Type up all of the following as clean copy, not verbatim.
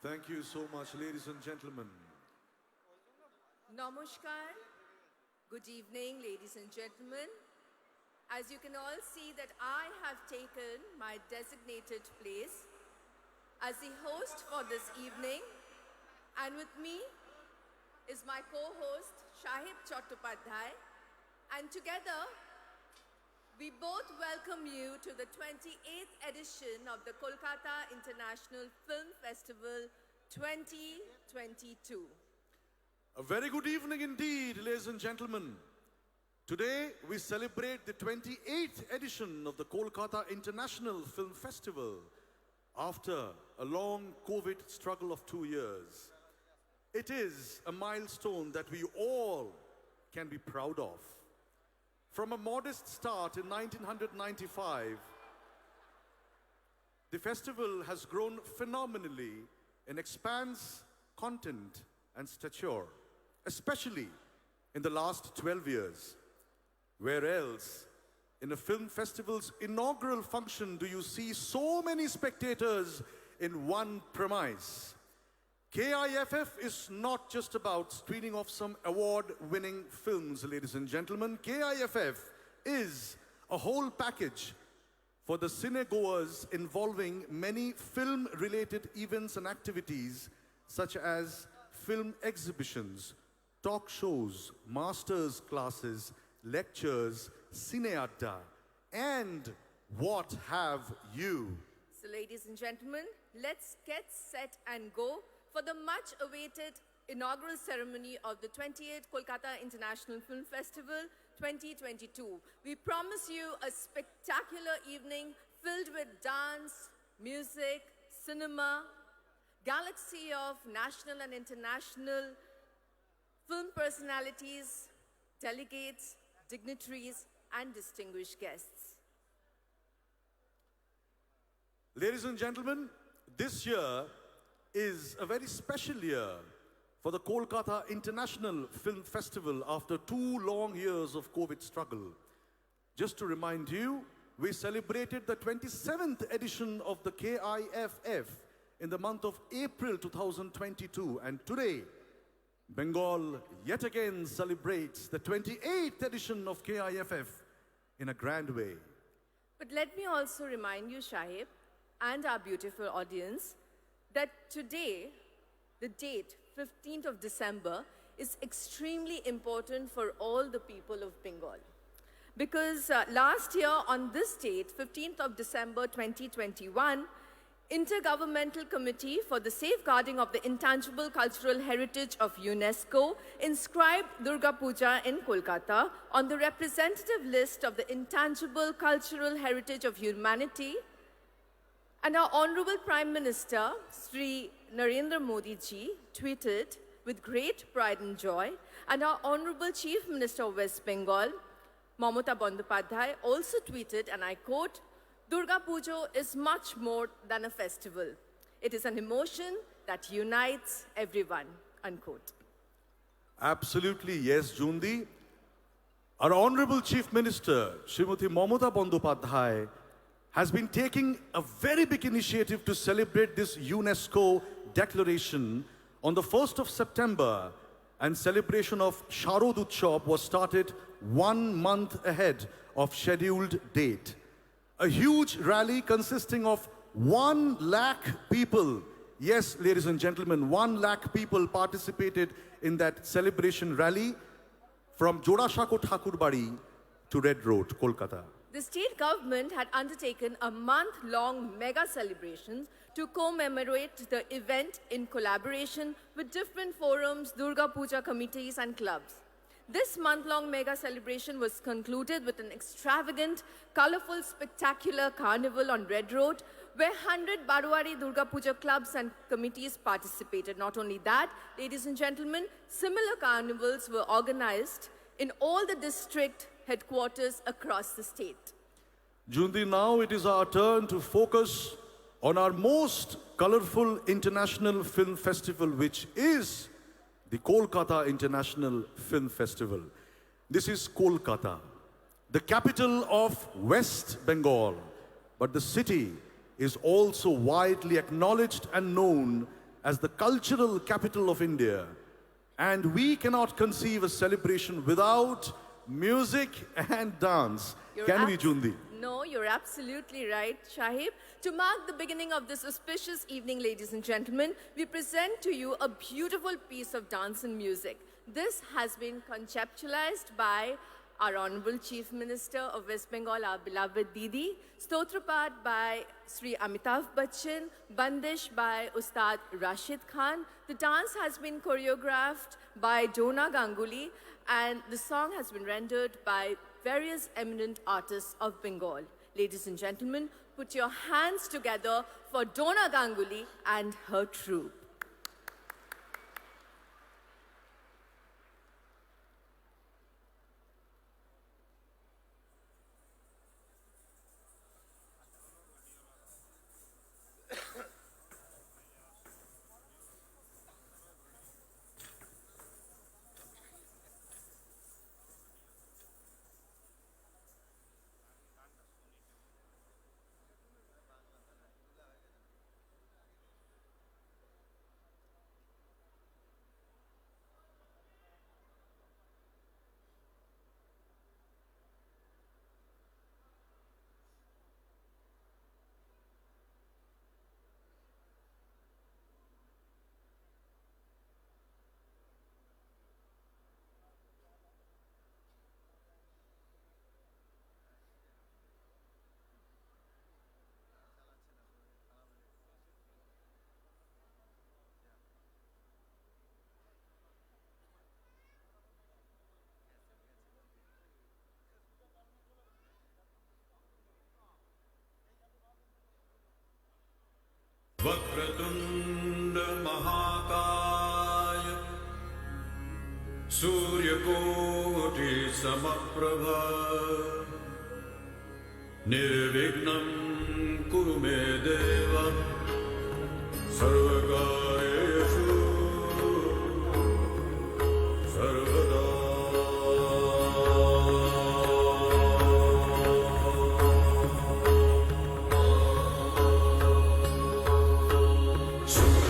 Thank you so much, ladies and gentlemen. Namaskar. Good evening, ladies and gentlemen. As you can all see that I have taken my designated place as the host for this evening, and with me is my co-host Shahib Chattopadhyay, and together we both welcome you to the 28th edition of the Kolkata International Film Festival 2022. A very good evening indeed, ladies and gentlemen. Today we celebrate the 28th edition of the Kolkata International Film Festival after a long COVID struggle of 2 years. It is a milestone that we all can be proud of. From a modest start in 1995, the festival has grown phenomenally and expands content and stature, especially in the last 12 years. Where else, in a film festival's inaugural function, do you see so many spectators in one premise? KIFF is not just about screening of some award-winning films, ladies and gentlemen. KIFF is a whole package for the cinegoers involving many film-related events and activities such as film exhibitions, talk shows, masters classes, lectures, cineadda, and what have you. So ladies and gentlemen, let's get set and go for the much-awaited inaugural ceremony of the 28th Kolkata International Film Festival 2022. We promise you a spectacular evening filled with dance, music, cinema, galaxy of national and international film personalities, delegates, dignitaries, and distinguished guests. Ladies and gentlemen, this year is a very special year for the Kolkata International Film Festival after 2 long years of COVID struggle. Just to remind you, we celebrated the 27th edition of the KIFF in the month of April 2022, and today, Bengal yet again celebrates the 28th edition of KIFF in a grand way. But let me also remind you, Shahib, and our beautiful audience, that today, the date, 15th of December, is extremely important for all the people of Bengal. Because last year on this date, 15th of December 2021, Intergovernmental Committee for the Safeguarding of the Intangible Cultural Heritage of UNESCO inscribed Durga Puja in Kolkata on the representative list of the Intangible Cultural Heritage of Humanity. And our Honorable Prime Minister, Sri Narendra Modi ji, tweeted with great pride and joy, and our Honorable Chief Minister of West Bengal, Mamata Bandyopadhyay, also tweeted, and I quote, "Durga Puja is much more than a festival. It is an emotion that unites everyone," unquote. Absolutely, yes, Jundi. Our Honorable Chief Minister, Srimati Mamata Bandyopadhyay, has been taking a very big initiative to celebrate this UNESCO declaration on the 1st of September, and celebration of Sharad Utsav was started 1 month ahead of scheduled date. A huge rally consisting of 1 lakh people, yes, ladies and gentlemen, 1 lakh people participated in that celebration rally from Jodashako Thakurbari to Red Road, Kolkata. The state government had undertaken a month-long mega celebrations to commemorate the event in collaboration with different forums, Durga Puja committees and clubs. This month-long mega celebration was concluded with an extravagant, colorful, spectacular carnival on Red Road, where 100 Barwari Durga Puja clubs and committees participated. Not only that, ladies and gentlemen, similar carnivals were organized in all the district headquarters across the state. Jundi, now it is our turn to focus on our most colorful international film festival, which is the Kolkata International Film Festival. This is Kolkata, the capital of West Bengal, but the city is also widely acknowledged and known as the cultural capital of India. And we cannot conceive a celebration without music and dance. Can we, Jundi? No, you're absolutely right, Shahib. To mark the beginning of this auspicious evening, ladies and gentlemen, we present to you a beautiful piece of dance and music. This has been conceptualized by our Honorable Chief Minister of West Bengal, our beloved Didi, Stotrapat by Sri Amitav Bachchan, Bandish by Ustad Rashid Khan. The dance has been choreographed by Dona Ganguly, and the song has been rendered by various eminent artists of Bengal. Ladies and gentlemen, put your hands together for Dona Ganguly and her troupe. Vakratunda महाकाय सूर्यकोटि समप्रभा निर्विघ्नं कुरु मे देव सर्वकार्येषु सर्वदा। Jai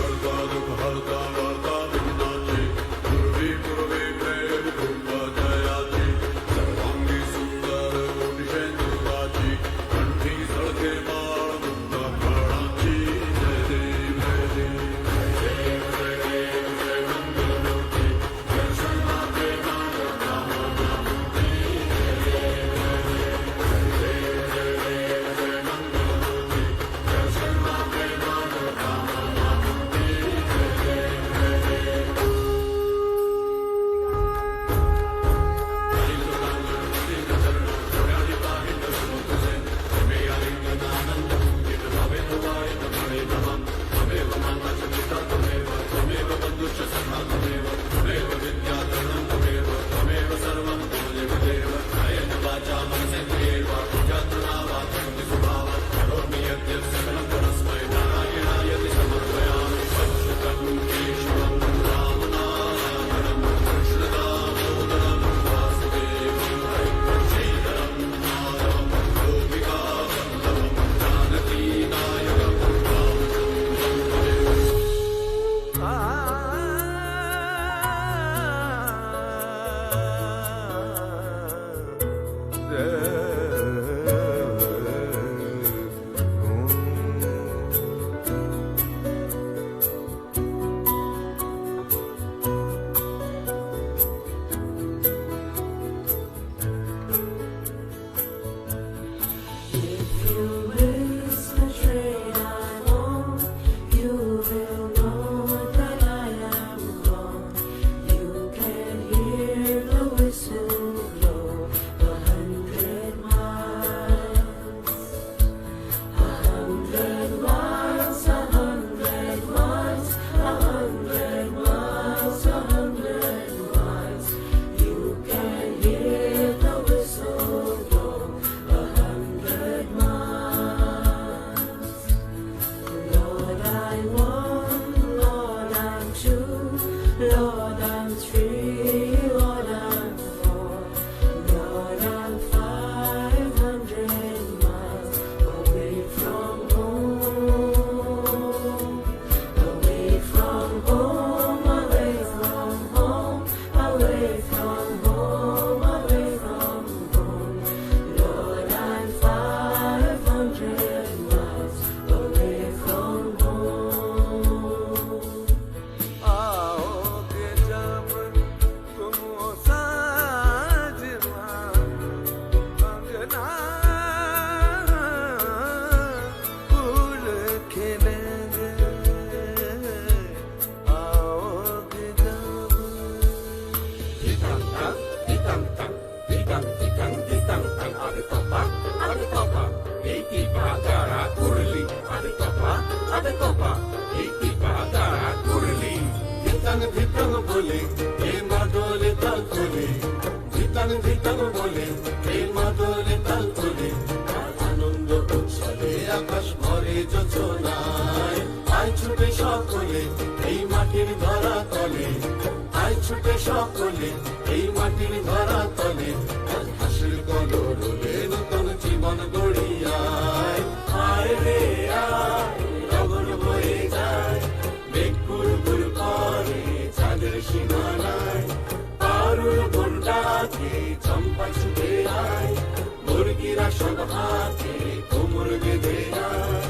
কাঁধে Copa এই কি পাতা কুড়লি ধিতাং ধিতাং বলে এ মাদলে তাল তোলে ধিতাং ধিতাং বলে এ মাদলে তাল তোলে আর আনন্দ উৎসলে আকাশ ভরে যোচনায় আয় ছুটে সকলে এই মাটির ধরা তলে আয় ছুটে সকলে এই মাটির ধরা তলে আজ হাসির কলরলে নতুন জীবন গড়িয়ায় আয় রে আয় লগন বয়ে যায় মেঘ গুড় করে চাঁদের সীমানায় পারুল বনটাকে চম্পা ছুটে আয় মুরগিরা সব হাতে কোমর বেঁধে আয়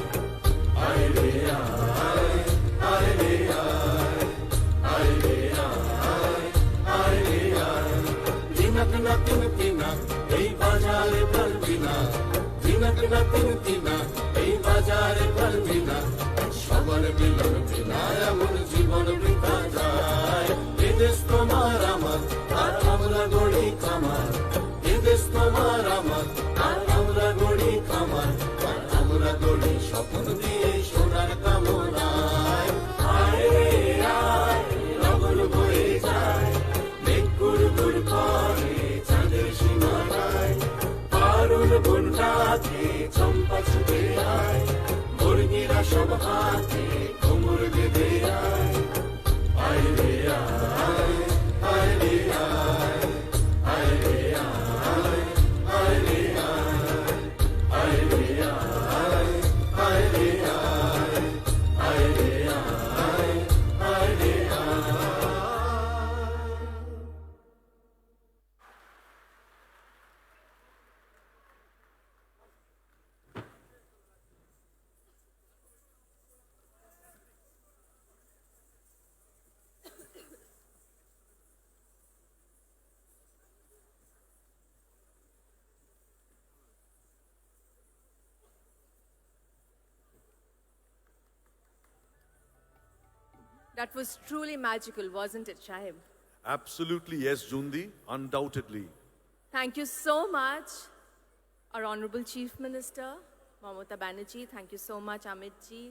আয় রে আয় আয় রে আয় আয় রে আয় আয় রে আয় দিনক না তিন তিনা এই বাজারে পারবি না দিনক না তিন তিনা এই বাজারে পারবি না সবার মিলন বিনা এমন জীবন বৃথা যায় এদেশ তোমার আমার আর আমরা গড়ি খামার এদেশ তোমার আমার আর আমরা গড়ি খামার আর আমরা গড়ি স্বপ্ন দিয়ে সোনার কামনায় আয় রে আয় লগন বয়ে যায় মেঘ গুড় গুড় করে চাঁদের সীমানায় পারুল বনটাকে চম্পা ছুটে আয় মুরগিরা সব হাতে কোমর বেঁধে আয় আয় রে আয় আয় রে আয় আয় রে আয় আয় রে আয় আয় রে আয় আয় রে আয় আয় রে আয় আয় রে আয় That was truly magical, wasn't it, Shahib? Absolutely, yes, Jundi, undoubtedly. Thank you so much, our Honorable Chief Minister, Mamata Banerjee. Thank you so much, Amit ji,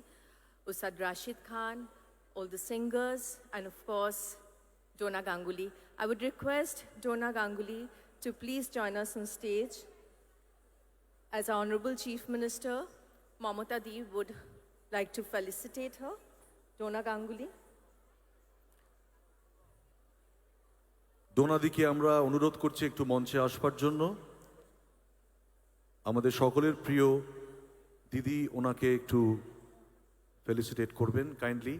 Ustad Rashid Khan, all the singers, and of course, Dona Ganguly. I would request Dona Ganguly to please join us on stage. As our Honorable Chief Minister, Mamata Di would like to felicitate her. Dona Ganguly. ডোনাদিকে আমরা অনুরোধ করছি একটু মঞ্চে আসবার জন্য। আমাদের সকলের প্রিয় দিদি ওনাকে একটু ফেলিসিটেট করবেন kindly.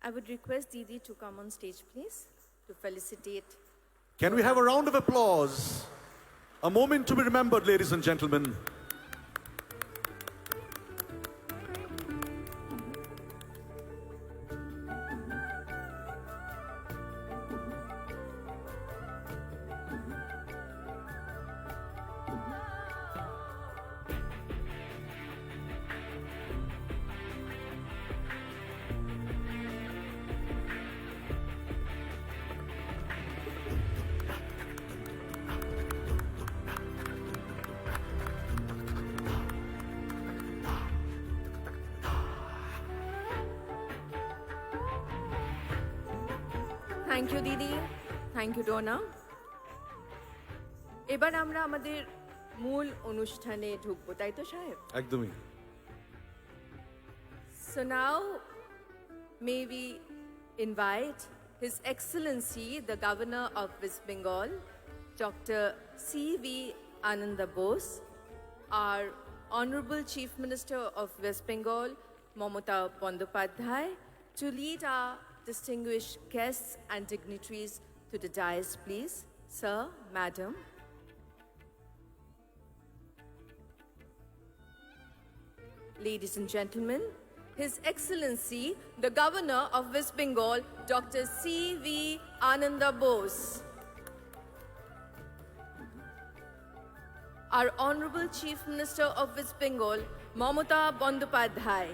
I would request Didi to come on stage, please, to felicitate. Can we have a round of applause? A moment to be remembered, ladies and gentlemen. Thank you, Didi. Thank you, Donna. এবার আমরা আমাদের মূল অনুষ্ঠানে ঢুকবো, তাই তো সাহেব? একদমই। So now, may we invite His Excellency, the Governor of West Bengal, Dr. C.V. Ananda Bose, our Honorable Chief Minister of West Bengal, Mamata Bandyopadhyay, to lead our distinguished guests and dignitaries to the dais, please. Sir, Madam. Ladies and gentlemen, His Excellency, the Governor of West Bengal, Dr. C.V. Ananda Bose. Our Honorable Chief Minister of West Bengal, Mamata Bandyopadhyay.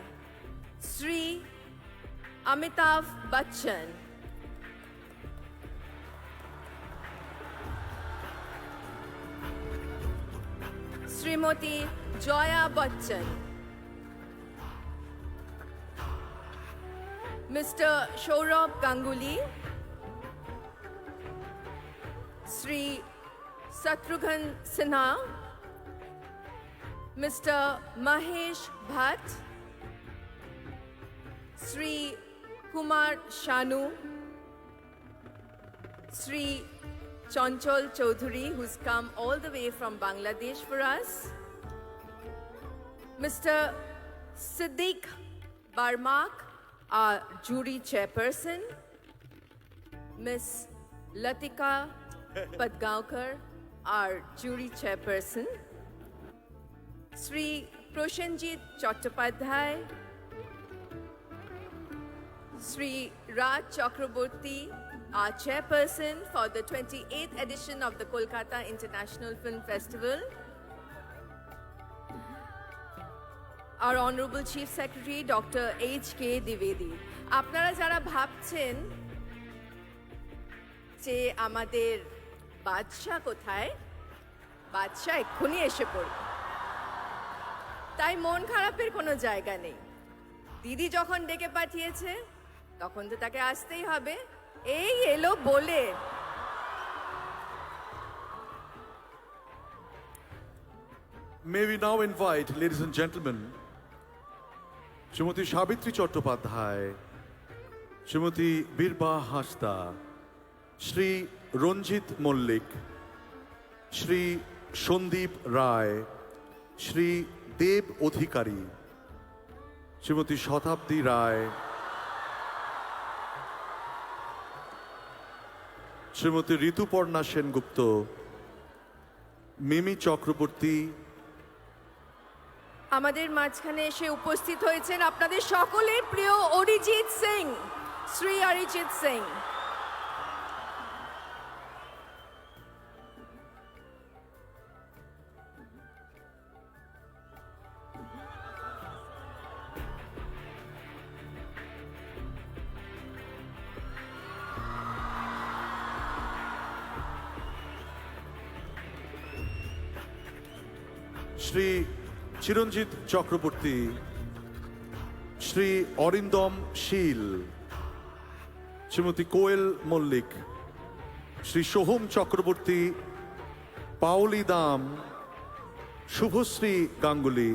Sri Amitabh Bachchan. Srimati Joya Bachchan, Mr. Saurabh Ganguly, Sri Shatrughan Sinha, Mr. Mahesh Bhatt, Sri Kumar Shanu, Sri Chanchal Chaudhary, who's come all the way from Bangladesh for us, Mr. Siddiq Barmak, our jury chairperson, Miss Latika Padgaonkar, our jury chairperson, Sri Proshenjit Chattopadhyay, Sri Raj Chakraborty, our chairperson for the 28th edition of the Kolkata International Film Festival, our Honorable Chief Secretary, Dr. H.K. Dwivedi. আপনারা যারা ভাবছেন যে আমাদের বাদশা কোথায়, বাদশা এক্ষুনি এসে পড়বে, তাই মন খারাপের কোনো জায়গা নেই। দিদি যখন ডেকে পাঠিয়েছে তখন তো তাকে আসতেই হবে, এই এলো বলে। May we now invite, ladies and gentlemen, Srimati Sabitri Chattopadhyay, Srimati Birba Hasda, Shri Ranjit Mollik, Shri Shondeep Rai, Shri Deb Odhikari, Srimati Shatabdi Rai, Srimati Rituparna Sengupta, Mimi Chakraborty, আমাদের মাঝখানে এসে উপস্থিত হয়েছেন আপনাদের সকলের প্রিয় Arijit Singh, Shri Arijit Singh. Shri Chiranjit Chakraborty, Shri Arindam Sheel, Srimati Koel Mollik, Shri Shoham Chakraborty, Pauli Dam, Shubhasri Ganguly,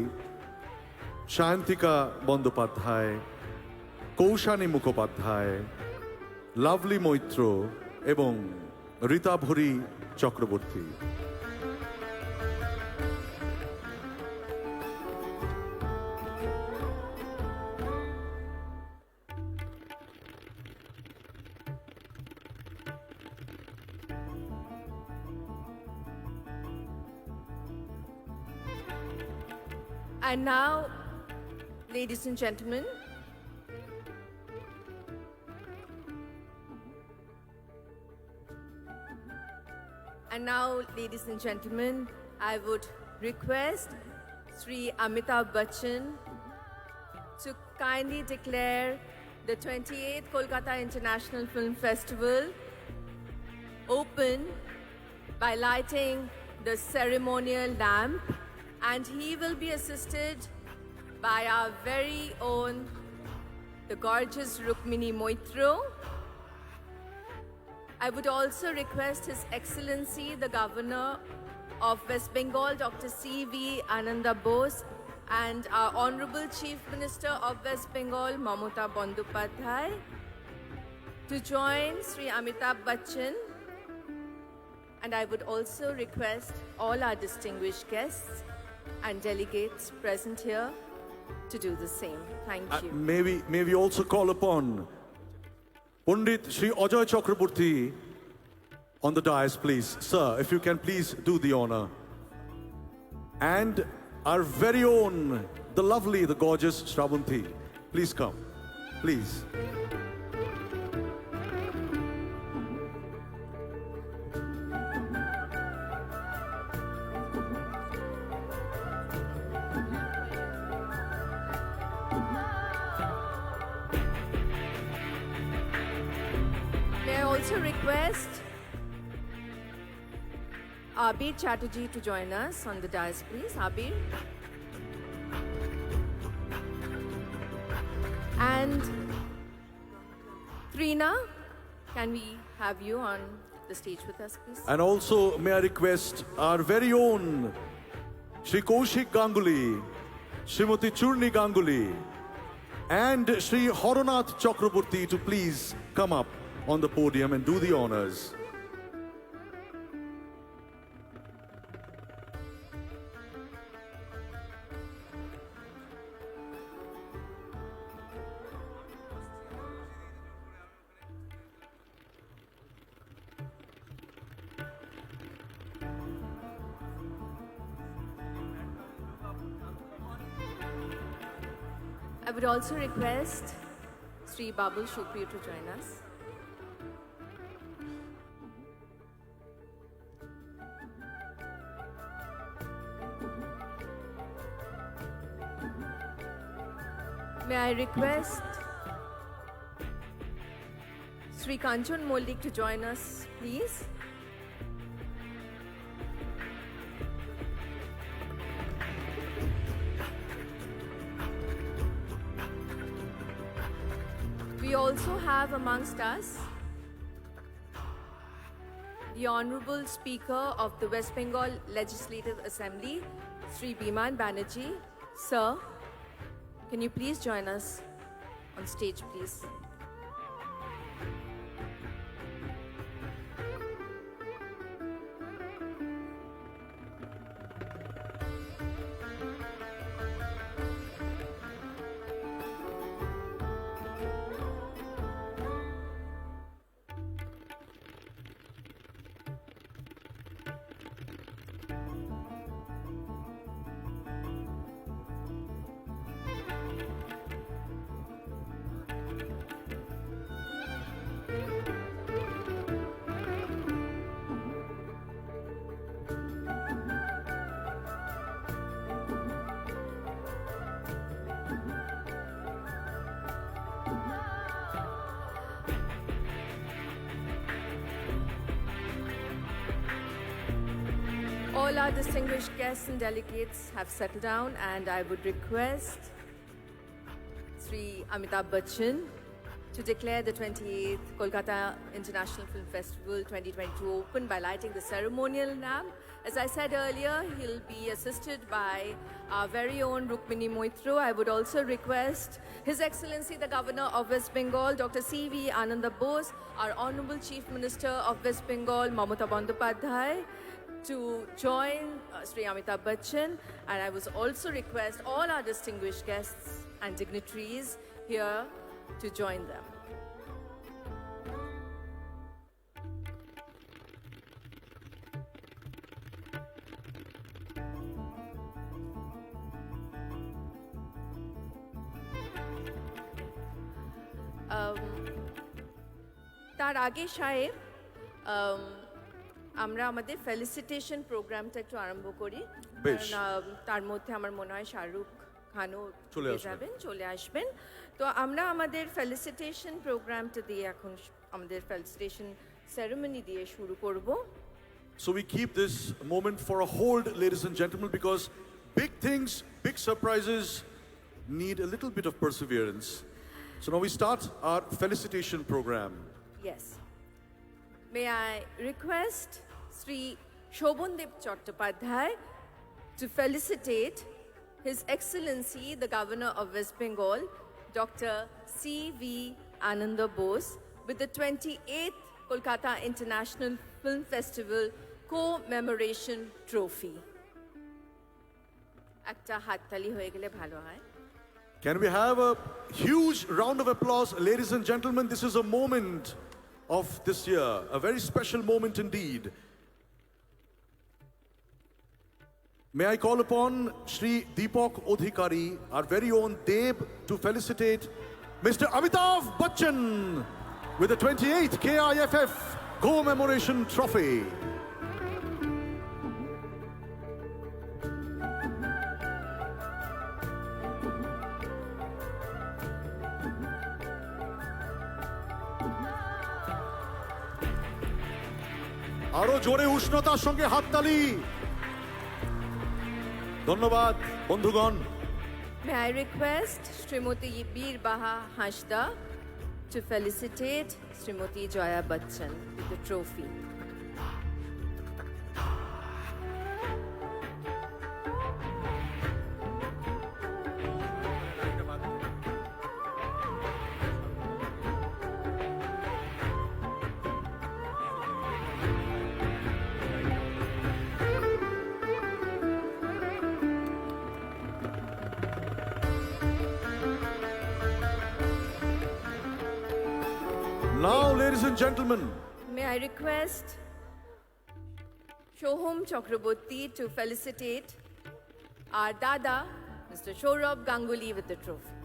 Shantika Bandopadhyay, Kaushani Mukhopadhyay, Lovely Moitro এবং Rita Bhuri Chakraborty. And now, ladies and gentlemen, I would request Sri Amitabh Bachchan to kindly declare the 28th Kolkata International Film Festival open by lighting the ceremonial lamp, and he will be assisted by our very own, the gorgeous Rukmini Moitro. I would also request His Excellency, the Governor of West Bengal, Dr. C.V. Ananda Bose, and our Honorable Chief Minister of West Bengal, Mamata Bandopadhyay, to join Sri Amitabh Bachchan. And I would also request all our distinguished guests and delegates present here to do the same. Thank you. May we also call upon Pandit Shri Ajay Chakraborty on the dais, please. Sir, if you can please do the honor. And our very own, the lovely, the gorgeous Shravanti. Please come. Please. May I also request Abir Chatterjee to join us on the dais, please. Abir. And Trina, can we have you on the stage with us, please? And also, may I request our very own Shri Kaushik Ganguly, Srimati Churni Ganguly, and Shri Horonath Chakraborty to please come up on the podium and do the honors. I would also request Sri Babul Shukri to join us. May I request Sri Kanchan Moldik to join us, please? We also have amongst us the Honorable Speaker of the West Bengal Legislative Assembly, Sri Biman Banerjee. Sir, can you please join us on stage, please? All our distinguished guests and delegates have settled down, and I would request Sri Amitabh Bachchan to declare the 28th Kolkata International Film Festival 2022 open by lighting the ceremonial lamp. As I said earlier, he'll be assisted by our very own Rukmini Moitro. I would also request His Excellency the Governor of West Bengal, Dr. C.V. Ananda Bose, our Honorable Chief Minister of West Bengal, Mamata Bandyopadhyay, to join Sri Amitabh Bachchan. And I would also request all our distinguished guests and dignitaries here to join them. তার আগে সাহেব আমরা আমাদের felicitation প্রোগ্রামটা একটু আরম্ভ করি বেশ। কারণ, তার মধ্যে আমার মনে হয় শাহরুখ খানও চলে আসবেন তো আমরা আমাদের ফেলিসিটেশন প্রোগ্রামটা দিয়ে এখন আমাদের ফেলিসিটেশন সেরেমনি দিয়ে শুরু করব So we keep this moment for a hold, ladies and gentlemen, because big things, big surprises need a little bit of perseverance. So now we start our felicitation program. Yes. May I request Sri Shobhandev Chattopadhyay to felicitate His Excellency the Governor of West Bengal, Dr. C.V. Ananda Bose, with the 28th Kolkata International Film Festival Commemoration Trophy. একটা হাততালি হয়ে গেলে ভালো হয় Can we have a huge round of applause, ladies and gentlemen? This is a moment of this year, a very special moment indeed. May I call upon Shri Deepak Odhikari, our very own Deb, to felicitate Mr. Amitabh Bachchan with the 28th KIFF Commemoration Trophy. আরো জোরে উষ্ণতার সঙ্গে হাততালি। ধন্যবাদ বন্ধুগণ। May I request Srimati Bir Baha Hashda to felicitate Srimati Joya Bachchan with the trophy. Now, ladies and gentlemen, May I request Shoham Chakraborty to felicitate our Dada, Mr. Shorab Ganguly, with the trophy.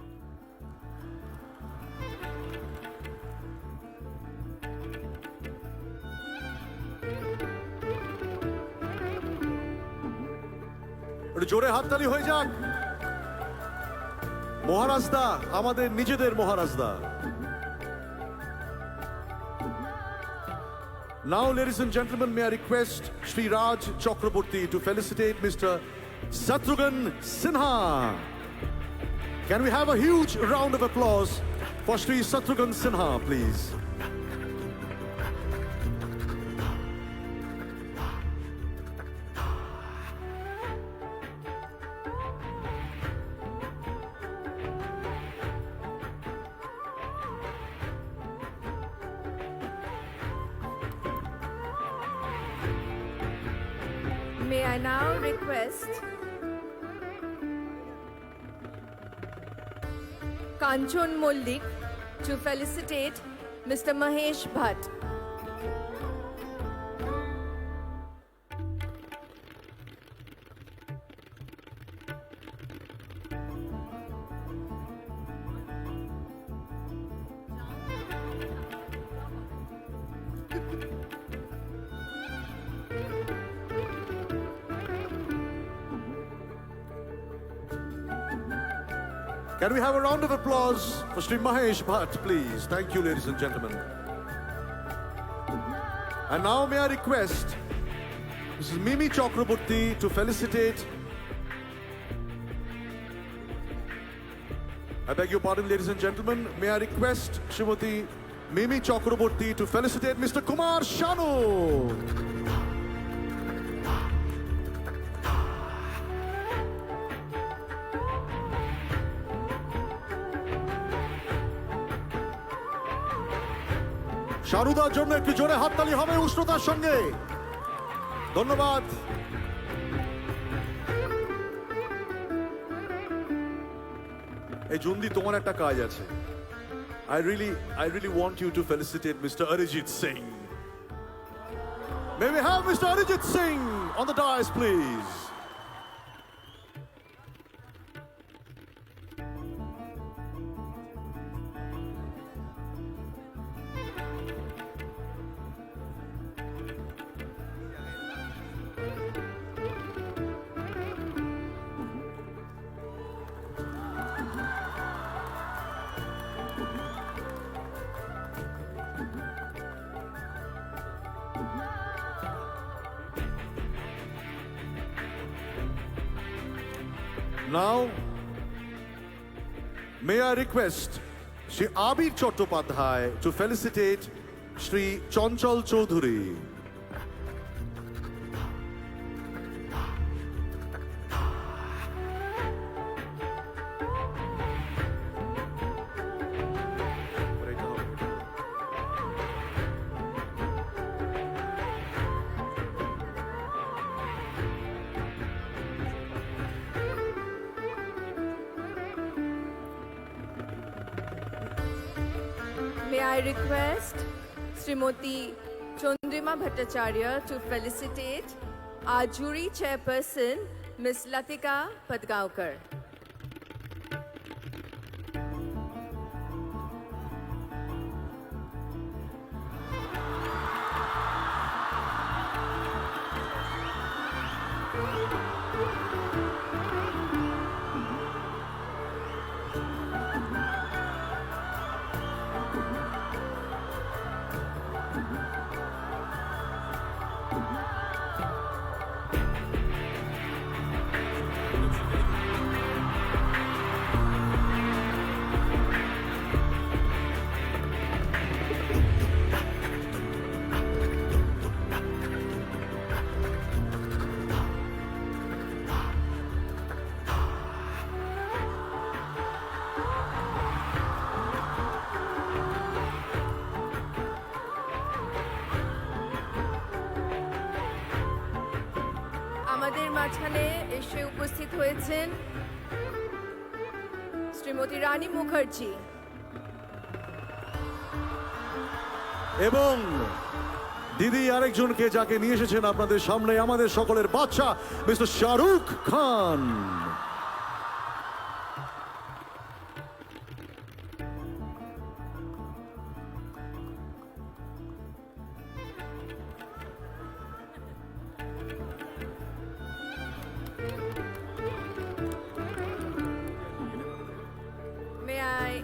একটু জোরে হাততালি হয়ে যাক। মহারাজদা, আমাদের নিজেদের মহারাজদা। Now, ladies and gentlemen, may I request Shri Raj Chakraborty to felicitate Mr. Shatrughan Sinha. Can we have a huge round of applause for Shri Shatrughan Sinha, please? May I now request Kanchon Mollik to felicitate Mr. Mahesh Bhatt. Can we have a round of applause for Shri Mahesh Bhatt, please? Thank you, ladies and gentlemen. And now may I request Mrs. Mimi Chakraborty to felicitate. I beg your pardon, ladies and gentlemen. May I request Srimati Mimi Chakraborty to felicitate Mr. Kumar Shanu. শারুদার জন্য একটু জোরে হাততালি হবে উষ্ণতার সঙ্গে। ধন্যবাদ। এই জুন্দি, তোমার একটা কাজ আছে। I really want you to felicitate Mr. Arijit Singh. May we have Mr. Arijit Singh on the dais, please? Now, may I request Shri Abir Chattopadhyay to felicitate Shri Chanchal Chaudhary. May I request Srimati Chandrima Bhattacharya to felicitate our jury chairperson, Ms. Latika Padgaonkar. আমাদের মাঝখানে এসে উপস্থিত হয়েছেন শ্রীমতী রানী মুখার্জি এবং দিদি আরেকজনকে যাকে নিয়ে এসেছেন আপনাদের সামনে আমাদের সকলের বাচ্চা mister Shahrukh Khan. May I?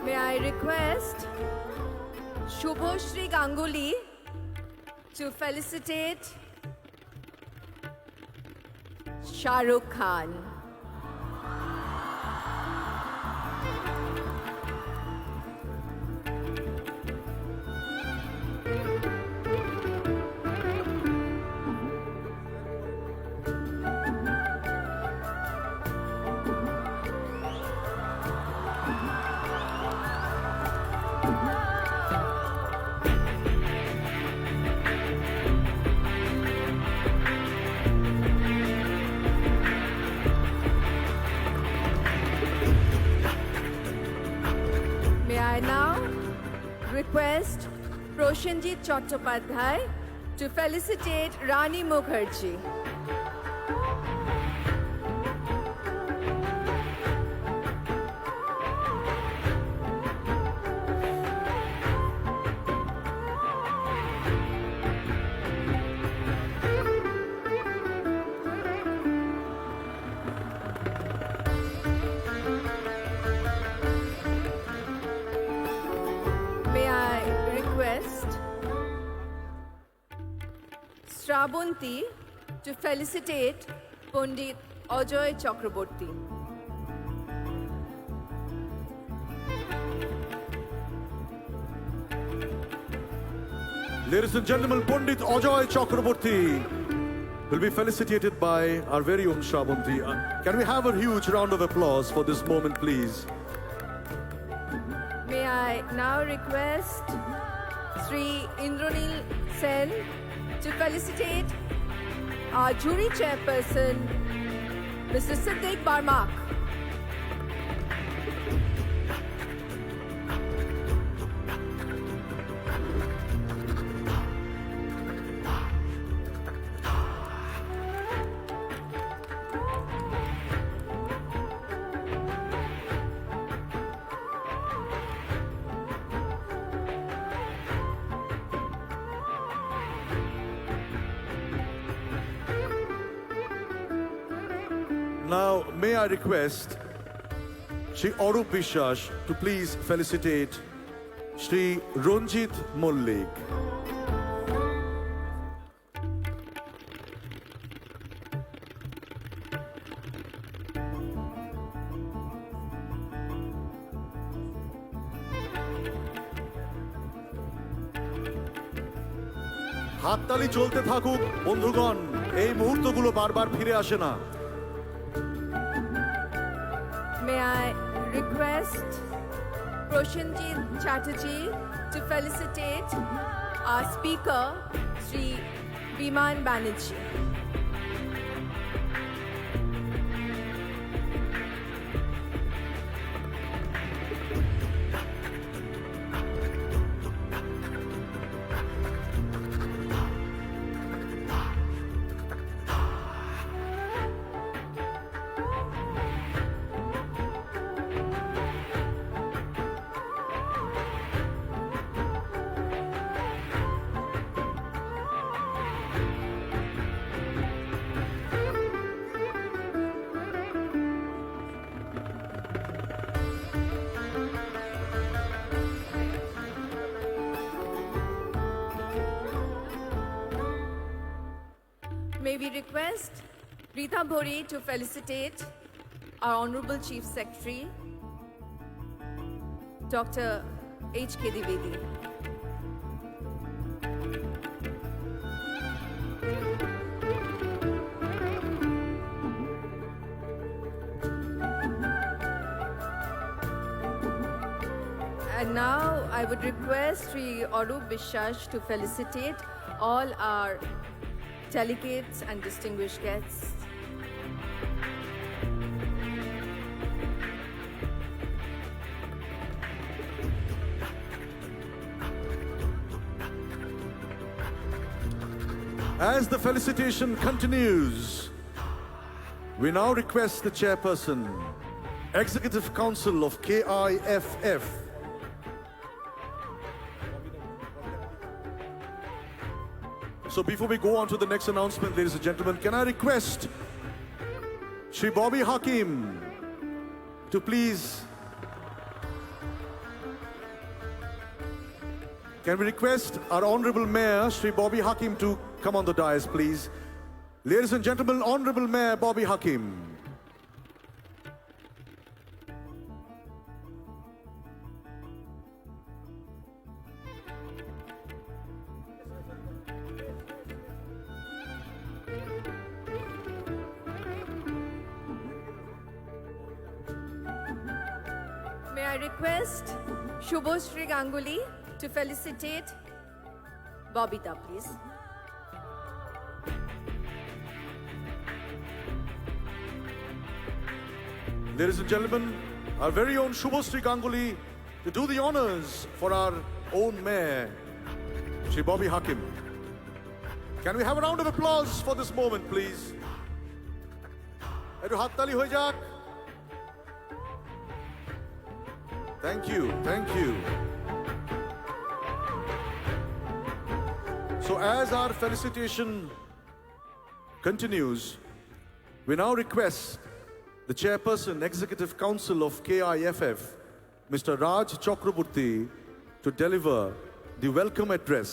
May I request Shubhoshri Ganguly to felicitate Shah Rukh Khan. May I now request Proshenjit Chattopadhyay to felicitate Rani Mukherjee. May I request Shravanti to felicitate Pandit Ajoy Chakraborty. Ladies and gentlemen, Pandit Ajoy Chakraborty will be felicitated by our very own Shravanti. Can we have a huge round of applause for this moment, please? May I now request Sri Indranil Sen to felicitate our jury chairperson, Mr. Siddiq Barmak. Now, may I request Shri Arup Vishwas to please felicitate Shri Ranjit Mollik. হাততালি চলতে থাকুক বন্ধুগণ, এই মুহূর্তগুলো বারবার ফিরে আসে না। May I request Proshenjit Chatterjee to felicitate our speaker, Sri Biman Banerjee. May we request Rita Bhori to felicitate our Honorable Chief Secretary, Dr. H.K. Dwivedi. And now I would request Sri Arup বিশ্বাস to felicitate all our delegates and distinguished guests. As the felicitation continues, we now request the chairperson, Executive Council of KIFF, so before we go on to the next announcement, ladies and gentlemen, can I request Shri Bobby Hakim to please... Can we request our Honorable Mayor, Shri Bobby Hakim, to come on the dais, please? Ladies and gentlemen, Honorable Mayor Bobby Hakim. May I request Shubhoshri Ganguly to felicitate Bobita, please. Ladies and gentlemen, our very own Shubhoshri Ganguly to do the honors for our own mayor, Shri Bobby Hakim. Can we have a round of applause for this moment, please? Ekটু হাততালি হয়ে যাক. Thank you, thank you. So as our felicitation continues, we now request the Chairperson, Executive Council of KIFF, Mr. Raj Chakraborty, to deliver the welcome address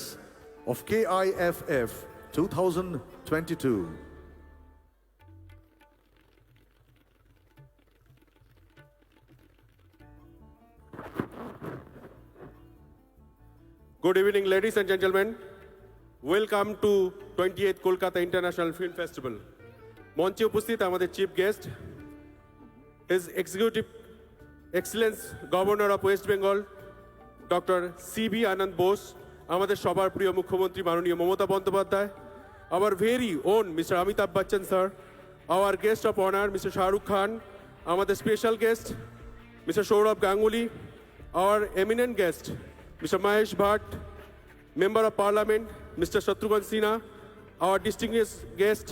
of KIFF 2022. Good evening, ladies and gentlemen. Welcome to 28th Kolkata International Film Festival. মঞ্চে উপস্থিত আমাদের chief guest, His Executive Excellence Governor of West Bengal, Dr. C.B. Anand Bose, আমাদের সবার প্রিয় মুখ্যমন্ত্রী মাননীয় Mamata Bandyopadhyay, our very own Mr. Amitabh Bachchan sir, our guest of honor Mr. Shah Rukh Khan, আমাদের special guest Mr. Saurabh Ganguly, our eminent guest Mr. Mahesh Bhatt, Member of Parliament Mr. Shatrughan Sinha, our distinguished guest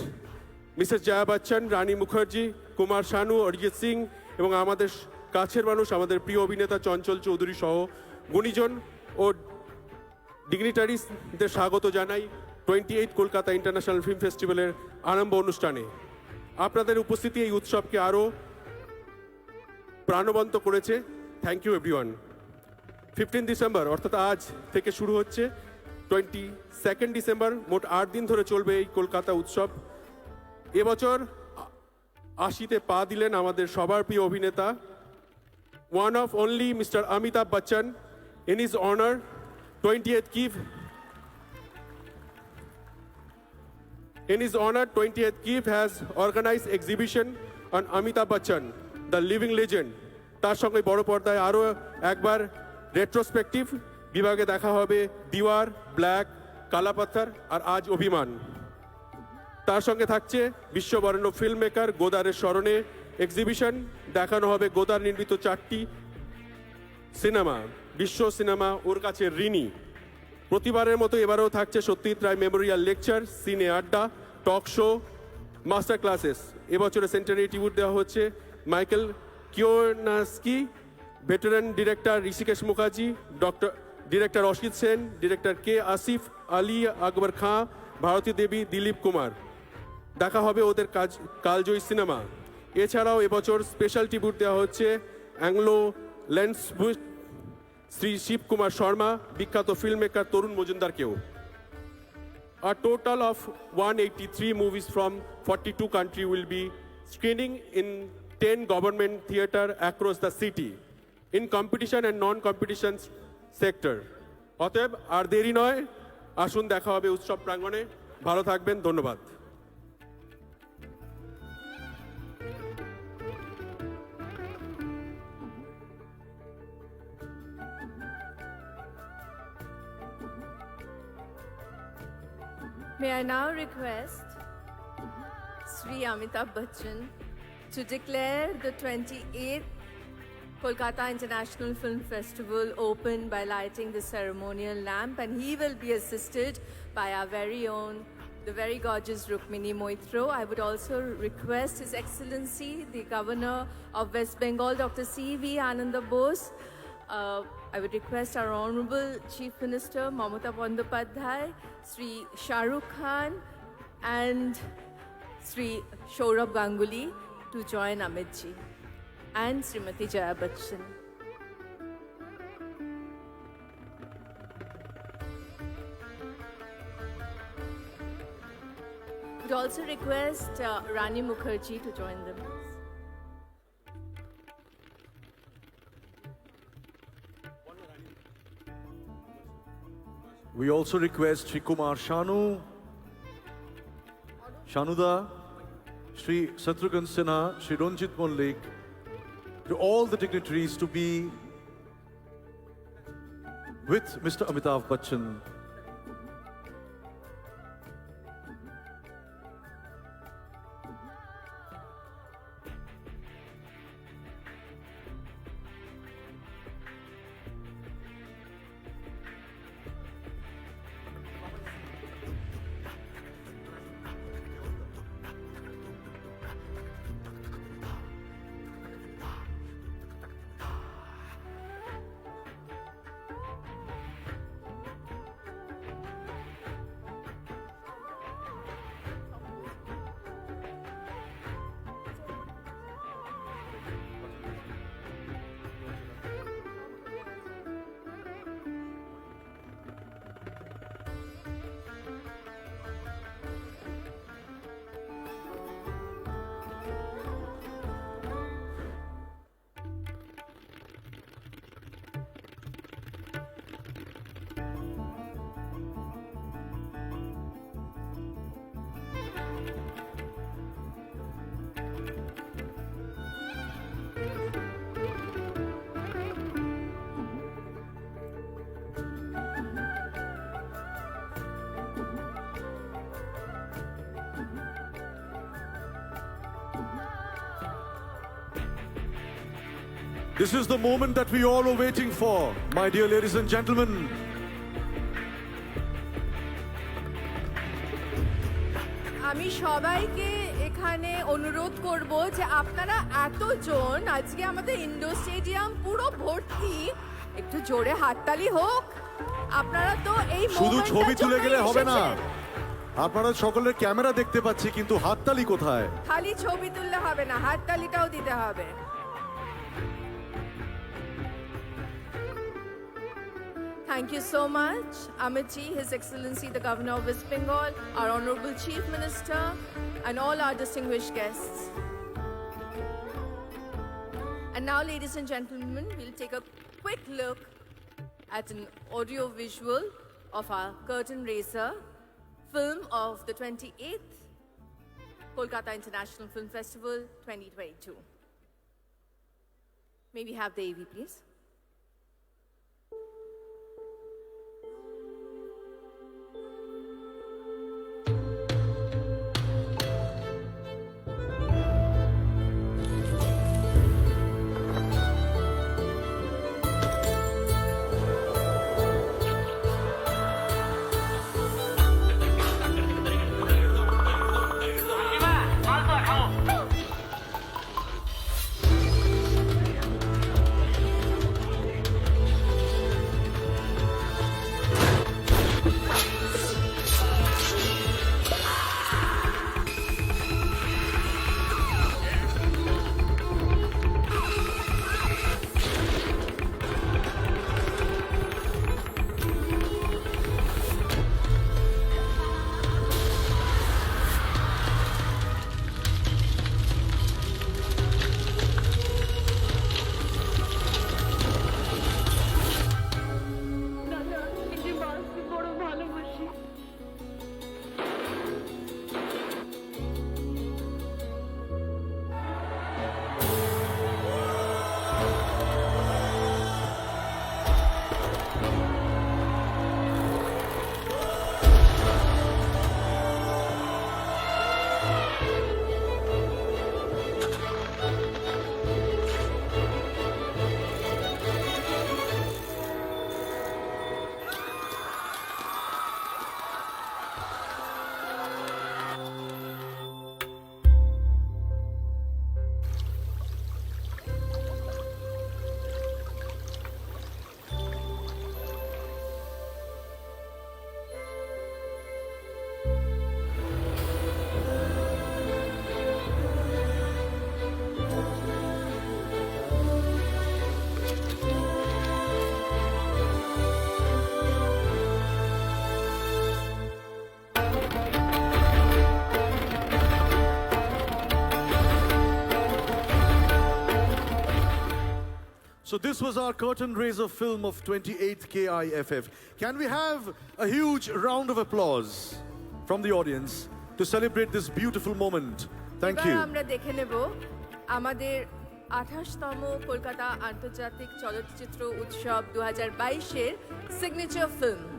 Mrs. Jaya Bachchan, Rani Mukherjee, Kumar Sanu, Arijit Singh এবং আমাদের কাছের মানুষ আমাদের প্রিয় অভিনেতা চঞ্চল চৌধুরী সহ গুণীজন ও ডিগনিটারিজদের স্বাগত জানাই 28 কলকাতা ইন্টারন্যাশনাল ফিল্ম ফেস্টিভ্যালের আরম্ভ অনুষ্ঠানে। আপনাদের উপস্থিতি এই উৎসবকে আরও প্রাণবন্ত করেছে। Thank you everyone. 15 ডিসেম্বর অর্থাৎ আজ থেকে শুরু হচ্ছে, 22 ডিসেম্বর মোট 8 দিন ধরে চলবে এই কলকাতা উৎসব। এবছর 80-তে পা দিলেন আমাদের সবার প্রিয় অভিনেতা, one of only Mr. Amitabh Bachchan. In his honor, 28th KIFF has organized exhibition on Amitabh Bachchan, the living legend. তার সঙ্গে বড় পর্দায় আরও একবার রেট্রোস্পেকটিভ বিভাগে দেখা হবে দিওয়ার, ব্ল্যাক, কালা পাথর আর আজ অভিমান। তার সঙ্গে থাকছে বিশ্ববরেণ্য ফিল্ম মেকার গোদারের স্মরণে এক্সিবিশন, দেখানো হবে গোদার নির্মিত 4টি সিনেমা, বিশ্ব সিনেমা ওর কাছে ঋণী। প্রতিবারের মতো এবারেও থাকছে সত্যজিৎ রায় মেমোরিয়াল লেকচার, সিনে আড্ডা, টক শো, মাস্টার ক্লাসেস। এবছরে সেন্টারে ট্রিবিউট দেওয়া হচ্ছে মাইকেল কিওনাস্কি, veteran director Hrishikesh Mukherjee, director Asit Sen, director K Asif Ali, Akbar Khan, Bharati Devi, Dilip Kumar. দেখা হবে ওদের কালজয়ী সিনেমা। এছাড়াও এবছর স্পেশাল ট্রিবিউট দেওয়া হচ্ছে অ্যাংলো ল্যান্ডসবুক শ্রী শিবকুমার শর্মা, বিখ্যাত ফিল্ম মেকার তরুণ মজুমদারকেও। A total of 183 movies from 42 countries will be screening in 10 government theater across the city in competition and non-competition sector. অতএব আর দেরি নয়, আসুন দেখা হবে উৎসব প্রাঙ্গণে। ভালো থাকবেন, ধন্যবাদ। May I now request Sri Amitabh Bachchan to declare the 28th Kolkata International Film Festival open by lighting the ceremonial lamp, and he will be assisted by our very own, the very gorgeous Rukmini Moitro. I would also request His Excellency, the Governor of West Bengal, Dr. C.V. Ananda Bose. I would request our Honorable Chief Minister, Mamata Bandopadhyay, Sri Shah Rukh Khan, and Sri Saurabh Ganguly to join Amit ji and Srimati Jaya Bachchan. Would also request Rani Mukherjee to join them. We also request Sri Kumar Shanuda, Sri Satrughan Sinha, Sri Ranjit Mollik, to all the dignitaries to be with Mr. Amitabh Bachchan. This is the moment that we all are waiting for, my dear ladies and gentlemen. আমি সবাইকে এখানে অনুরোধ করব যে আপনারা এতজন, আজকে আমাদের ইন্ডোর স্টেডিয়াম পুরো ভর্তি, একটু জোরে হাততালি হোক। আপনারা তো এই শুধু ছবি তুলে গেলে হবে না, এসেছেন। আপনারা সকলের ক্যামেরা দেখতে পাচ্ছি, কিন্তু হাততালি কোথায়? খালি ছবি তুললে হবে না, হাততালিটাও দিতে হবে। Thank you so much, Amit ji, His Excellency the Governor of West Bengal, our Honorable Chief Minister, and all our distinguished guests. And now, ladies and gentlemen, we'll take a quick look at an audio visual of our curtain raiser film of the 28th Kolkata International Film Festival 2022. May we have the AV, please? দাদা এই যে বাসকে বড় ভালোবাসি। So this was our curtain raiser film of 28th KIFF. Can we have a huge round of applause from the audience to celebrate this beautiful moment? Thank এবার you. আমরা দেখে নেব আমাদের 28তম কলকাতা আন্তর্জাতিক চলচ্চিত্র উৎসব 2022-এর সিগনেচার ফিল্ম।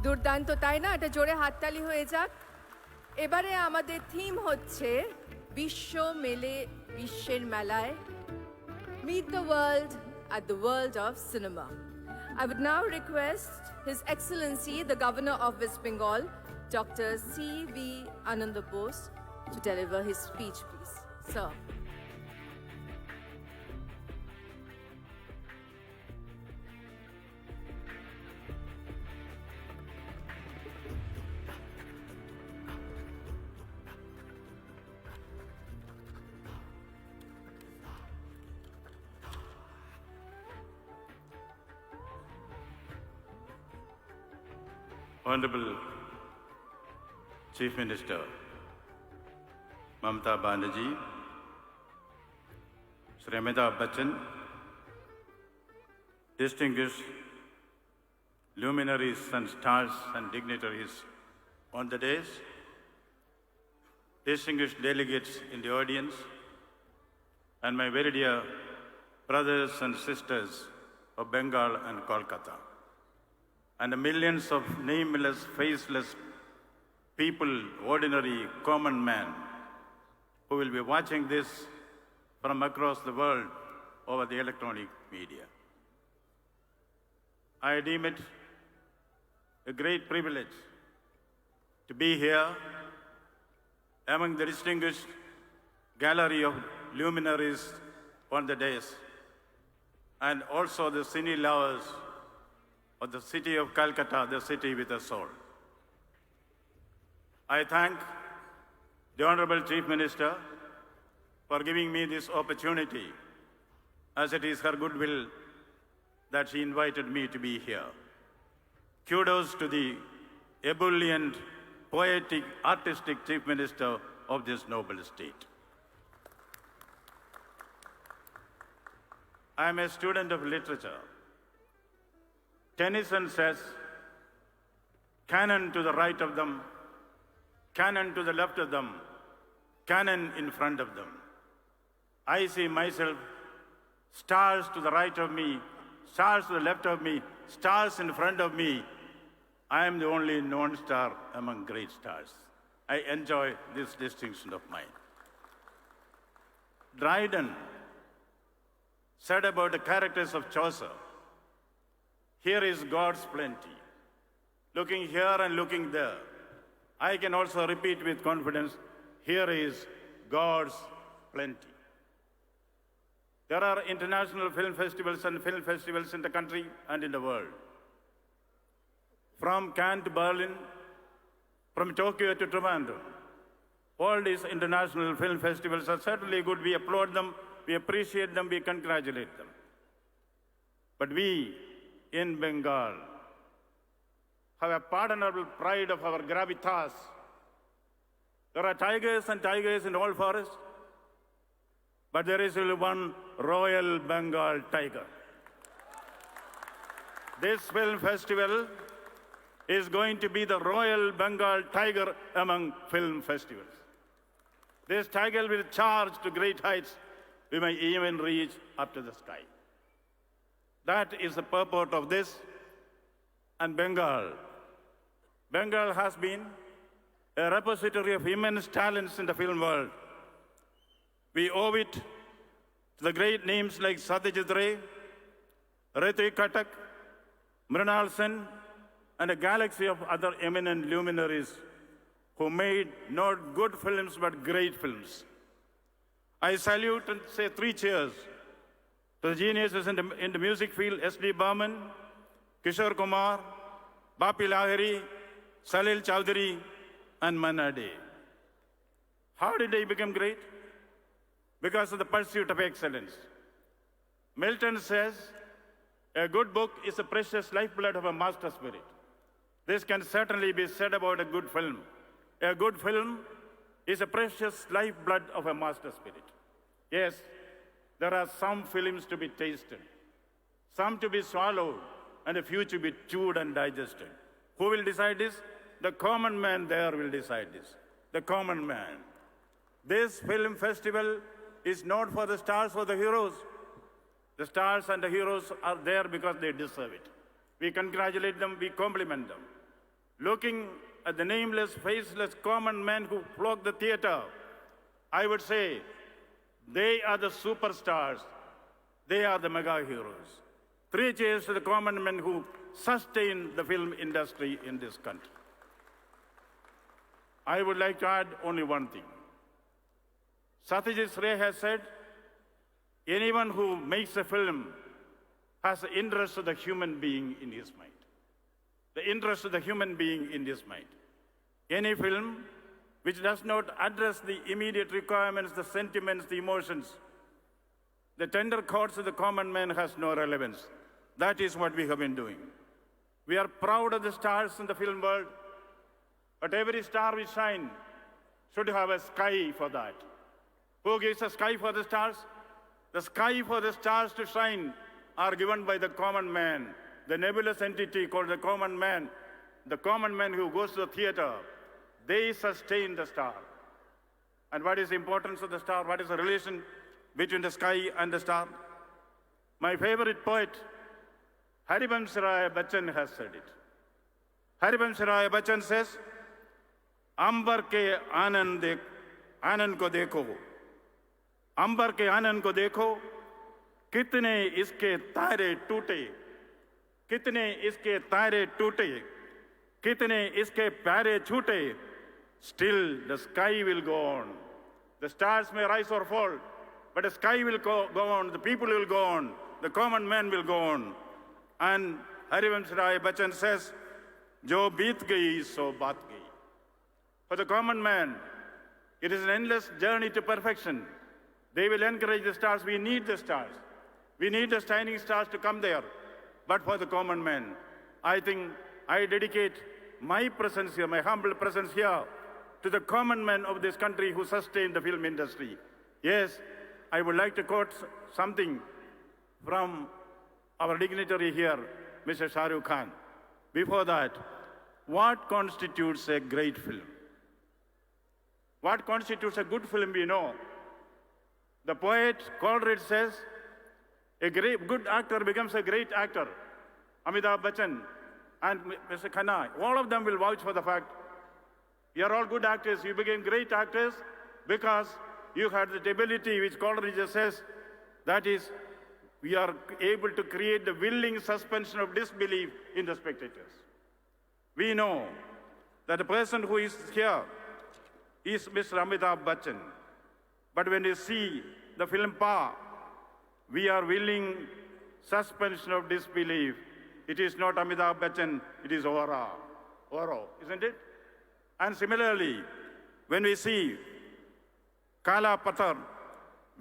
দুর্দান্ত তাই না? এটা জোরে হাততালি হয়ে যাক। এবারে আমাদের থিম হচ্ছে বিশ্ব মেলে বিশ্বের মেলায় Meet the world at the world of cinema. I would now request His Excellency, the Governor of West Bengal, Dr. C.V. Ananda Bose, to deliver his speech, please. Sir. Honorable Chief Minister Mamata Banerjee, Shri Amitabh Bachchan, distinguished luminaries and stars and dignitaries on the dais, distinguished delegates in the audience, and my very dear brothers and sisters of Bengal and Kolkata, and the millions of nameless, faceless people, ordinary, common men, who will be watching this from across the world over the electronic media. I deem it a great privilege to be here among the distinguished gallery of luminaries on the dais, and also the cine lovers of the city of Calcutta, the city with a soul. I thank the Honorable Chief Minister for giving me this opportunity, as it is her goodwill that she invited me to be here. Kudos to the ebullient, poetic, artistic Chief Minister of this noble state. I am a student of literature. Tennyson says, cannon to the right of them, cannon to the left of them, cannon in front of them. I see myself, stars to the right of me, stars to the left of me, stars in front of me. I am the only non-star among great stars. I enjoy this distinction of mine. Dryden said about the characters of Chaucer, here is God's plenty. Looking here and looking there. I can also repeat with confidence, here is God's plenty. There are international film festivals and film festivals in the country and in the world. From Cannes to Berlin, from Tokyo to Trivandrum. All these international film festivals are certainly good. We applaud them, we appreciate them, we congratulate them. But we, in Bengal, have a pardonable pride of our gravitas. There are tigers and tigers in all forests, but there is only one Royal Bengal tiger. This film festival is going to be the Royal Bengal tiger among film festivals. This tiger will charge to great heights. We may even reach up to the sky. That is the purport of this. And Bengal has been a repository of immense talents in the film world. We owe it to the great names like Satyajit Ray, Ritik Katak, Mrinal Sen, and a galaxy of other eminent luminaries who made not good films but great films. I salute and say 3 cheers to the geniuses in the music field, S.D. Burman, Kishore Kumar, Bapi Lahiri, Salil Chowdhury, and Manna Dey. How did they become great? Because of the pursuit of excellence. Milton says, a good book is the precious lifeblood of a master spirit. This can certainly be said about a good film. A good film is a precious lifeblood of a master spirit. Yes, there are some films to be tasted, some to be swallowed, and a few to be chewed and digested. Who will decide this? The common man there will decide this. The common man. This film festival is not for the stars or the heroes. The stars and the heroes are there because they deserve it. We congratulate them, we compliment them. Looking at the nameless, faceless, common men who flock the theater, I would say they are the superstars. They are the mega heroes. 3 cheers to the common men who sustain the film industry in this country. I would like to add only one thing. Satyajit Ray has said, anyone who makes a film has the interest of the human being in his mind. The interest of the human being in his mind. Any film which does not address the immediate requirements, the sentiments, the emotions, the tender chords of the common man has no relevance. That is what we have been doing. We are proud of the stars in the film world, but every star we shine should have a sky for that. Who gives a sky for the stars? The sky for the stars to shine are given by the common man, the nebulous entity called the common man who goes to the theater. They sustain the star. And what is the importance of the star? What is the relation between the sky and the star? My favorite poet, Haribams Rai Bachchan, has said it. Haribams Rai Bachchan says, अंबर के आनंद को देखो, अंबर के आनंद को देखो, कितने इसके तारे टूटे, कितने इसके तारे टूटे, कितने इसके प्यारे छूटे. Still the sky will go on. The stars may rise or fall, but the sky will go on, the people will go on, the common man will go on. And Haribams Rai Bachchan says, जो बीत गई सो बात गई. For the common man, it is an endless journey to perfection. They will encourage the stars. We need the stars. We need the shining stars to come there. But for the common man, I think I dedicate my presence here, my humble presence here, to the common men of this country who sustain the film industry. Yes, I would like to quote something from our dignitary here, Mr. Shah Rukh Khan. Before that, what constitutes a great film? What constitutes a good film, we know. The poet Coleridge says, a good actor becomes a great actor. Amitabh Bachchan and Mr. Khanna, all of them will vouch for the fact, you are all good actors, you became great actors because you had the ability which Coleridge says, that is, we are able to create the willing suspension of disbelief in the spectators. We know that the person who is here is Mr. Amitabh Bachchan. But when you see the film Pa, we are willing suspension of disbelief. It is not Amitabh Bachchan, it is Oro, isn't it? And similarly, when we see Kala Pathar,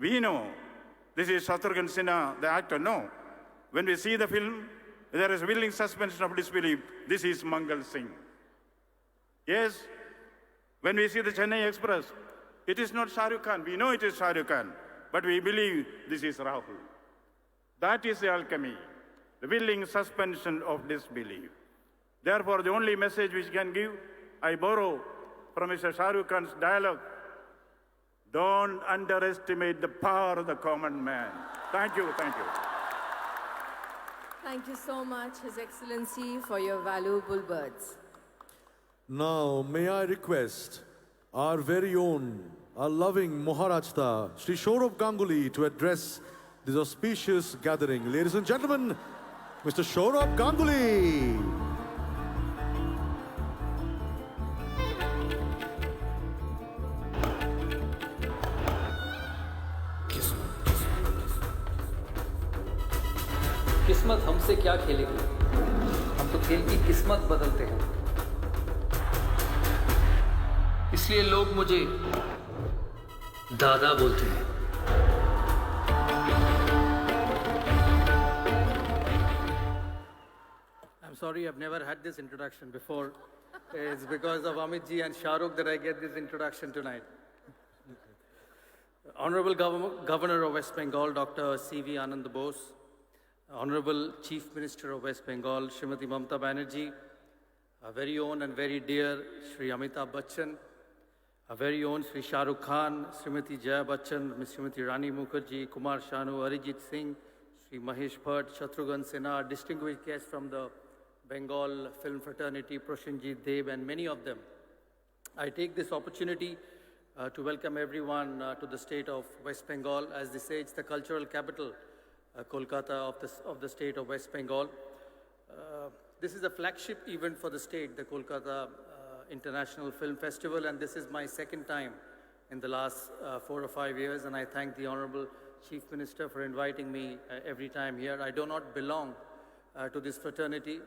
we know this is Shatrughan Sinha, the actor. No. When we see the film, there is willing suspension of disbelief. This is Mangal Singh. Yes, when we see the Chennai Express, it is not Shah Rukh Khan. We know it is Shah Rukh Khan, but we believe this is Rahul. That is the alchemy, the willing suspension of disbelief. Therefore, the only message which can give, I borrow from Mr. Shah Rukh Khan's dialogue, don't underestimate the power of the common man. Thank you, thank you. Thank you so much, His Excellency, for your valuable words. Now, may I request our very own, our loving Maharajta, Shri Saurabh Ganguly, to address this auspicious gathering. Ladies and gentlemen, Mr. Saurabh Ganguly. किस्मत हमसे क्या खेलेगी, हम तो खेल की किस्मत बदलते हैं। इसलिए लोग मुझे दादा बोलते हैं। I'm sorry, I've never had this introduction before. It's because of Amit ji and Shah Rukh that I get this introduction tonight. Honorable Governor of West Bengal, Dr. C.V. Anand Bose, Honorable Chief Minister of West Bengal, Srimati Mamata Banerjee, our very own and very dear Shri Amitabh Bachchan, our very own Shri Shah Rukh Khan, Srimati Jaya Bachchan, Ms. Srimati Rani Mukherjee, Kumar Sanu, Arijit Singh, Shri Mahesh Bhatt, Shatrughan Sinha, distinguished guests from the Bengal film fraternity, Proshenjit Dev, and many of them. I take this opportunity to welcome everyone to the state of West Bengal. As they say, it's the cultural capital, Kolkata of the state of West Bengal. This is a flagship event for the state, the Kolkata International Film Festival, and this is my second time in the last 4 or 5 years, and I thank the Honorable Chief Minister for inviting me every time here. I do not belong to this fraternity,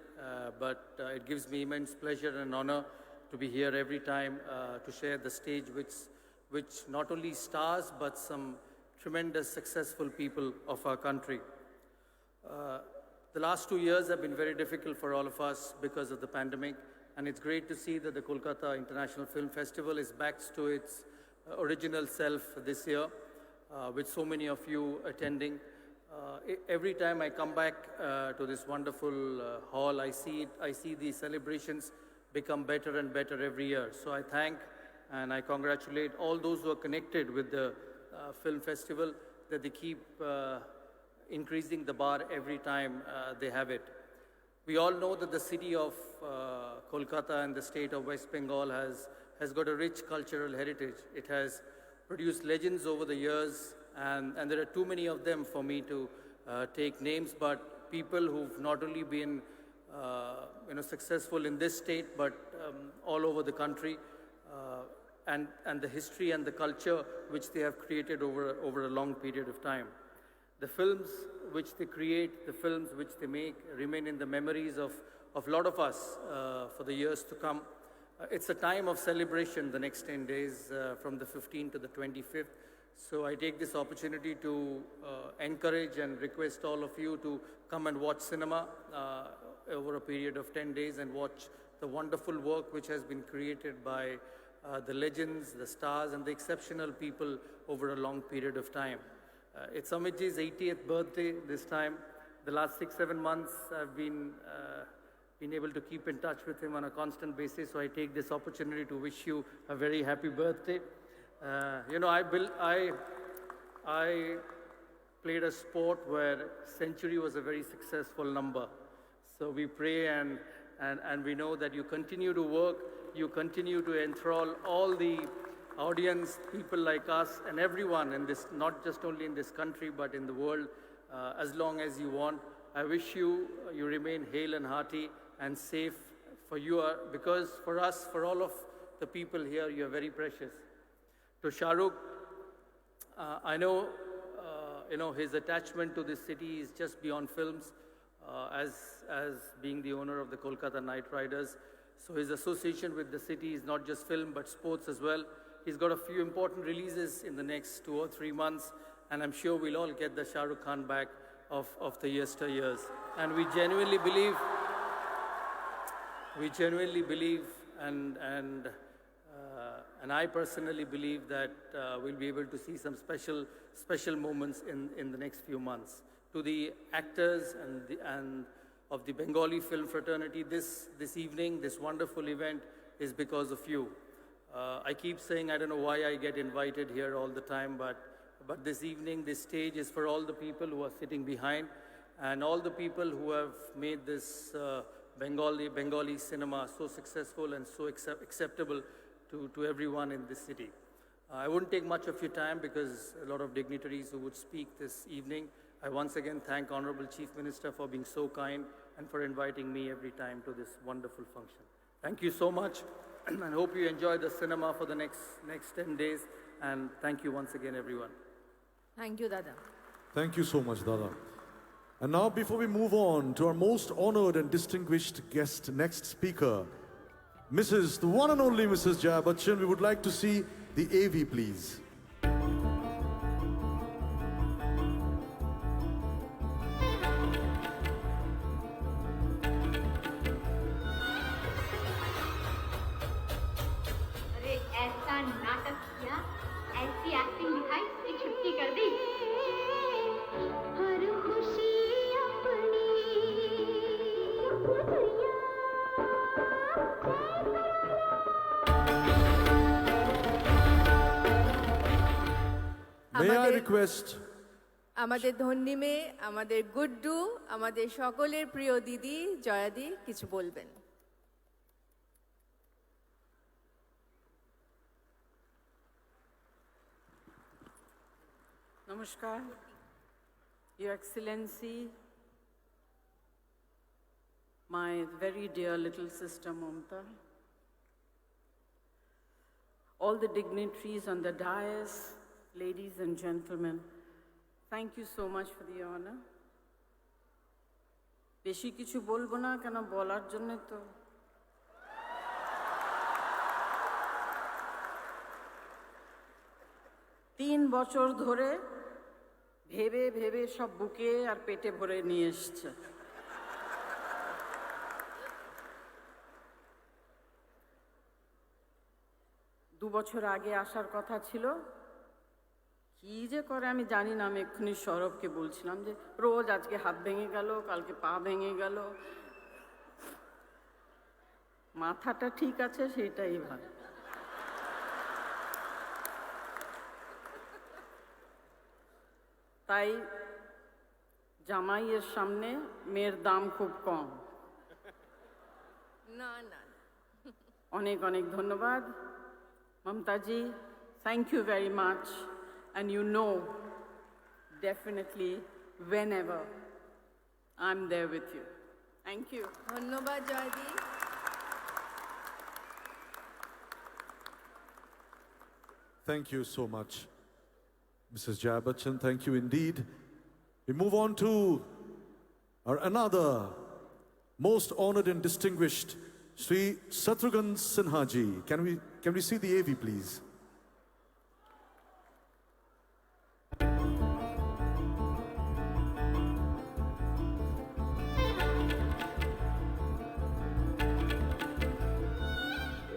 but it gives me immense pleasure and honor to be here every time to share the stage which not only stars, but some tremendous successful people of our country. The last 2 years have been very difficult for all of us because of the pandemic, and it's great to see that the Kolkata International Film Festival is back to its original self this year, with so many of you attending. Every time I come back to this wonderful hall, I see these celebrations become better and better every year. So I thank and I congratulate all those who are connected with the film festival, that they keep increasing the bar every time they have it. We all know that the city of Kolkata and the state of West Bengal has got a rich cultural heritage. It has produced legends over the years, and there are too many of them for me to take names, but people who've not only been successful in this state, but all over the country, and the history and the culture which they have created over a long period of time. The films which they create, the films which they make, remain in the memories of a lot of us for the years to come. It's a time of celebration the next 10 days, from the 15th to the 25th. So I take this opportunity to encourage and request all of you to come and watch cinema over a period of 10 days and watch the wonderful work which has been created by the legends, the stars, and the exceptional people over a long period of time. It's Amitji's 80th birthday this time. The last 6-7 months I've been able to keep in touch with him on a constant basis, so I take this opportunity to wish you a very happy birthday. I played a sport where century was a very successful number. So we pray and we know that you continue to work, you continue to enthrall all the audience, people like us and everyone in this, not just only in this country, but in the world, as long as you want. I wish you remain hale and hearty and safe, for you are, because for us, for all of the people here, you are very precious. To Shah Rukh, I know, his attachment to this city is just beyond films, as being the owner of the Kolkata Knight Riders. So his association with the city is not just film, but sports as well. He's got a few important releases in the next 2 or 3 months, and I'm sure we'll all get the Shah Rukh Khan back of the yesteryears. And we genuinely believe, and I personally believe that we'll be able to see some special moments in the next few months. To the actors and of the Bengali film fraternity, this evening, this wonderful event is because of you. I keep saying I don't know why I get invited here all the time, but this evening, this stage is for all the people who are sitting behind and all the people who have made this Bengali cinema so successful and so acceptable to everyone in this city. I wouldn't take much of your time because a lot of dignitaries who would speak this evening. I once again thank Honorable Chief Minister for being so kind and for inviting me every time to this wonderful function. Thank you so much, and hope you enjoy the cinema for the next 10 days. And thank you once again, everyone. Thank you, Dada. Thank you so much, Dada. And now, before we move on to our most honored and distinguished guest, next speaker, the one and only Mrs. Jaya Bachchan, we would like to see the AV, please. अरे ऐसा नाटक किया, ऐसी acting दिखाई कि छुट्टी कर दी। हर खुशी अपनी May I request আমাদের ধন্যী মেয়ে, আমাদের গুড্ডু, আমাদের সকলের প্রিয় দিদি জয়াদি কিছু বলবেন। Namaskar, Your Excellency, my very dear little sister Mamta, all the dignitaries on the dais, ladies and gentlemen, thank you so much for the honor. বেশি কিছু বলবো না কেন বলার জন্য তো তিন বছর ধরে ভেবে ভেবে সব বুকে আর পেটে ভরে নিয়ে এসছে। দু বছর আগে আসার কথা ছিল, কি যে করে আমি জানি না। আমি এক্ষুনি সৌরভকে বলছিলাম যে রোজ আজকে হাত ভেঙে গেল, কালকে পা ভেঙে গেল, মাথাটা ঠিক আছে সেটাই ভালো। তাই জামাইয়ের সামনে মেয়ের দাম খুব কম। না না, অনেক অনেক ধন্যবাদ Mamataji, thank you very much, and you know definitely whenever I'm there with you. Thank you. ধন্যবাদ জয়দি। Thank you so much, Mrs. Jaya Bachchan. Thank you indeed. We move on to our another most honored and distinguished, Sri Shatrughan Sinha ji. Can we see the AV, please?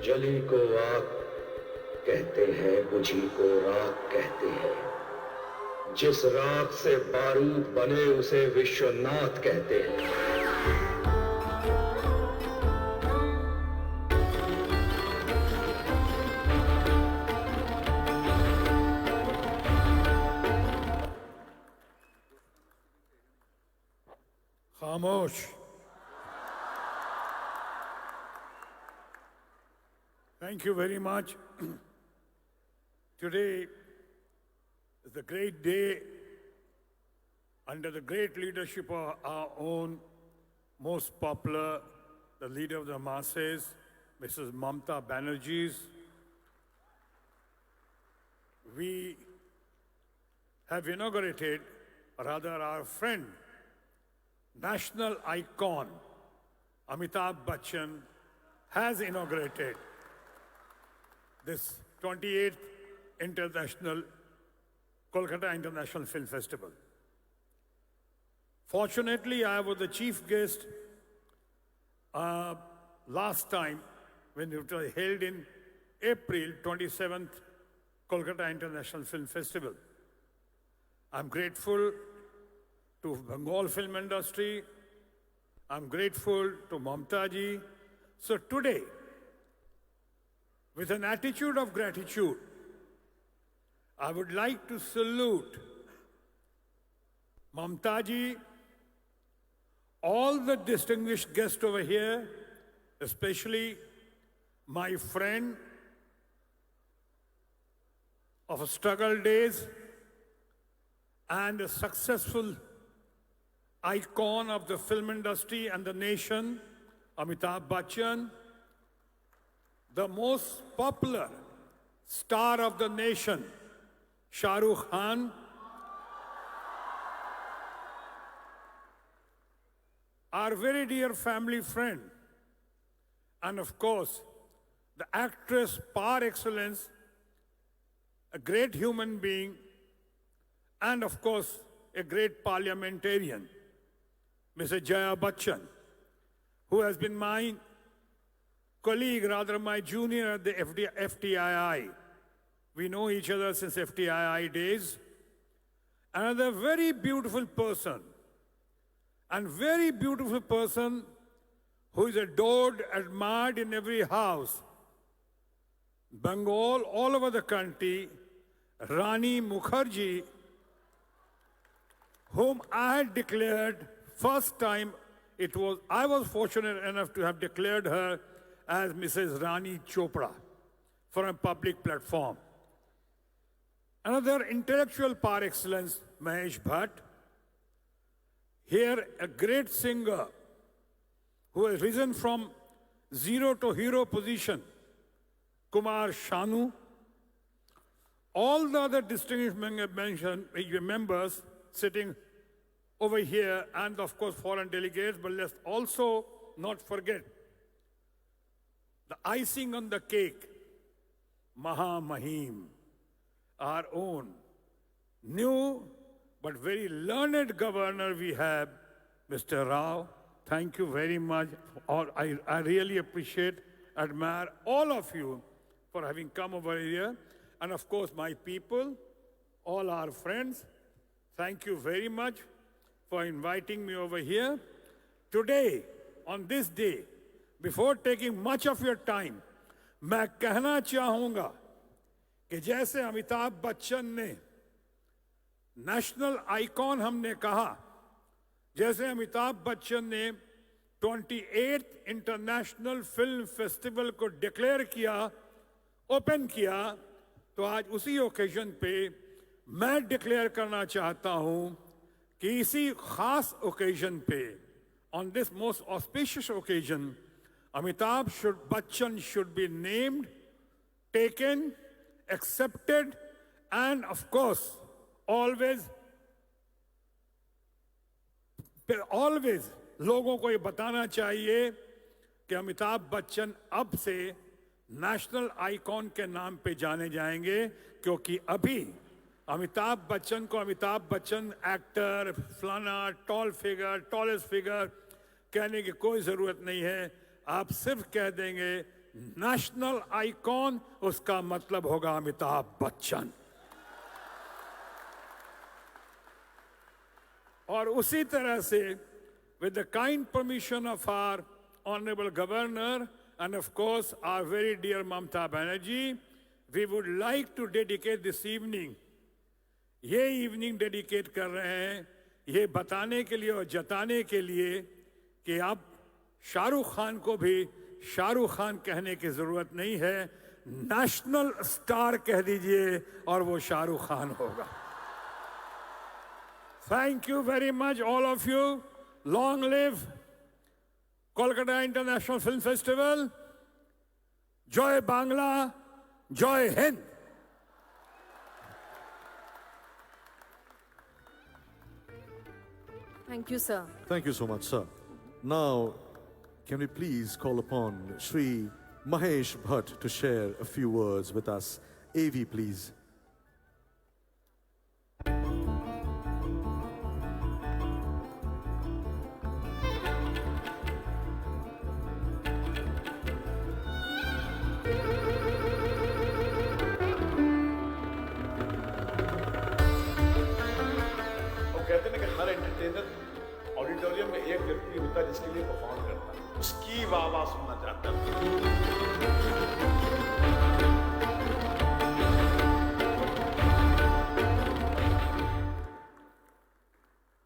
जली को आग कहते हैं, बुझी को राख कहते हैं, जिस राख से बारूद बने उसे विश्वनाथ कहते हैं। खामोश। Thank you very much. Today is a great day under the great leadership of our own most popular, the leader of the masses, Mrs. Mamta Banerjee. We have inaugurated, or rather our friend, national icon, Amitabh Bachchan, has inaugurated this 28th Kolkata International Film Festival. Fortunately, I was the chief guest last time when it was held in April 27th Kolkata International Film Festival. I'm grateful to Bengal film industry. I'm grateful to Mamta ji. So today, with an attitude of gratitude, I would like to salute Mamta ji, all the distinguished guests over here, especially my friend of struggle days and a successful icon of the film industry and the nation, Amitabh Bachchan, the most popular star of the nation, Shah Rukh Khan, our very dear family friend, and of course, the actress par excellence, a great human being, and of course, a great parliamentarian, Mrs. Jaya Bachchan, who has been my colleague, rather my junior at the FTII. We know each other since FTII days. Another very beautiful person, and very beautiful person who is adored, admired in every house. Bengal, all over the country, Rani Mukherjee, whom I had declared first time I was fortunate enough to have declared her as Mrs. Rani Chopra for a public platform. Another intellectual par excellence, Mahesh Bhatt. Here, a great singer who has risen from zero to hero position, Kumar Shanu. All the other distinguished members sitting over here, and of course foreign delegates, but let's also not forget the icing on the cake, Maha Mahim, our own new but very learned governor we have, Mr. Rao. Thank you very much. I really appreciate, admire all of you for having come over here. And of course, my people, all our friends, thank you very much for inviting me over here. Today, on this day, before taking much of your time, मैं कहना चाहूँगा कि जैसे अमिताभ बच्चन ने national icon हमने कहा, जैसे अमिताभ बच्चन ने 28th इंटरनेशनल फिल्म फेस्टिवल को डिक्लेयर किया, ओपन किया, तो आज उसी ओकेजन पे मैं डिक्लेयर करना चाहता हूं कि इसी खास ओकेजन पे, on this most auspicious occasion, Amitabh Bachchan should be named, taken, accepted, and of course, always लोगों को ये बताना चाहिए कि अमिताभ बच्चन अब से नेशनल आइकॉन के नाम पे जाने जाएंगे, क्योंकि अभी अमिताभ बच्चन को अमिताभ बच्चन एक्टर, फलाना, टॉल फिगर, टॉलेस्ट फिगर कहने की कोई जरूरत नहीं है. आप सिर्फ कह देंगे नेशनल आइकॉन, उसका मतलब होगा अमिताभ बच्चन. और उसी तरह से, with the kind permission of our honorable governor and of course our very dear Mamta Banerjee, we would like to dedicate this evening, ये evening dedicate कर रहे हैं ये बताने के लिए और जताने के लिए कि आप शाहरुख खान को भी शाहरुख खान कहने की जरूरत नहीं है, नेशनल स्टार कह दीजिए और वो शाहरुख खान होगा. Thank you very much, all of you. Long live Kolkata International Film Festival. Joy Bangla, Joy Hind. Thank you, sir. Thank you so much, sir. Now, can we please call upon Shri Mahesh Bhatt to share a few words with us? AV, please. कहते हैं कि हर entertainer auditorium में एक व्यक्ति होता है जिसके लिए परफॉर्म करता है, उसकी वाह सुनना चाहता है.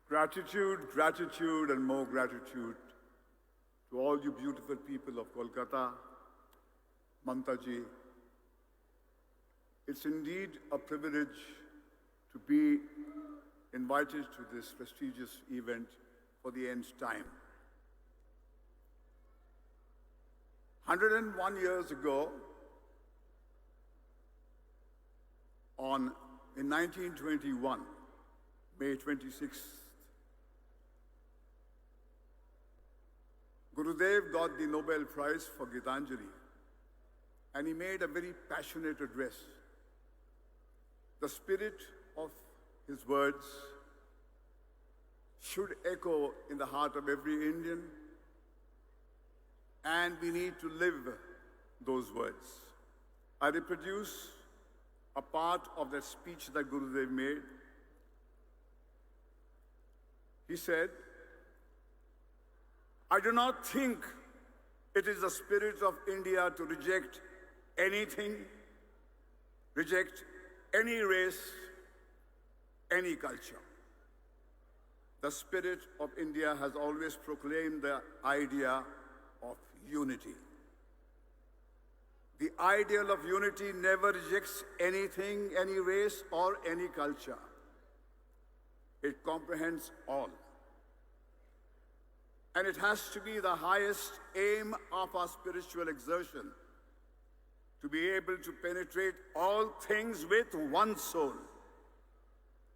Gratitude, gratitude, and more gratitude to all you beautiful people of Kolkata, Mamta ji. It's indeed a privilege to be invited to this prestigious event for the nth time. 101 years ago, in 1921, May 26th, Gurudev got the Nobel Prize for Gitanjali, and he made a very passionate address. The spirit of his words should echo in the heart of every Indian, and we need to live those words. I reproduce a part of that speech that Gurudev made. He said, "I do not think it is the spirit of India to reject anything, reject any race, any culture. the spirit of India has always proclaimed the idea of unity. The ideal of unity never rejects anything, any race, or any culture. It comprehends all. And it has to be the highest aim of our spiritual exertion, to be able to penetrate all things with one soul,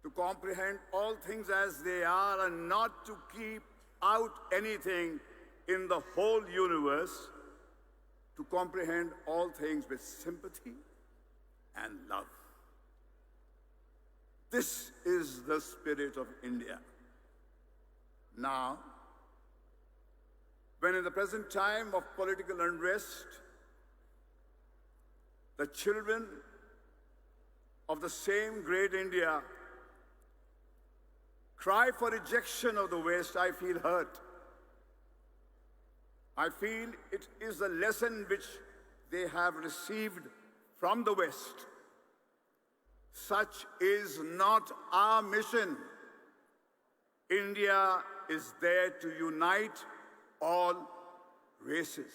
to comprehend all things as they are and not to keep out anything in the whole universe, to comprehend all things with sympathy and love. This is the spirit of India. Now, when in the present time of political unrest, the children of the same great India cry for rejection of the West, I feel hurt. I feel it is a lesson which they have received from the West. Such is not our mission. India is there to unite all races.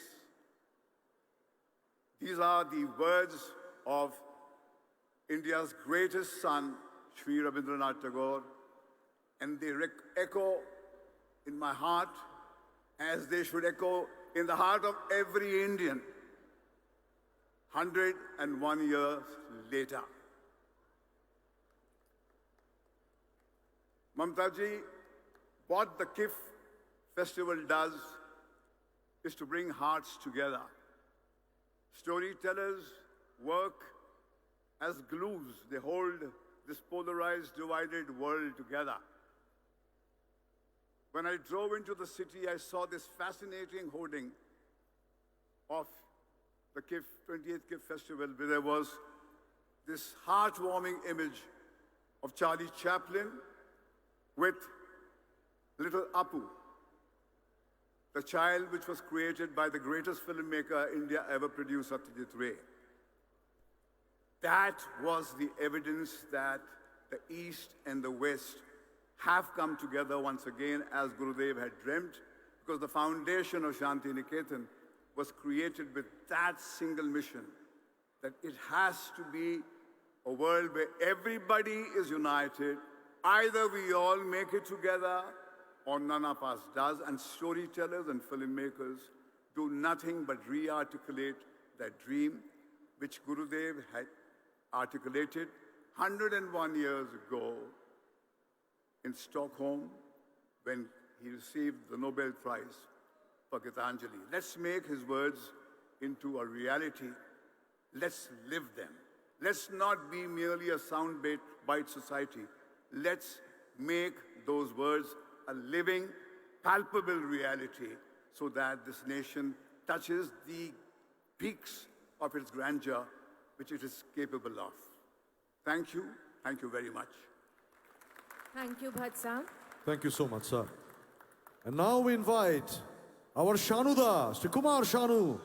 These are the words of India's greatest son, Shri Rabindranath Tagore, and they echo in my heart as they should echo in the heart of every Indian 101 years later. Mamtaji, what the KIF festival does is to bring hearts together. Storytellers work as glues. They hold this polarized, divided world together. When I drove into the city, I saw this fascinating hoarding of the 28th KIF Festival, where there was this heartwarming image of Charlie Chaplin with little Apu, the child which was created by the greatest filmmaker India ever produced, Satyajit Ray. That was the evidence that the East and the West have come together once again as Gurudev had dreamt, because the foundation of Shanti Niketan was created with that single mission, that it has to be a world where everybody is united. Either we all make it together or none of us does, and storytellers and filmmakers do nothing but re-articulate that dream which Gurudev had articulated 101 years ago in Stockholm when he received the Nobel Prize for Gitanjali. Let's make his words into a reality. Let's live them. Let's not be merely a soundbite society. Let's make those words a living, palpable reality so that this nation touches the peaks of its grandeur which it is capable of. Thank you. Thank you very much. Thank you, Bhatt. Thank you so much, sir. And now we invite our Shanuda, Shri Kumar Shanu,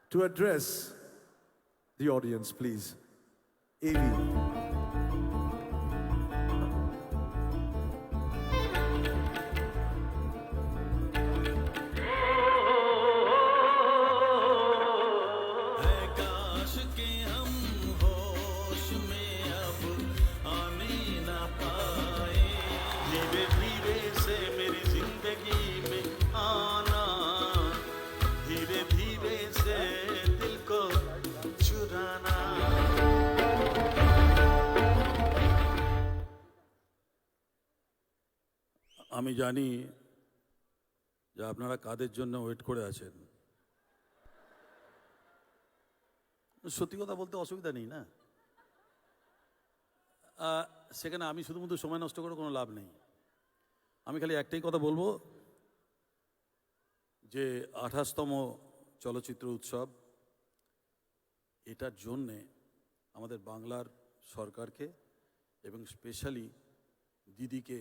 to address the audience, please. AV. আমি জানি যে আপনারা কাদের জন্য wait করে আছেন। সত্যি কথা বলতে অসুবিধা নেই না, সেখানে আমি শুধুমাত্র সময় নষ্ট করে কোনো লাভ নেই। আমি খালি একটাই কথা বলবো যে 28তম চলচ্চিত্র উৎসব, এটার জন্যে আমাদের বাংলার সরকারকে এবং স্পেশালি দিদিকে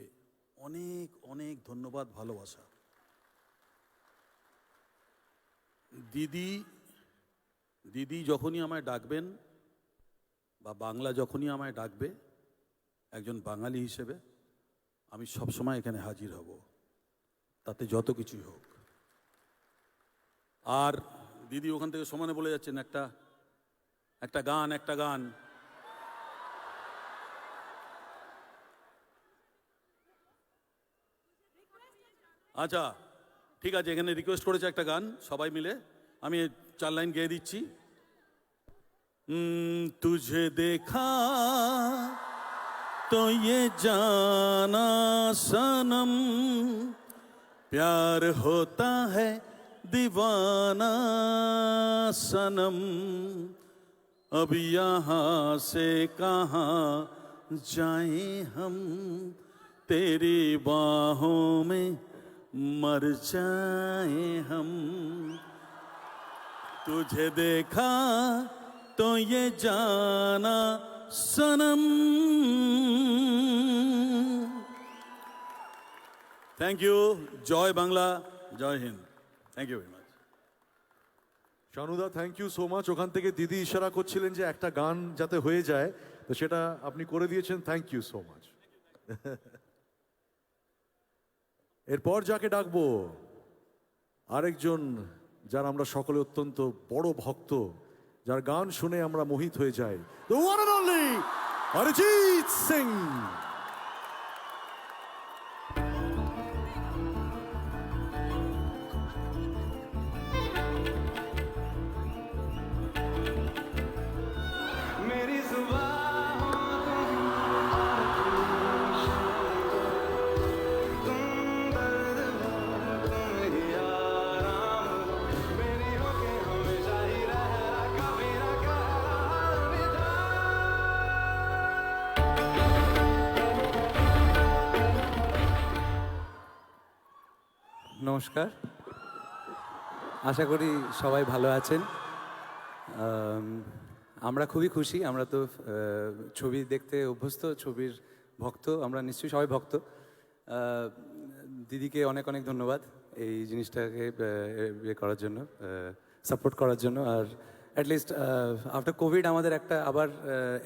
অনেক অনেক ধন্যবাদ, ভালোবাসা। দিদি যখনই আমায় ডাকবেন বা বাংলা যখনই আমায় ডাকবে একজন বাঙালি হিসেবে, আমি সবসময় এখানে হাজির হব, তাতে যত কিছুই হোক। আর দিদি ওখান থেকে সমানে বলে যাচ্ছেন একটা গান। আচ্ছা ঠিক আছে, এখানে রিকোয়েস্ট করেছে একটা গান, সবাই মিলে আমি 4 লাইন গেয়ে দিচ্ছি। तुझे देखा तो ये जाना सनम, प्यार होता है दीवाना सनम, अब यहाँ से कहाँ जाएं हम, तेरी बाहों में मर जाएं हम। तुझे देखा तो ये जाना सनम। Thank you. जय बांग्ला, जय हिंद। थैंक यू वेरी माच। শানুদা থ্যাংক ইউ সো মাচ। ওখান থেকে দিদি ইশারা করছিলেন যে একটা গান যাতে হয়ে যায়, তো সেটা আপনি করে দিয়েছেন, থ্যাংক ইউ সো মাচ। এরপর যাকে ডাকবো আরেকজন যার আমরা সকলে অত্যন্ত বড় ভক্ত, যার গান শুনে আমরা মোহিত হয়ে যাই, the one and only Arijit Singh. নমস্কার, আশা করি সবাই ভালো আছেন। আমরা খুবই খুশি, আমরা তো ছবি দেখতে অভ্যস্ত, ছবির ভক্ত, আমরা নিশ্চয়ই সবাই ভক্ত। দিদিকে অনেক অনেক ধন্যবাদ এই জিনিসটাকে করার জন্য, সাপোর্ট করার জন্য। আর অ্যাটলিস্ট আফটার কোভিড আমাদের একটা আবার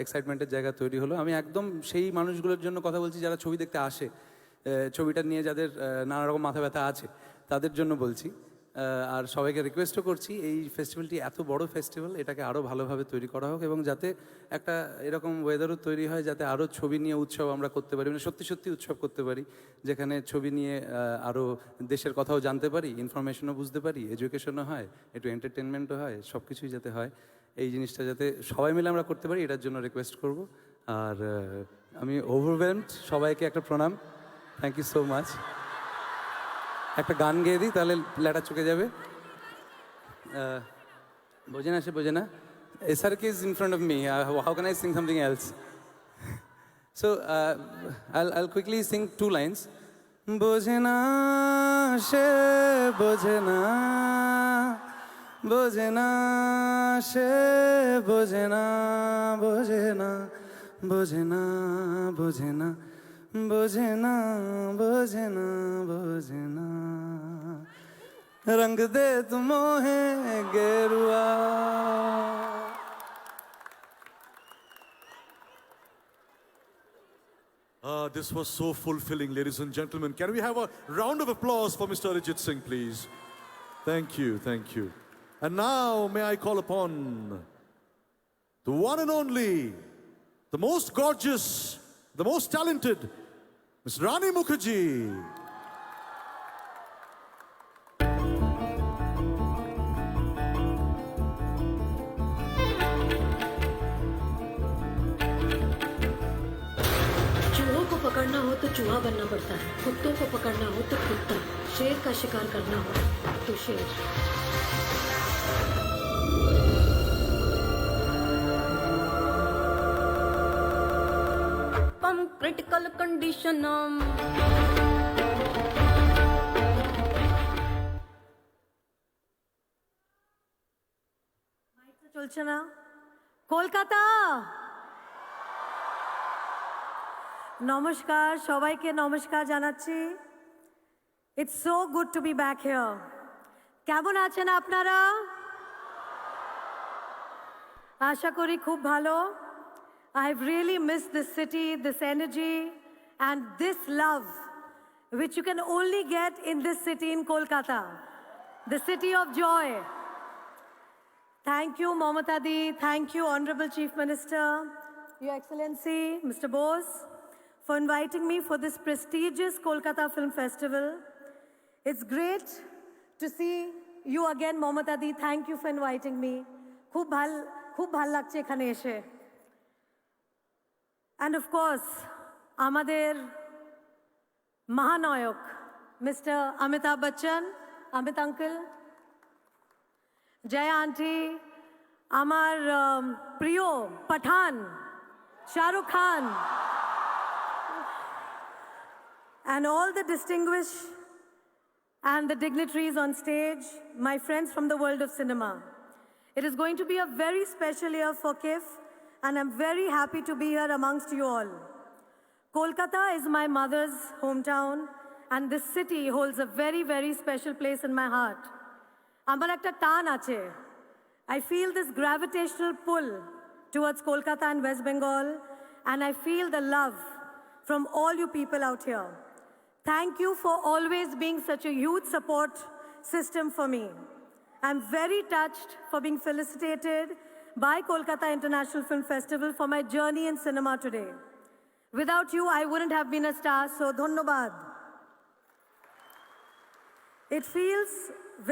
এক্সাইটমেন্টের জায়গা তৈরি হলো। আমি একদম সেই মানুষগুলোর জন্য কথা বলছি যারা ছবি দেখতে আসে, ছবিটা নিয়ে যাদের নানা রকম মাথা ব্যথা আছে, তাদের জন্য বলছি। আর সবাইকে রিকোয়েস্টও করছি, এই ফেস্টিভ্যালটি এত বড় ফেস্টিভ্যাল, এটাকে আরও ভালোভাবে তৈরি করা হোক এবং যাতে একটা এরকম ওয়েদারও তৈরি হয় যাতে আরও ছবি নিয়ে উৎসব আমরা করতে পারি, মানে সত্যি সত্যি উৎসব করতে পারি, যেখানে ছবি নিয়ে আরও দেশের কথাও জানতে পারি, ইনফরমেশনও বুঝতে পারি, এডুকেশনও হয়, একটু এন্টারটেনমেন্টও হয়, সব কিছুই যাতে হয়। এই জিনিসটা যাতে সবাই মিলে আমরা করতে পারি, এটার জন্য রিকোয়েস্ট করব। আর আমি ওভারওয়েলমড, সবাইকে একটা প্রণাম, থ্যাংক ইউ সো মাচ। একটা গান গেয়ে দিই, তাহলে লেটা চুকে যাবে। বোঝে না, সে বোঝে না। SRK is in front of me. How can I sing something else? So I'll quickly sing 2 lines. বোঝে না সে বোঝে না, বোঝে না সে বোঝে না, বোঝে না, বোঝে না, বোঝে না, বোঝে না, বোঝে না, বোঝে না, রঙ দে তুমো হে গেরুয়া। This was so fulfilling, ladies and gentlemen. Can we have a round of applause for Mr. Arijit Singh, please? Thank you, thank you. And now may I call upon the one and only, the most gorgeous, the most talented, Ms. Rani Mukherjee. चूहों को पकड़ना हो तो चूहा बनना पड़ता है, कुत्तों को पकड़ना हो तो कुत्ता, शेर का शिकार करना हो तो शेर। Critical condition. চলছে না? কলকাতা, নমস্কার, সবাইকে নমস্কার জানাচ্ছি। It's so good to be back here. কেমন আছেন আপনারা? আশা করি খুব ভালো। I've really missed this city, this energy, and this love, which you can only get in this city in Kolkata, the city of joy. Thank you, Mamata Di. Thank you, Honorable Chief Minister, Your Excellency, Mr. Bose, for inviting me for this prestigious Kolkata Film Festival. It's great to see you again, Mamata Di. Thank you for inviting me. খুব ভাল লাগছে এখানে এসে। And of course, আমাদের মহানায়ক, Mr. Amitabh Bachchan, Amit Uncle, Jaya Auntie, আমার প্রিয় পাঠান, Shahrukh Khan, and all the distinguished and the dignitaries on stage, my friends from the world of cinema. It is going to be a very special year for KIF, and I'm very happy to be here amongst you all. Kolkata is my mother's hometown, and this city holds a very, very special place in my heart. Amar ekta tan ache. I feel this gravitational pull towards Kolkata and West Bengal, and I feel the love from all you people out here. Thank you for always being such a huge support system for me. I'm very touched for being felicitated by Kolkata International Film Festival for my journey in cinema today. Without you, I wouldn't have been a star, so dhonnobad. It feels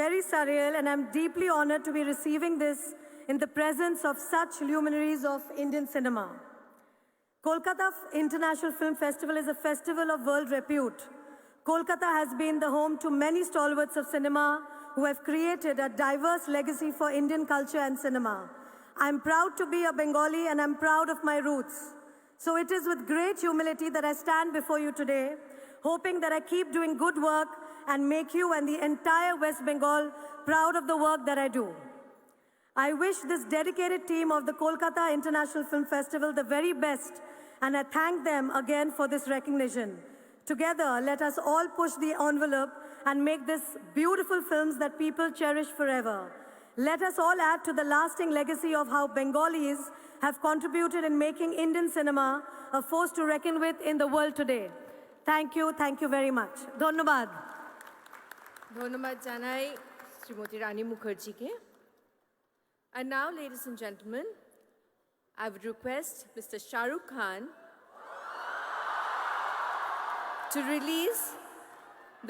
very surreal, and I'm deeply honored to be receiving this in the presence of such luminaries of Indian cinema. Kolkata International Film Festival is a festival of world repute. Kolkata has been the home to many stalwarts of cinema who have created a diverse legacy for Indian culture and cinema. I'm proud to be a Bengali, and I'm proud of my roots. So it is with great humility that I stand before you today, hoping that I keep doing good work and make you and the entire West Bengal proud of the work that I do. I wish this dedicated team of the Kolkata International Film Festival the very best, and I thank them again for this recognition. Together, let us all push the envelope and make this beautiful films that people cherish forever. Let us all add to the lasting legacy of how Bengalis have contributed in making Indian cinema a force to reckon with in the world today. Thank you very much. Dhonnobad. ধন্যবাদ জানাই শ্রীমতী রানী মুখার্জিকে। And now, ladies and gentlemen, I would request Mr. Shah Rukh Khan to release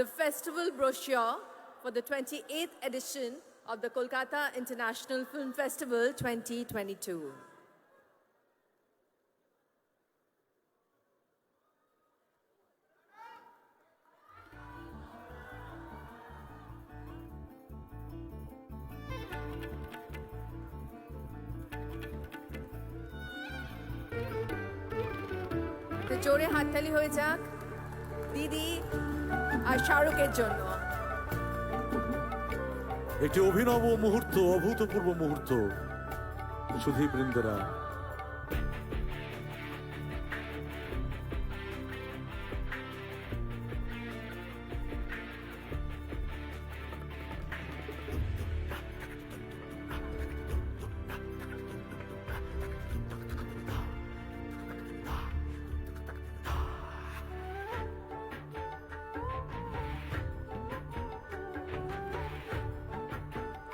the festival brochure for the 28th edition of the Kolkata International Film Festival 2022. তো জোরে হাততালি হয়ে যাক দিদি আর শাহরুখের জন্য। একটি অভিনব মুহূর্ত, অভূতপূর্ব মুহূর্ত। সুধীবৃন্দেরা,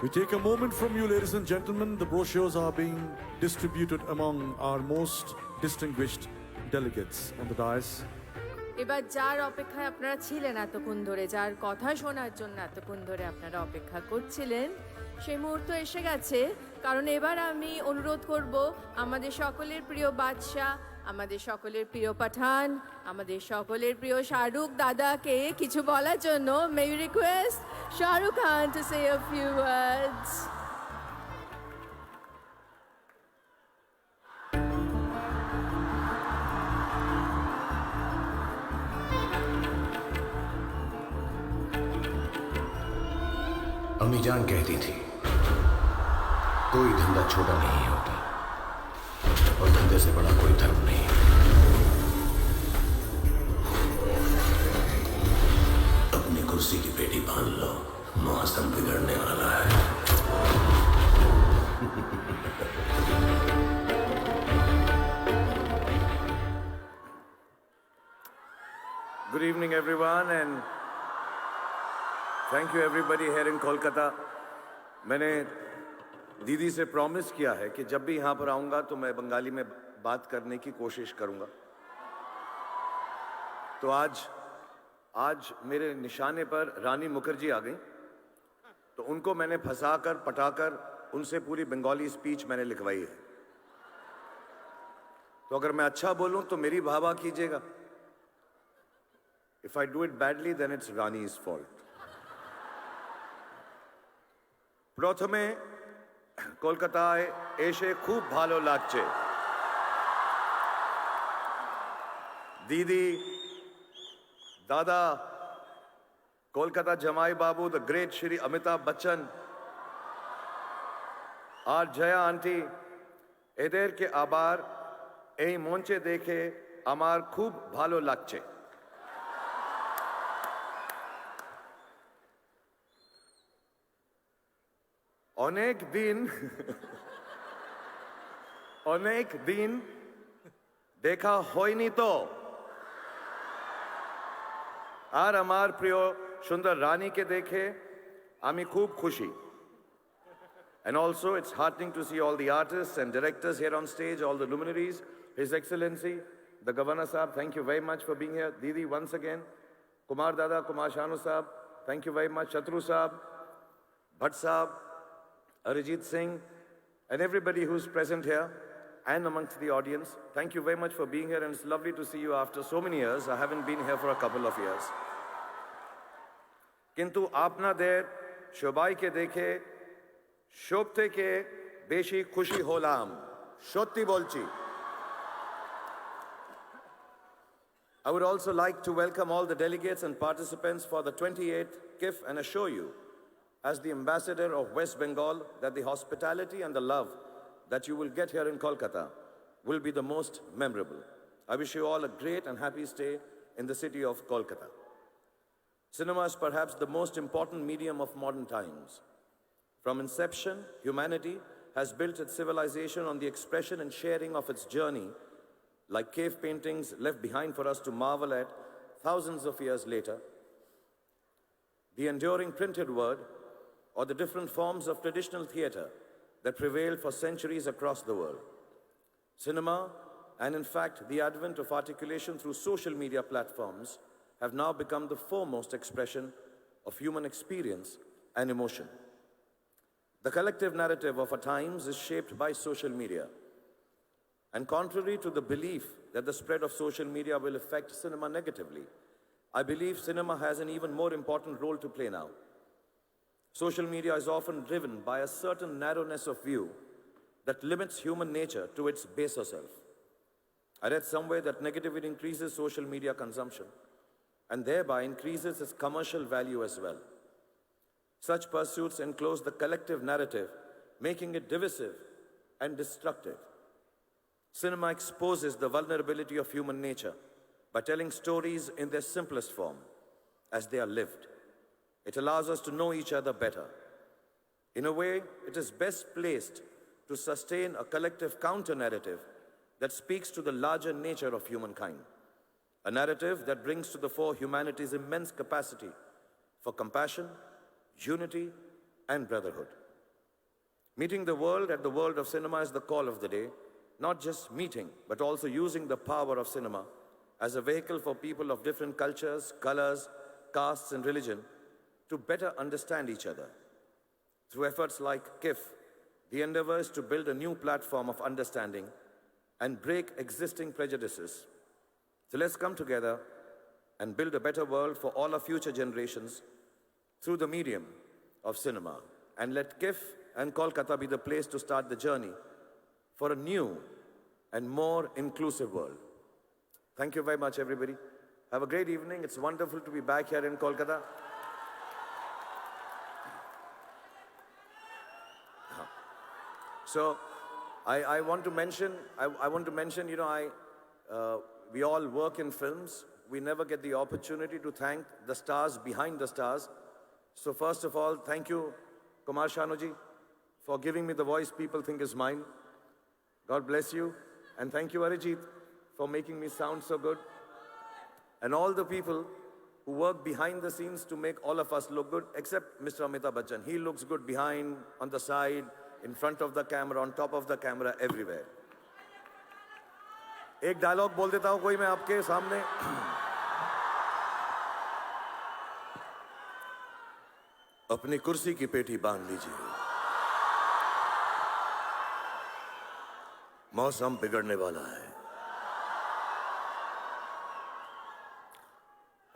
we take a moment from you, ladies and gentlemen. The brochures are being distributed among our most distinguished delegates on the dais. এবার যার অপেক্ষায় আপনারা ছিলেন এতক্ষণ ধরে, যার কথা শোনার জন্য এতক্ষণ ধরে আপনারা অপেক্ষা করছিলেন, সেই মুহূর্ত এসে গেছে। কারণ এবার আমি অনুরোধ করব আমাদের সকলের প্রিয় বাদশা, আমাদের সকলের প্রিয় পাঠান, আমাদের সকলের প্রিয় শাহরুখ দাদাকে কিছু বলার জন্য। May we request Shah Rukh Khan to say a few words. अम्मी जान कहती थी कोई धंधा छोटा नहीं होता और धंधे से बड़ा कोई धर्म नहीं। अपनी कुर्सी की पेटी बांध लो, मौसम बिगड़ने वाला है। Good evening, everyone, and thank you, everybody here in Kolkata. मैंने दीदी से प्रॉमिस किया है कि जब भी यहाँ पर आऊँगा तो मैं बंगाली में बात करने की कोशिश करूँगा. तो आज मेरे निशाने पर रानी मुखर्जी आ गई, तो उनको मैंने फंसाकर पटाकर उनसे पूरी बंगाली स्पीच मैंने लिखवाई है. तो अगर मैं अच्छा बोलूं तो मेरी वाह कीजिएगा. If I do it badly, then it's Rani's fault. প্রথমে কলকাতায় এসে খুব ভালো লাগছে. দিদি, দাদা, কলকাতা জামাই বাবু, the great Shri Amitabh Bachchan, R Jaya aunty, এদেরকে আবার এই মঞ্চে দেখে আমার খুব ভালো লাগছে. অনেক দিন দেখা হয়নি তো, আর আমার প্রিয় সুন্দর রানীকে দেখে আমি খুব খুশি. And also it's heartening to see all the artists and directors here on stage, all the luminaries, His Excellency, the Governor Sahab, thank you very much for being here. Didi, once again, Kumar Dada, Kumar Shanu Sahab, thank you very much. Chatru Sahab, Bhatt Sahab, Arijit Singh, and everybody who's present here and amongst the audience, thank you very much for being here, and it's lovely to see you after so many years. I haven't been here for a couple of years. কিন্তু আপনাদের সবাইকে দেখে সব থেকে বেশি খুশি হলাম, সত্যি বলছি. I would also like to welcome all the delegates and participants for the 28th KIF and assure you, as the ambassador of West Bengal, that the hospitality and the love that you will get here in Kolkata will be the most memorable. I wish you all a great and happy stay in the city of Kolkata. Cinema is perhaps the most important medium of modern times. From inception, humanity has built its civilization on the expression and sharing of its journey, like cave paintings left behind for us to marvel at thousands of years later. The enduring printed word, or the different forms of traditional theatre that prevailed for centuries across the world. Cinema, and in fact the advent of articulation through social media platforms, have now become the foremost expression of human experience and emotion. The collective narrative of our times is shaped by social media. And contrary to the belief that the spread of social media will affect cinema negatively, I believe cinema has an even more important role to play now. Social media is often driven by a certain narrowness of view that limits human nature to its baser self. I read somewhere that negativity increases social media consumption and thereby increases its commercial value as well. Such pursuits enclose the collective narrative, making it divisive and destructive. Cinema exposes the vulnerability of human nature by telling stories in their simplest form, as they are lived. It allows us to know each other better. In a way, it is best placed to sustain a collective counter-narrative that speaks to the larger nature of humankind. A narrative that brings to the fore humanity's immense capacity for compassion, unity, and brotherhood. Meeting the world at the world of cinema is the call of the day, not just meeting, but also using the power of cinema as a vehicle for people of different cultures, colors, castes, and religion to better understand each other. Through efforts like KIF, the endeavor is to build a new platform of understanding and break existing prejudices. So let's come together and build a better world for all our future generations through the medium of cinema. And let KIF and Kolkata be the place to start the journey for a new and more inclusive world. Thank you very much, everybody. Have a great evening. It's wonderful to be back here in Kolkata. So I want to mention, you know, we all work in films. We never get the opportunity to thank the stars behind the stars. So first of all, thank you, Kumar Shanuji, for giving me the voice people think is mine. God bless you. And thank you, Arijit, for making me sound so good. and all the people who work behind the scenes to make all of us look good, except Mr. Amitabh Bachchan. He looks good behind, on the side, in front of the camera, on top of the camera, everywhere. एक dialogue बोल देता हूं कोई मैं आपके सामने. अपनी कुर्सी की पेटी बांध लीजिए. मौसम बिगड़ने वाला है.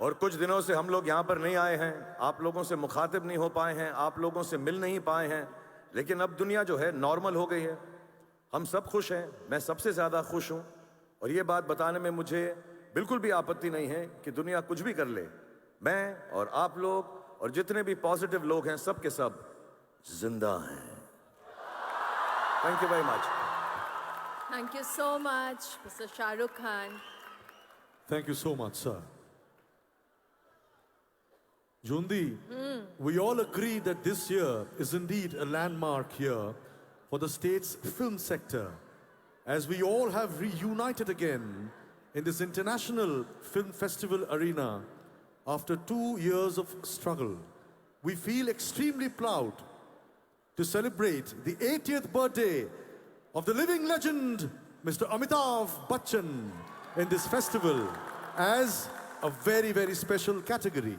और कुछ दिनों से हम लोग यहां पर नहीं आए हैं, आप लोगों से मुखातिब नहीं हो पाए हैं, आप लोगों से मिल नहीं पाए हैं, लेकिन अब दुनिया जो है नॉर्मल हो गई है. हम सब खुश हैं, मैं सबसे ज्यादा खुश हूं. और ये बात बताने में मुझे बिल्कुल भी आपत्ति नहीं है कि दुनिया कुछ भी कर ले, मैं और आप लोग और जितने भी पॉजिटिव लोग हैं सब के सब जिंदा हैं. Thank you very much. Thank you so much, Mr. Shah Rukh Khan. Thank you so much, sir. Jundi, we all agree that this year is indeed a landmark year for the state's film sector, as we all have reunited again in this international film festival arena after 2 years of struggle. We feel extremely proud to celebrate the 80th birthday of the living legend, Mr. Amitabh Bachchan, in this festival as a very, very special category.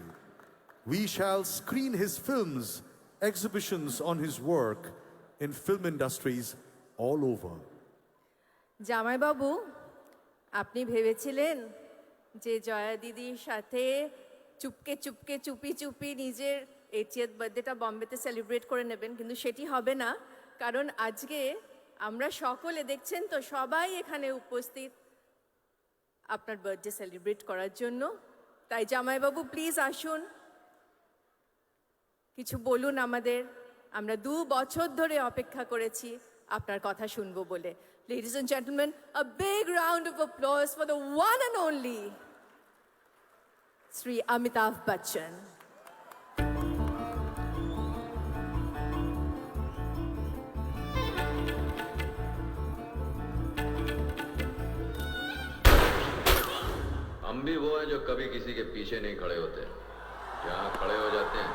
We shall screen his films, exhibitions on his work in film industries all over. জামাই বাবু, আপনি ভেবেছিলেন যে জয়া দিদির সাথে চুপকে চুপকে চুপি চুপি নিজের 80th বার্থডেটা বম্বেতে celebrate করে নেবেন, কিন্তু সেটি হবে না, কারণ আজকে আমরা সকলে দেখছেন তো সবাই এখানে উপস্থিত আপনার বার্থডে সেলিব্রেট করার জন্য. তাই জামাইবাবু প্লিজ আসুন, কিছু বলুন আমাদের. আমরা 2 বছর ধরে অপেক্ষা করেছি আপনার কথা শুনবো বলে. Ladies and gentlemen, a big round of applause for the one and only Sri Amitabh Bachchan. हम भी वो हैं जो कभी किसी के पीछे नहीं खड़े होते, जहाँ खड़े हो जाते हैं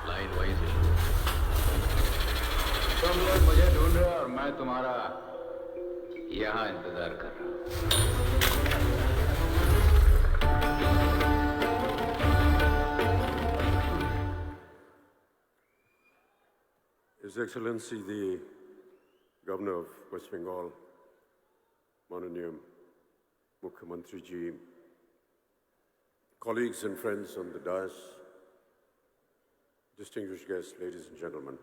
लाइन वहीं से शुरू. तुम लोग मुझे ढूंढ रहे हो और मैं तुम्हारा यहाँ इंतजार कर रहा हूँ. His Excellency the Governor of West Bengal, Mananiya Mukhyamantri Ji, colleagues and friends on the dais, distinguished guests, ladies and gentlemen.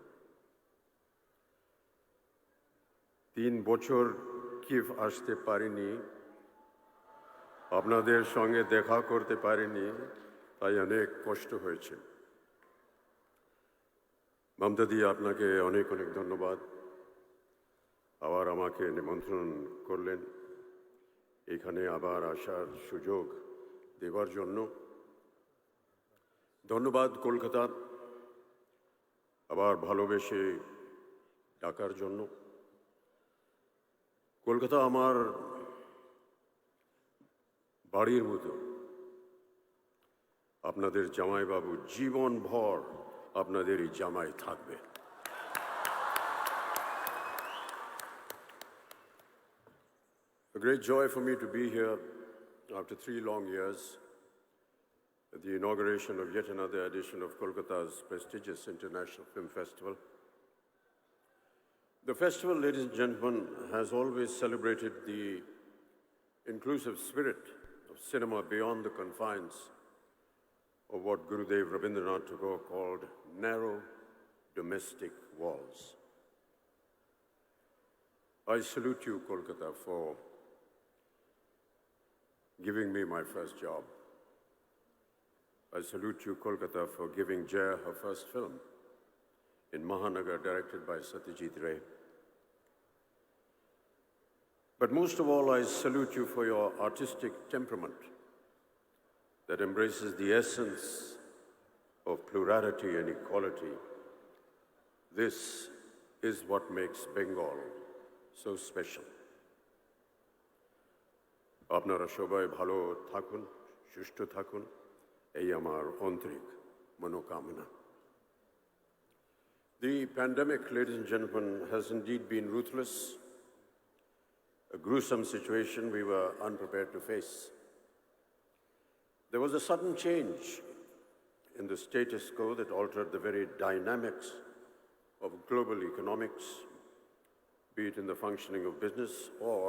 3 বছর কিভ আসতে পারিনি, আপনাদের সঙ্গে দেখা করতে পারিনি, তাই অনেক কষ্ট হয়েছে. মমতা দি, আপনাকে অনেক অনেক ধন্যবাদ. আবার আমাকে নিমন্ত্রণ করলেন এখানে আবার আসার সুযোগ দেওয়ার জন্য. ধন্যবাদ কলকাতা আবার ভালোবেসে ডাকার জন্য. কলকাতা আমার বাড়ির মতো. আপনাদের জামাইবাবু জীবনভর আপনাদের এই জামাই থাকবে. A great joy for me to be here after 3 long years at the inauguration of yet another edition of Kolkata's prestigious International Film Festival. The festival, ladies and gentlemen, has always celebrated the inclusive spirit of cinema beyond the confines of what Gurudev Rabindranath Tagore called narrow domestic walls. I salute you, Kolkata, for giving me my first job. I salute you, Kolkata, for giving Jaya her first film in Mahanagar, directed by Satyajit Ray. But most of all, I salute you for your artistic temperament that embraces the essence of plurality and equality. This is what makes Bengal so special. আপনারা সবাই ভালো থাকুন, সুষ্ঠ থাকুন, এই আমার আন্তরিক মনোকামনা। The pandemic, ladies and gentlemen, has indeed been ruthless, a gruesome situation we were unprepared to face. There was a sudden change in the status quo that altered the very dynamics of global economics, be it in the functioning of business or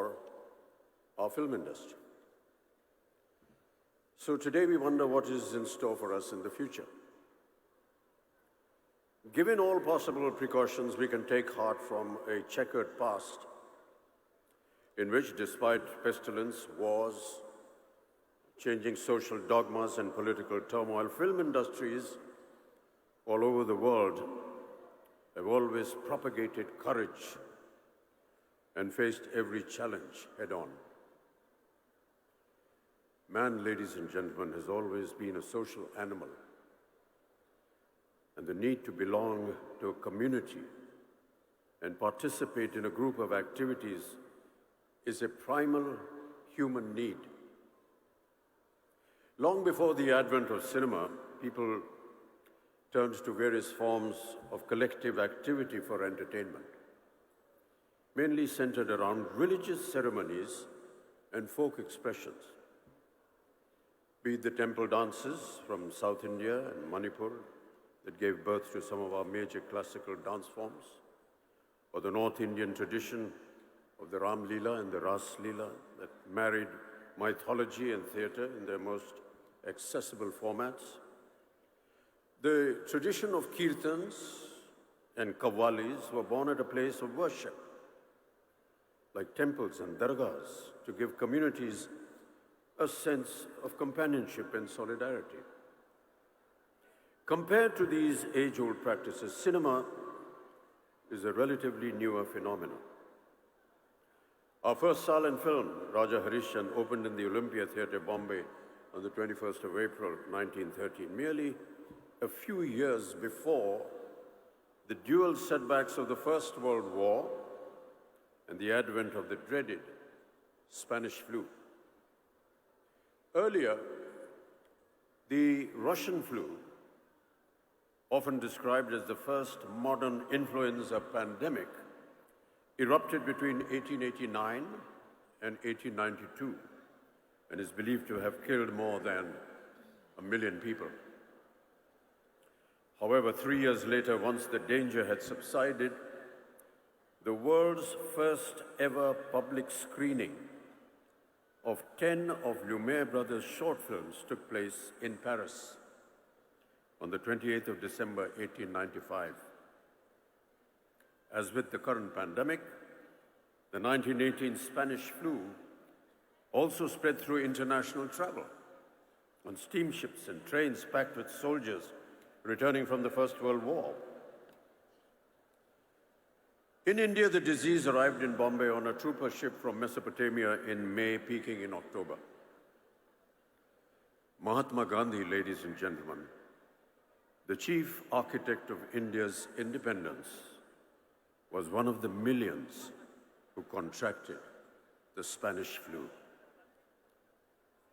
our film industry. So today we wonder what is in store for us in the future. Given all possible precautions, we can take heart from a checkered past in which, despite pestilence, wars, changing social dogmas and political turmoil, film industries all over the world have always propagated courage and faced every challenge head-on. Man, ladies and gentlemen, has always been a social animal, and the need to belong to a community and participate in a group of activities is a primal human need. Long before the advent of cinema, people turned to various forms of collective activity for entertainment, mainly centered around religious ceremonies and folk expressions. Be it the temple dances from South India and Manipur that gave birth to some of our major classical dance forms, or the North Indian tradition of the Ram Leela and the Ras Leela that married mythology and theatre in their most accessible formats. The tradition of kirtans and qawwalis were born at a place of worship, like temples and dargahs, to give communities a sense of companionship and solidarity. Compared to these age-old practices, cinema is a relatively newer phenomenon. Our first silent film, Raja Harishchandra, opened in the Olympia Theatre, Bombay, on the 21st of April, 1913, merely a few years before the dual setbacks of the First World War and the advent of the dreaded Spanish flu. Earlier, the Russian flu, often described as the first modern influenza pandemic, erupted between 1889 and 1892 and is believed to have killed more than 1 million people. However, 3 years later, once the danger had subsided, the world's first ever public screening of 10 of Lumiere Brothers' short films took place in Paris on the 28th of December, 1895. As with the current pandemic, the 1918 Spanish flu also spread through international travel on steamships and trains packed with soldiers returning from the First World War. In India, the disease arrived in Bombay on a trooper ship from Mesopotamia in May, peaking in October. Mahatma Gandhi, ladies and gentlemen, the chief architect of India's independence, was one of the millions who contracted the Spanish flu.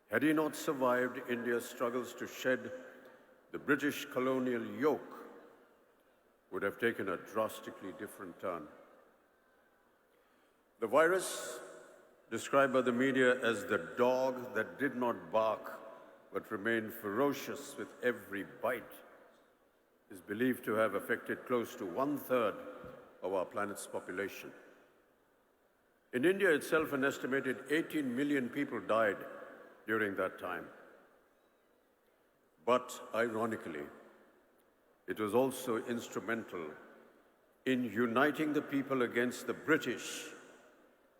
Had he not survived India's struggles to shed the British colonial yoke, would have taken a drastically different turn. The virus, described by the media as the dog that did not bark but remained ferocious with every bite, is believed to have affected close to 1/3 of our planet's population. In India itself, an estimated 18 million people died during that time. But ironically, it was also instrumental in uniting the people against the British,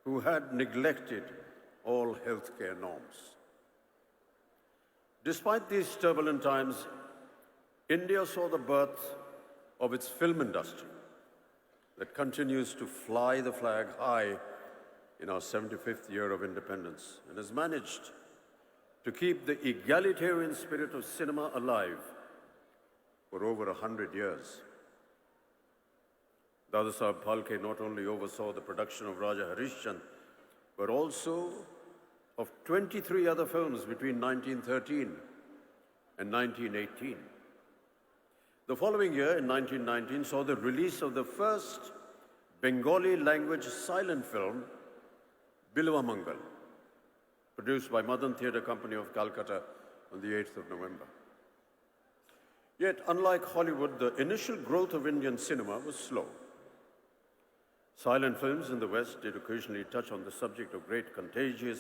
who had neglected all healthcare norms. Despite these turbulent times, India saw the birth of its film industry that continues to fly the flag high in our 75th year of independence and has managed to keep the egalitarian spirit of cinema alive for over 100 years. Dadasaheb Phalke not only oversaw the production of Raja Harishchandra, but also of 23 other films between 1913 and 1918. The following year, in 1919, saw the release of the first Bengali language silent film, Bilwa Mangal, produced by Madan Theatre Company of Calcutta on the 8th of November. Yet, unlike Hollywood, the initial growth of Indian cinema was slow. Silent films in the West did occasionally touch on the subject of great contagions,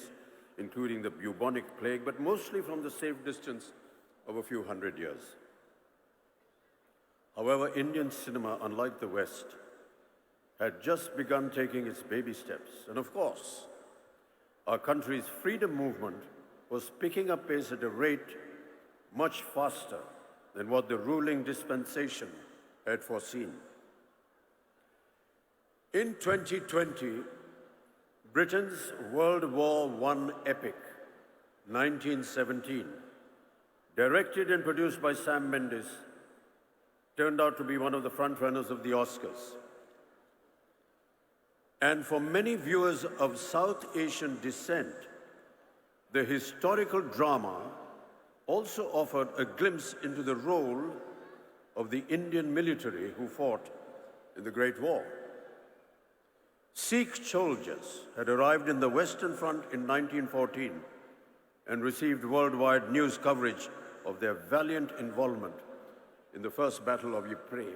including the bubonic plague, but mostly from the safe distance of a few hundred years. However, Indian cinema, unlike the West, had just begun taking its baby steps. And of course, our country's freedom movement was picking up pace at a rate much faster than what the ruling dispensation had foreseen. In 2020, Britain's World War I epic, 1917, directed and produced by Sam Mendes, turned out to be one of the frontrunners of the Oscars. And for many viewers of South Asian descent, the historical drama also offered a glimpse into the role of the Indian military who fought in the Great War. Sikh soldiers had arrived in the Western Front in 1914 and received worldwide news coverage of their valiant involvement in the First Battle of Ypres.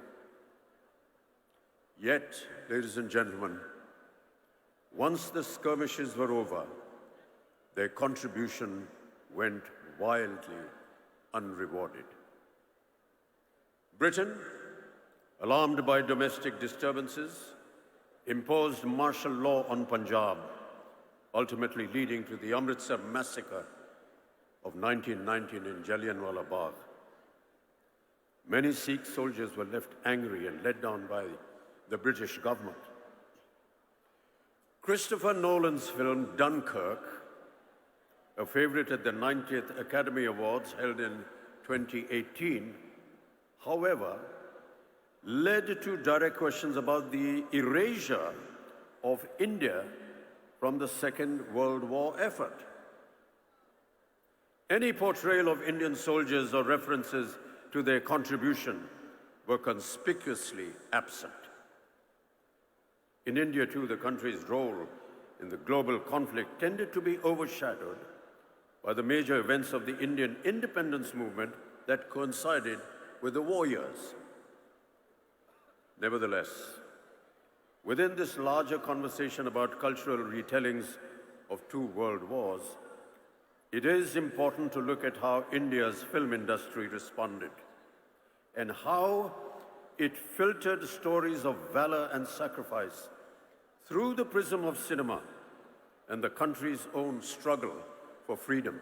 Yet, ladies and gentlemen, once the skirmishes were over, their contribution went wildly unrewarded. Britain, alarmed by domestic disturbances, imposed martial law on Punjab, ultimately leading to the Amritsar massacre of 1919 in Jallianwala Bagh. Many Sikh soldiers were left angry and let down by the British government. Christopher Nolan's film Dunkirk, a favorite at the 90th Academy Awards held in 2018, however, led to direct questions about the erasure of India from the Second World War effort. Any portrayal of Indian soldiers or references to their contribution were conspicuously absent. In India, too, the country's role in the global conflict tended to be overshadowed by the major events of the Indian independence movement that coincided with the war years. Nevertheless, within this larger conversation about cultural retellings of two world wars, it is important to look at how India's film industry responded and how it filtered stories of valor and sacrifice through the prism of cinema and the country's own struggle for freedom.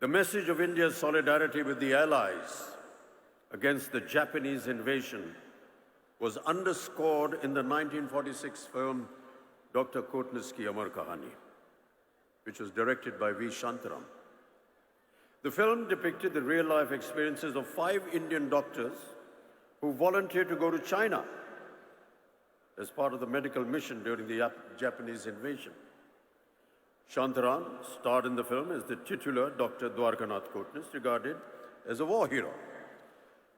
The message of India's solidarity with the Allies against the Japanese invasion was underscored in the 1946 film Dr. Kotnis Ki Amar Kahani, which was directed by V. Shantaram. The film depicted the real-life experiences of 5 Indian doctors who volunteered to go to China as part of the medical mission during the Japanese invasion. Shantaram starred in the film as the titular Dr. Dwarkanath Kotnis, regarded as a war hero.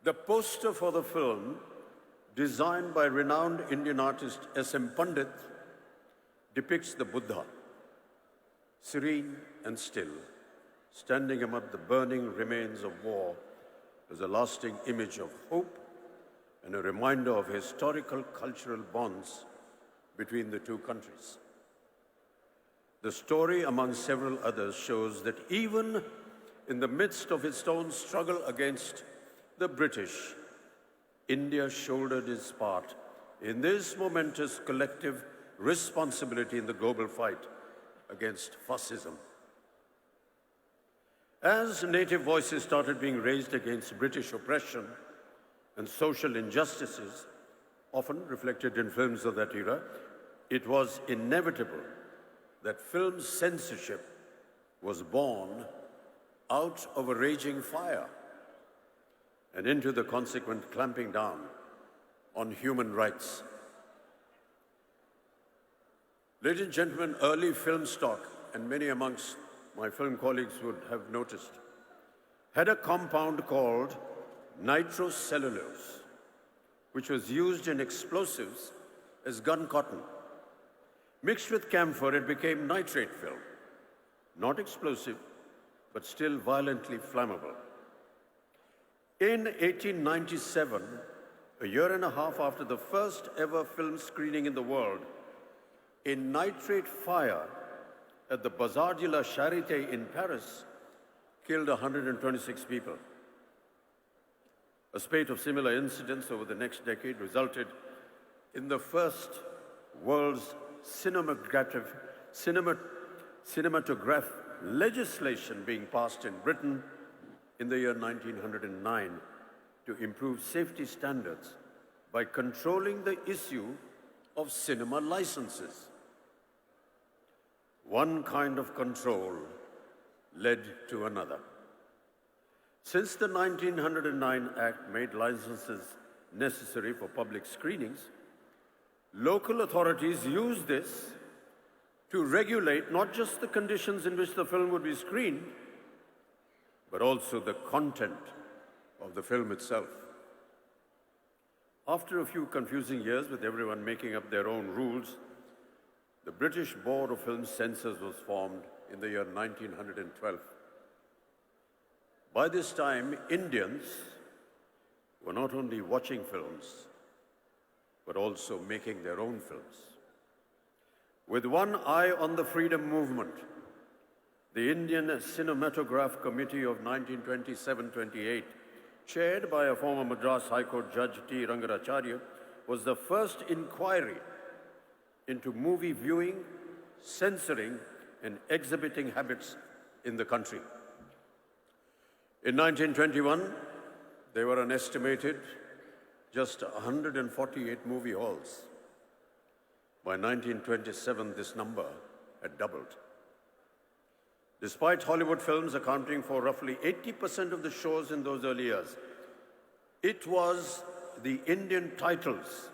The poster for the film, designed by renowned Indian artist S.M. Pandit, depicts the Buddha, serene and still, standing amid the burning remains of war as a lasting image of hope and a reminder of historical cultural bonds between the two countries. The story, among several others, shows that even in the midst of its own struggle against the British, India shouldered its part in this momentous collective responsibility in the global fight against fascism. As native voices started being raised against British oppression and social injustices, often reflected in films of that era, it was inevitable that film censorship was born out of a raging fire and into the consequent clamping down on human rights. Ladies and gentlemen, early film stock, and many amongst my film colleagues would have noticed, had a compound called nitrocellulose, which was used in explosives as gun cotton. Mixed with camphor, it became nitrate film, not explosive, but still violently flammable. In 1897, a year and a half after the first ever film screening in the world, a nitrate fire at the Bazar de la Charité in Paris killed 126 people. A spate of similar incidents over the next decade resulted in the first world's cinematograph legislation being passed in Britain in the year 1909 to improve safety standards by controlling the issue of cinema licenses. One kind of control led to another. Since the 1909 Act made licenses necessary for public screenings, local authorities used this to regulate not just the conditions in which the film would be screened, but also the content of the film itself. After a few confusing years with everyone making up their own rules, the British Board of Film Censors was formed in the year 1912. By this time, Indians were not only watching films, but also making their own films. With one eye on the freedom movement, the Indian Cinematograph Committee of 1927-28, chaired by a former Madras High Court Judge T. Rangaracharya, was the first inquiry into movie viewing, censoring, and exhibiting habits in the country. In 1921, there were an estimated just 148 movie halls. By 1927, this number had doubled. Despite Hollywood films accounting for roughly 80% of the shows in those early years, it was the Indian titles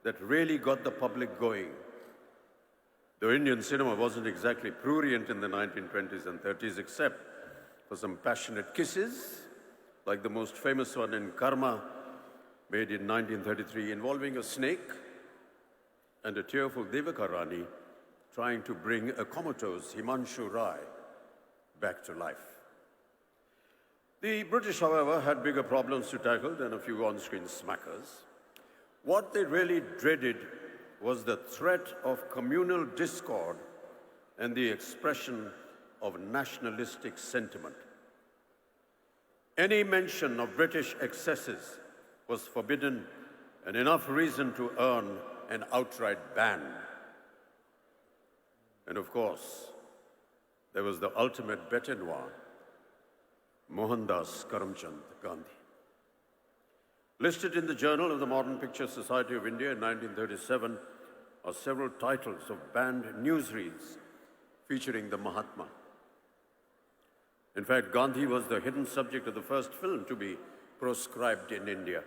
that really got the public going. Though Indian cinema wasn't exactly prurient in the 1920s and 30s, except for some passionate kisses, like the most famous one in Karma, made in 1933, involving a snake and a tearful Devaka Rani trying to bring a comatose Himanshu Rai back to life. The British, however, had bigger problems to tackle than a few on-screen smackers. What they really dreaded was the threat of communal discord and the expression of nationalistic sentiment. Any mention of British excesses was forbidden, and enough reason to earn an outright ban. And of course, there was the ultimate bête noire, Mohandas Karamchand Gandhi. Listed in the Journal of the Modern Picture Society of India in 1937 are several titles of banned newsreels featuring the Mahatma. In fact, Gandhi was the hidden subject of the first film to be proscribed in India.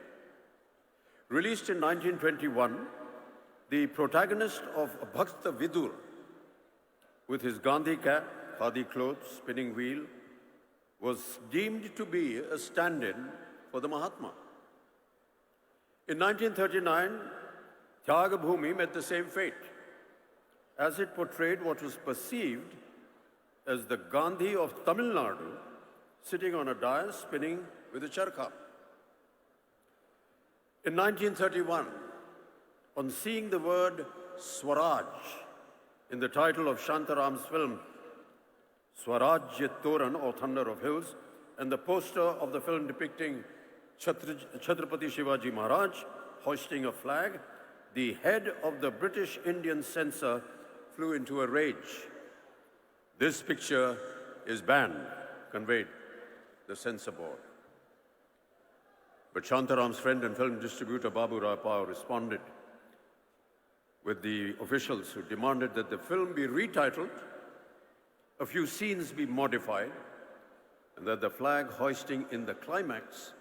Released in 1921, the protagonist of Bhakta Vidur, with his Gandhi cap, khadi clothes, spinning wheel, was deemed to be a stand-in for the Mahatma. In 1939, Tyag Bhumi met the same fate, as it portrayed what was perceived as the Gandhi of Tamil Nadu sitting on a dais spinning with a charkha. In 1931, on seeing the word Swaraj in the title of Shantaram's film Swarajya Toran, or Thunder of Hills, and the poster of the film depicting Chhatrapati Shivaji Maharaj hoisting a flag, the head of the British Indian censor flew into a rage. This picture is banned, conveyed the censor board. But Shantaram's friend and film distributor Babu Rai Pao responded with the officials who demanded that the film be retitled, a few scenes be modified, and that the flag hoisting in the climax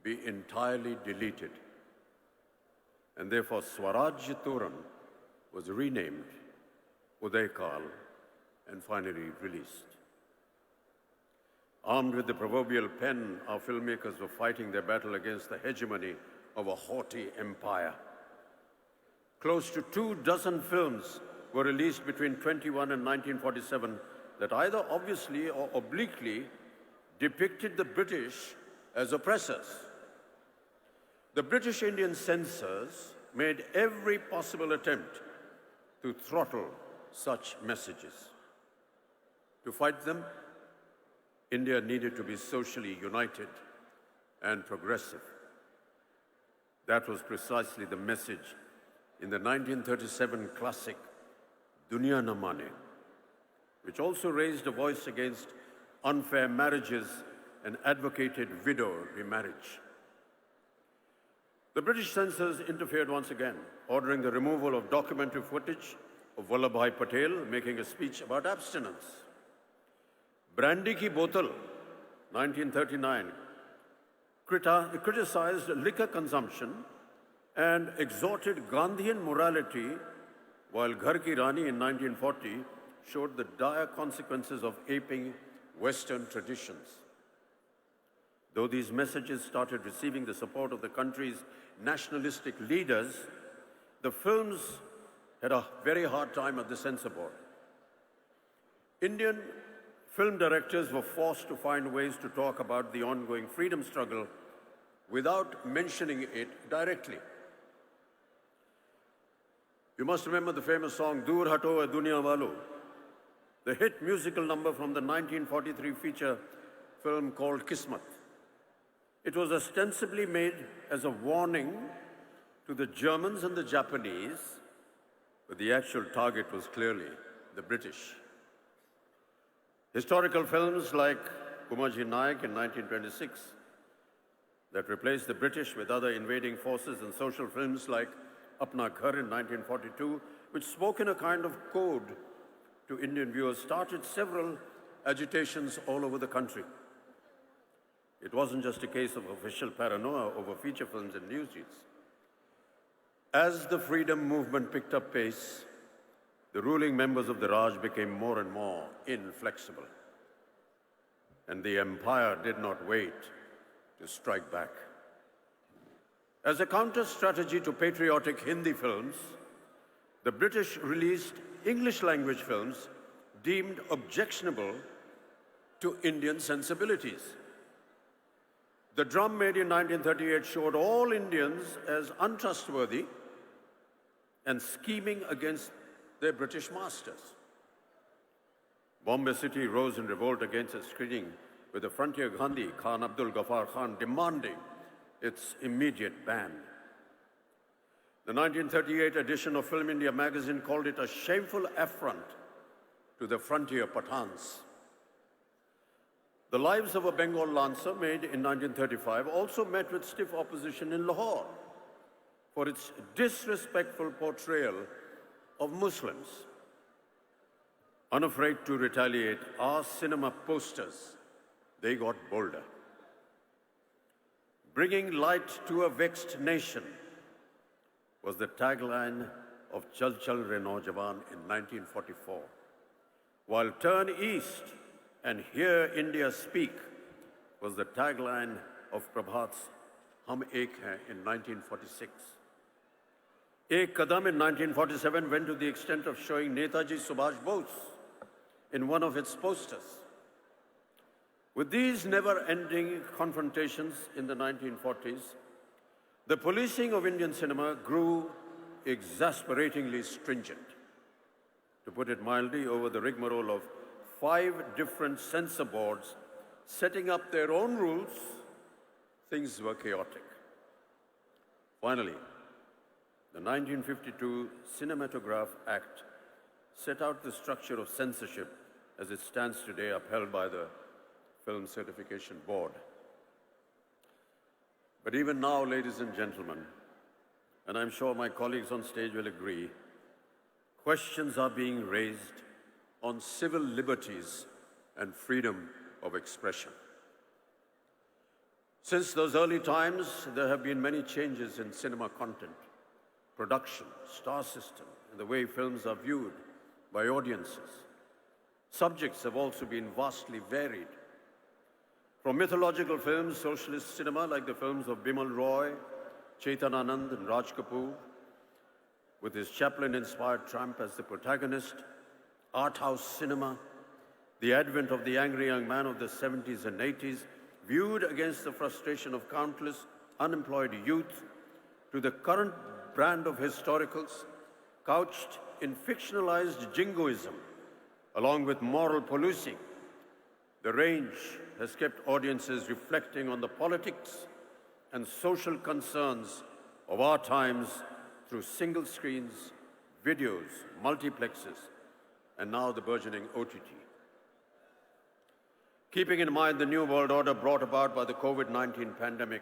be entirely deleted. And therefore Swaraj Toran was renamed Uday Kal, and finally released. Armed with the proverbial pen, our filmmakers were fighting their battle against the hegemony of a haughty empire. Close to 24 films were released between 21 and 1947 that either obviously or obliquely depicted the British as oppressors. The British Indian censors made every possible attempt to throttle such messages. To fight them, India needed to be socially united and progressive. That was precisely the message in the 1937 classic Duniya Na Mane, which also raised a voice against unfair marriages and advocated widow remarriage. The British censors interfered once again, ordering the removal of documentary footage of Vallabhbhai Patel making a speech about abstinence. Brandy Ki Botal, 1939, criticized liquor consumption and exhorted Gandhian morality, while Ghar Ki Rani in 1940 showed the dire consequences of aping Western traditions. Though these messages started receiving the support of the country's nationalistic leaders, the films had a very hard time at the censor board. Indian film directors were forced to find ways to talk about the ongoing freedom struggle without mentioning it directly. You must remember the famous song, Dur Hato Hai Duniya Walo, the hit musical number from the 1943 feature film called Kismat. It was ostensibly made as a warning to the Germans and the Japanese, but the actual target was clearly the British. Historical films like Kumaji Naik in 1926 that replaced the British with other invading forces, and social films like Apna Ghar in 1942, which spoke in a kind of code to Indian viewers, started several agitations all over the country. It wasn't just a case of official paranoia over feature films and newsreels. As the freedom movement picked up pace, the ruling members of the Raj became more and more inflexible. And the empire did not wait to strike back. As a counter-strategy to patriotic Hindi films, the British released English-language films deemed objectionable to Indian sensibilities. The Drum made in 1938 showed all Indians as untrustworthy and scheming against their British masters. Bombay City rose in revolt against a screening with the frontier Gandhi, Khan Abdul Ghaffar Khan, demanding its immediate ban. The 1938 edition of Film India magazine called it a shameful affront to the frontier Pathans. The Lives of a Bengal Lancer, made in 1935, also met with stiff opposition in Lahore for its disrespectful portrayal of Muslims. Unafraid to retaliate, our cinema posters, they got bolder. Bringing light to a vexed nation was the tagline of Chal Chal Re Naujawan in 1944. While Turn East and Hear India Speak was the tagline of Prabhat's Hum Ek Hain in 1946. Ek Kadam in 1947 went to the extent of showing Netaji Subhash Bose in one of its posters. With these never-ending confrontations in the 1940s, the policing of Indian cinema grew exasperatingly stringent. To put it mildly, over the rigmarole of 5 different censor boards setting up their own rules, things were chaotic. Finally, the 1952 Cinematograph Act set out the structure of censorship as it stands today, upheld by the Film Certification Board. But even now, ladies and gentlemen, and I'm sure my colleagues on stage will agree, questions are being raised on civil liberties and freedom of expression. Since those early times, there have been many changes in cinema content, production, star system, and the way films are viewed by audiences. Subjects have also been vastly varied. From mythological films, socialist cinema like the films of Bimal Roy, Chetan Anand and Raj Kapoor, with his Chaplin-inspired tramp as the protagonist, art house cinema, the advent of the angry young man of the 70s and 80s, viewed against the frustration of countless unemployed youth, to the current brand of historicals, couched in fictionalized jingoism, along with moral policing. The range has kept audiences reflecting on the politics and social concerns of our times through single screens, videos, multiplexes, and now the burgeoning OTT. Keeping in mind the new world order brought about by the COVID-19 pandemic,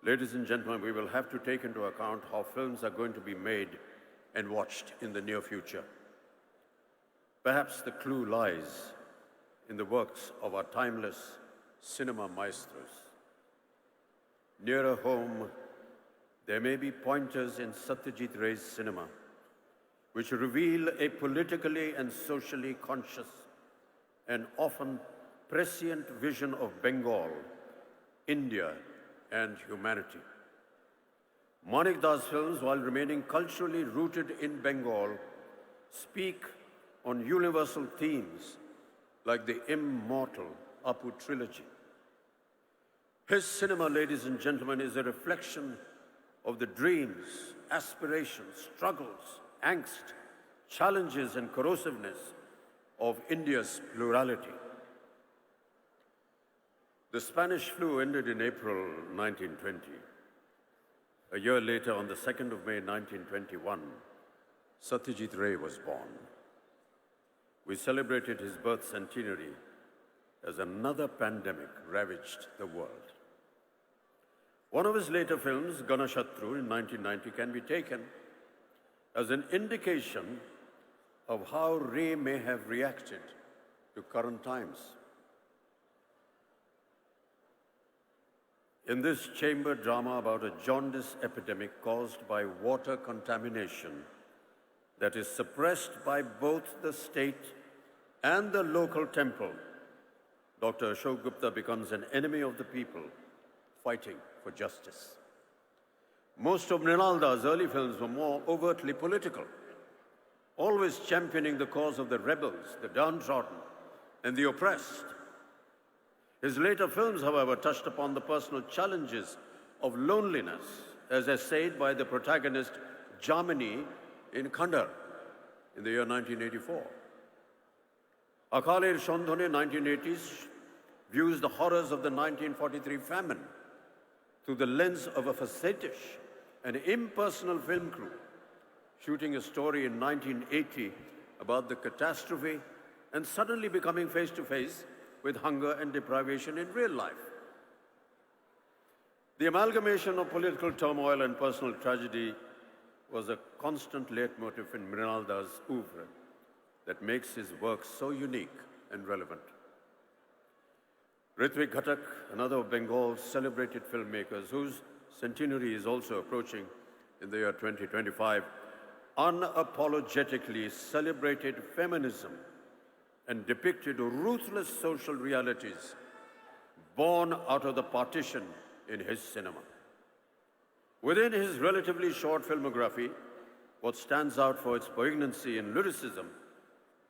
ladies and gentlemen, we will have to take into account how films are going to be made and watched in the near future. Perhaps the clue lies in the works of our timeless cinema maestros. Nearer home, there may be pointers in Satyajit Ray's cinema which reveal a politically and socially conscious and often prescient vision of Bengal, India, and humanity. Manik Das films, while remaining culturally rooted in Bengal, speak on universal themes like the immortal Apu trilogy. His cinema, ladies and gentlemen, is a reflection of the dreams, aspirations, struggles, angst, challenges, and corrosiveness of India's plurality. The Spanish flu ended in April 1920. A year later, on the 2nd of May 1921, Satyajit Ray was born. We celebrated his birth centenary as another pandemic ravaged the world. One of his later films, Ganashatru in 1990, can be taken as an indication of how Ray may have reacted to current times. In this chamber drama about a jaundice epidemic caused by water contamination that is suppressed by both the state and the local temple, Dr. Ashok Gupta becomes an enemy of the people fighting for justice. Most of Mrinalda's early films were more overtly political, always championing the cause of the rebels, the downtrodden, and the oppressed. His later films, however, touched upon the personal challenges of loneliness, as essayed by the protagonist Jamini in Khandar in the year 1984. Akaler Shandhone, 1980s, views the horrors of the 1943 famine through the lens of a facetious and impersonal film crew, shooting a story in 1980 about the catastrophe and suddenly becoming face to face with hunger and deprivation in real life. The amalgamation of political turmoil and personal tragedy was a constant leitmotif in Mrinalda's oeuvre that makes his work so unique and relevant. Ritwik Ghatak, another of Bengal's celebrated filmmakers, whose centenary is also approaching in the year 2025, unapologetically celebrated feminism and depicted ruthless social realities born out of the partition in his cinema. Within his relatively short filmography, what stands out for its poignancy and lyricism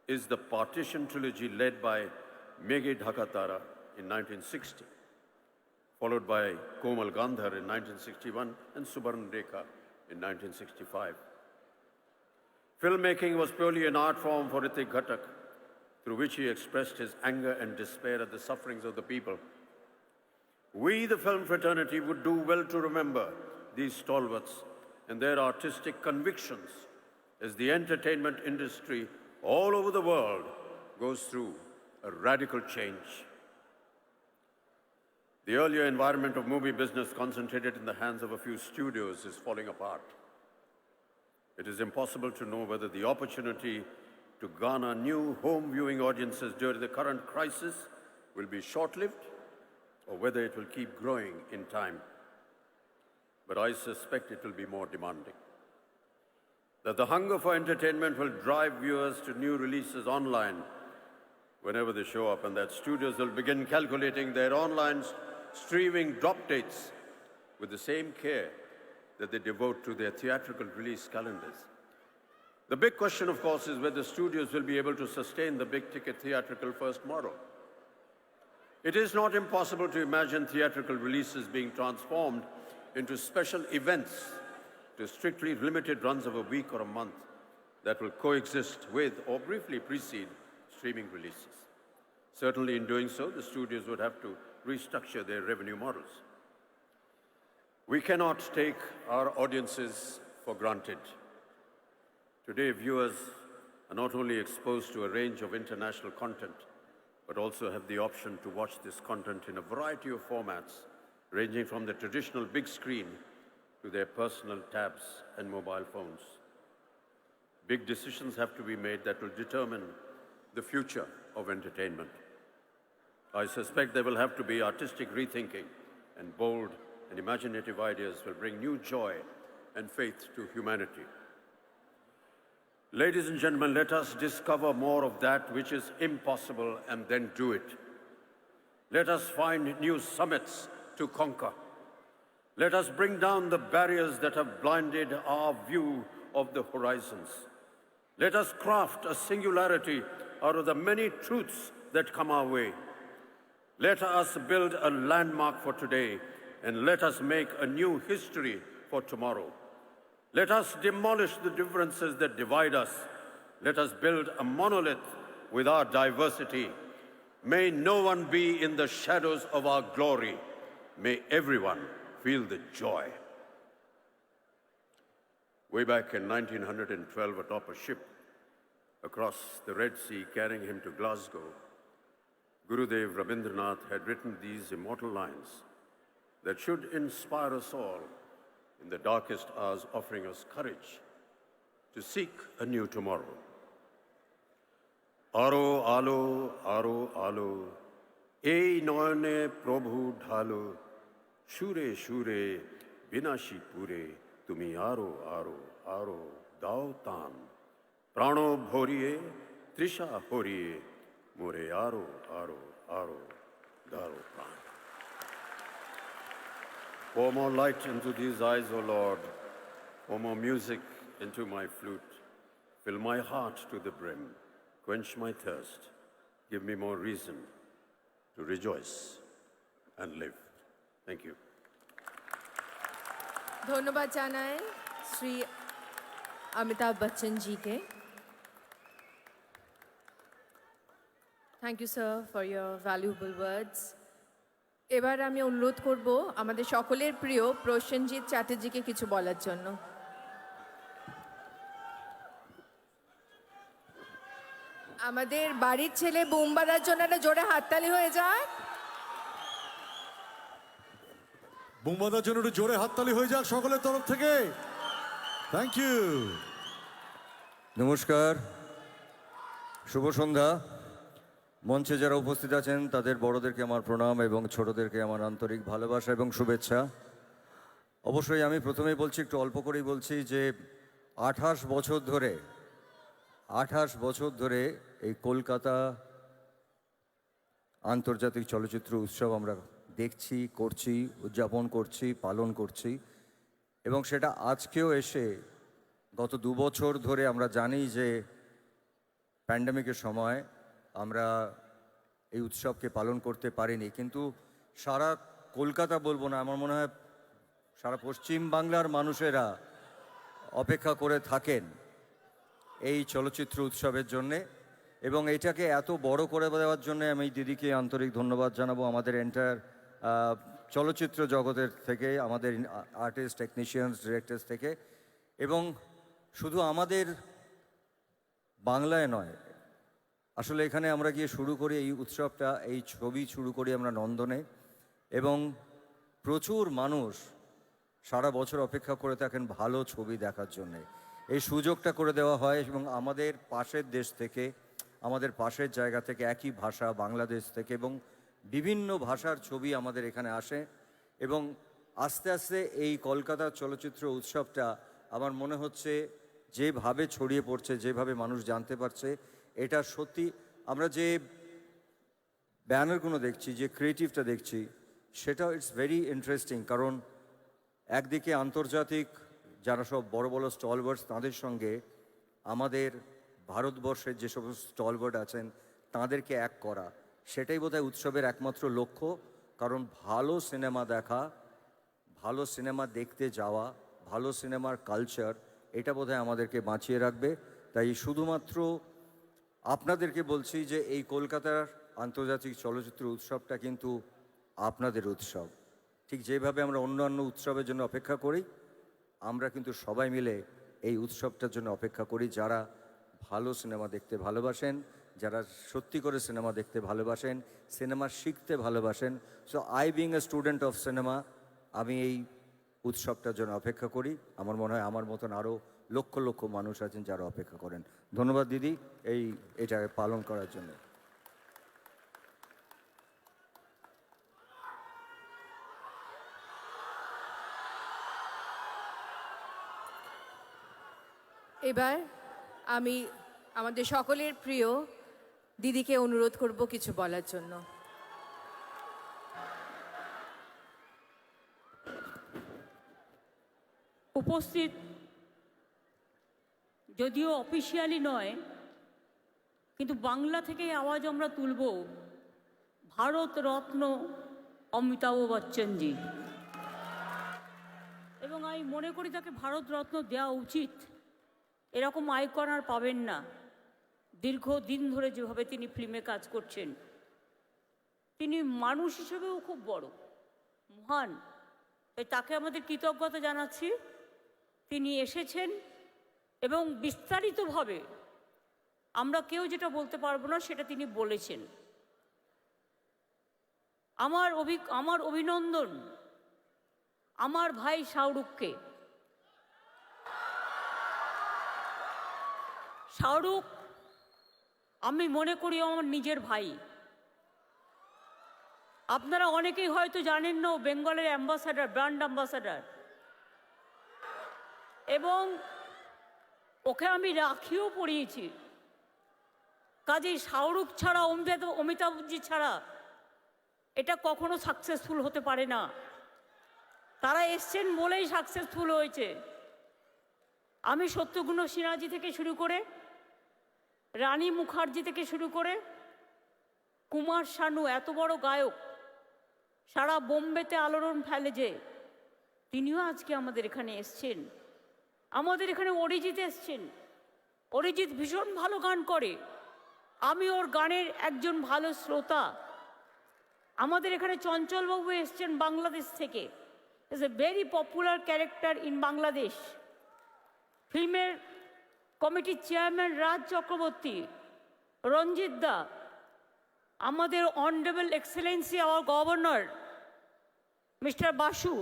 is the Partition trilogy led by Meghe Dhakatara in 1960, followed by Komal Gandhar in 1961 and Subarn Rekha in 1965. Filmmaking was purely an art form for Ritwik Ghatak, through which he expressed his anger and despair at the sufferings of the people. We, the film fraternity, would do well to remember these stalwarts and their artistic convictions as the entertainment industry all over the world goes through a radical change. The earlier environment of movie business concentrated in the hands of a few studios is falling apart. It is impossible to know whether the opportunity to garner new home viewing audiences during the current crisis will be short-lived or whether it will keep growing in time. But I suspect it will be more demanding. that the hunger for entertainment will drive viewers to new releases online whenever they show up, and that studios will begin calculating their online streaming drop dates with the same care that they devote to their theatrical release calendars. The big question, of course, is whether studios will be able to sustain the big-ticket theatrical first model. It is not impossible to imagine theatrical releases being transformed into special events to strictly limited runs of a week or a month that will coexist with or briefly precede streaming releases. Certainly in doing so, the studios would have to restructure their revenue models. We cannot take our audiences for granted. Today, viewers are not only exposed to a range of international content, but also have the option to watch this content in a variety of formats, ranging from the traditional big screen to their personal tabs and mobile phones. Big decisions have to be made that will determine the future of entertainment. I suspect there will have to be artistic rethinking, and bold and imaginative ideas will bring new joy and faith to humanity. Ladies and gentlemen, let us discover more of that which is impossible and then do it. Let us find new summits to conquer. Let us bring down the barriers that have blinded our view of the horizons. Let us craft a singularity out of the many truths that come our way. Let us build a landmark for today, and let us make a new history for tomorrow. Let us demolish the differences that divide us. Let us build a monolith with our diversity. May no one be in the shadows of our glory. May everyone feel the joy. Way back in 1912, atop a ship across the Red Sea carrying him to Glasgow, Gurudev Rabindranath had written these immortal lines that should inspire us all in the darkest hours, offering us courage to seek a new tomorrow. Aro alo, aro alo, ei noyane prabhu dhalo, shure shure, binashi pure, tumi aro aro, aro, dao tan, prano bhoriye, trisha horiye, more aro aro, aro, daro pran. Pour more light into these eyes, O Lord. Pour more music into my flute. Fill my heart to the brim. Quench my thirst. Give me more reason to rejoice and live. Thank you. ধন্যবাদ জানাই Shri Amitabh Bachchan GK. Thank you, sir, for your valuable words. এবার আমি অনুরোধ করব আমাদের সকলের প্রিয় প্রসেনজিৎ চ্যাটার্জিকে কিছু বলার জন্য। আমাদের বাড়ির ছেলে বুম বাজার জন্য একটা জোরে হাততালি হয়ে যাক। বুম বাজার জন্য একটু জোরে হাততালি হয়ে যাক সকলের তরফ থেকে। Thank you. নমস্কার, শুভ সন্ধ্যা। মঞ্চে যারা উপস্থিত আছেন তাদের বড়দেরকে আমার প্রণাম এবং ছোটদেরকে আমার আন্তরিক ভালোবাসা এবং শুভেচ্ছা। অবশ্যই আমি প্রথমেই বলছি, একটু অল্প করেই বলছি, যে 28 বছর ধরে এই কলকাতা আন্তর্জাতিক চলচ্চিত্র উৎসব আমরা দেখছি, করছি, উদযাপন করছি, পালন করছি, এবং সেটা আজকেও এসে গত 2 বছর ধরে আমরা জানি যে প্যান্ডেমিকের সময় আমরা এই উৎসবকে পালন করতে পারিনি, কিন্তু সারা কলকাতা বলবো না, আমার মনে হয় সারা পশ্চিম বাংলার মানুষেরা অপেক্ষা করে থাকেন এই চলচ্চিত্র উৎসবের জন্যে, এবং এটাকে এত বড় করে দেওয়ার জন্যে আমি দিদিকে আন্তরিক ধন্যবাদ জানাবো, আমাদের এন্টায়ার চলচ্চিত্র জগতের থেকে, আমাদের আর্টিস্ট, টেকনিশিয়ানস, ডিরেক্টরস থেকে। এবং শুধু আমাদের বাংলায় নয়, আসলে এখানে আমরা গিয়ে শুরু করি এই উৎসবটা, এই ছবি শুরু করি আমরা নন্দনে, এবং প্রচুর মানুষ সারা বছর অপেক্ষা করে থাকেন ভালো ছবি দেখার জন্যে। এই সুযোগটা করে দেওয়া হয়, এবং আমাদের পাশের দেশ থেকে, আমাদের পাশের জায়গা থেকে, একই ভাষা বাংলাদেশ থেকে, এবং বিভিন্ন ভাষার ছবি আমাদের এখানে আসে, এবং আস্তে আস্তে এই কলকাতা চলচ্চিত্র উৎসবটা আমার মনে হচ্ছে যেভাবে ছড়িয়ে পড়ছে, যেভাবে মানুষ জানতে পারছে, এটা সত্যি আমরা যে ব্যানারগুলো দেখছি, যে ক্রিয়েটিভটা দেখছি, সেটাও ইটস ভেরি ইন্টারেস্টিং। কারণ একদিকে আন্তর্জাতিক যারা সব বড় বড় স্টলওয়ার্ডস, তাদের সঙ্গে আমাদের ভারতবর্ষের যে সমস্ত স্টলওয়ার্ড আছেন তাদেরকে এক করা, সেটাই বোধহয় উৎসবের একমাত্র লক্ষ্য। কারণ ভালো সিনেমা দেখা, ভালো সিনেমা দেখতে যাওয়া, ভালো সিনেমার কালচার, এটা বোধহয় আমাদেরকে বাঁচিয়ে রাখবে। তাই শুধুমাত্র আপনাদেরকে বলছি যে এই কলকাতার আন্তর্জাতিক চলচ্চিত্র উৎসবটা কিন্তু আপনাদের উৎসব। ঠিক যেভাবে আমরা অন্যান্য উৎসবের জন্য অপেক্ষা করি, আমরা কিন্তু সবাই মিলে এই উৎসবটার জন্য অপেক্ষা করি, যারা ভালো সিনেমা দেখতে ভালোবাসেন, যারা সত্যি করে সিনেমা দেখতে ভালোবাসেন, সিনেমা শিখতে ভালোবাসেন। So I being a student of cinema, আমি এই উৎসবটার জন্য অপেক্ষা করি। আমার মনে হয় আমার মতন আরও লক্ষ লক্ষ মানুষ আছেন যারা অপেক্ষা করেন। ধন্যবাদ দিদি এটাকে পালন করার জন্য। এবার আমি আমাদের সকলের প্রিয় দিদিকে অনুরোধ করব কিছু বলার জন্য। উপস্থিত যদিও অফিসিয়ালি নয়, কিন্তু বাংলা থেকে আওয়াজ আমরা তুলব ভারত রত্ন অমিতাভ বচ্চনজি, এবং আমি মনে করি তাকে ভারত রত্ন দেওয়া উচিত। এরকম আইকন আর পাবেন না। দীর্ঘদিন ধরে যেভাবে তিনি ফিল্মে কাজ করছেন, তিনি মানুষ হিসেবেও খুব বড়, মহান। তাই তাকে আমাদের কৃতজ্ঞতা জানাচ্ছি। তিনি এসেছেন এবং বিস্তারিতভাবে আমরা কেউ যেটা বলতে পারবো না সেটা তিনি বলেছেন। আমার অভিনন্দন আমার ভাই শাহরুখকে। শাহরুখ আমি মনে করি আমার নিজের ভাই। আপনারা অনেকেই হয়তো জানেন না, বেঙ্গলের অ্যাম্বাসাডার, ব্র্যান্ড অ্যাম্বাসাডার, এবং ওকে আমি রাখিও পরিয়েছি। কাজেই শাহরুখ ছাড়া, অমিতাভজি ছাড়া এটা কখনো সাকসেসফুল হতে পারে না। তারা এসছেন বলেই সাকসেসফুল হয়েছে। আমি সত্যগুণ সিনহাজি থেকে শুরু করে, রানী মুখার্জি থেকে শুরু করে, কুমার শানু, এত বড় গায়ক, সারা বোম্বেতে আলোড়ন ফেলে যে, তিনিও আজকে আমাদের এখানে এসছেন। আমাদের এখানে অরিজিৎ এসছেন। অরিজিৎ ভীষণ ভালো গান করে, আমি ওর গানের একজন ভালো শ্রোতা। আমাদের এখানে চঞ্চলবাবু এসছেন বাংলাদেশ থেকে, is a very popular character in Bangladesh. ফিল্মের কমিটির চেয়ারম্যান রাজ চক্রবর্তী, রঞ্জিত দা, আমাদের honourable excellency our governor mister Basu,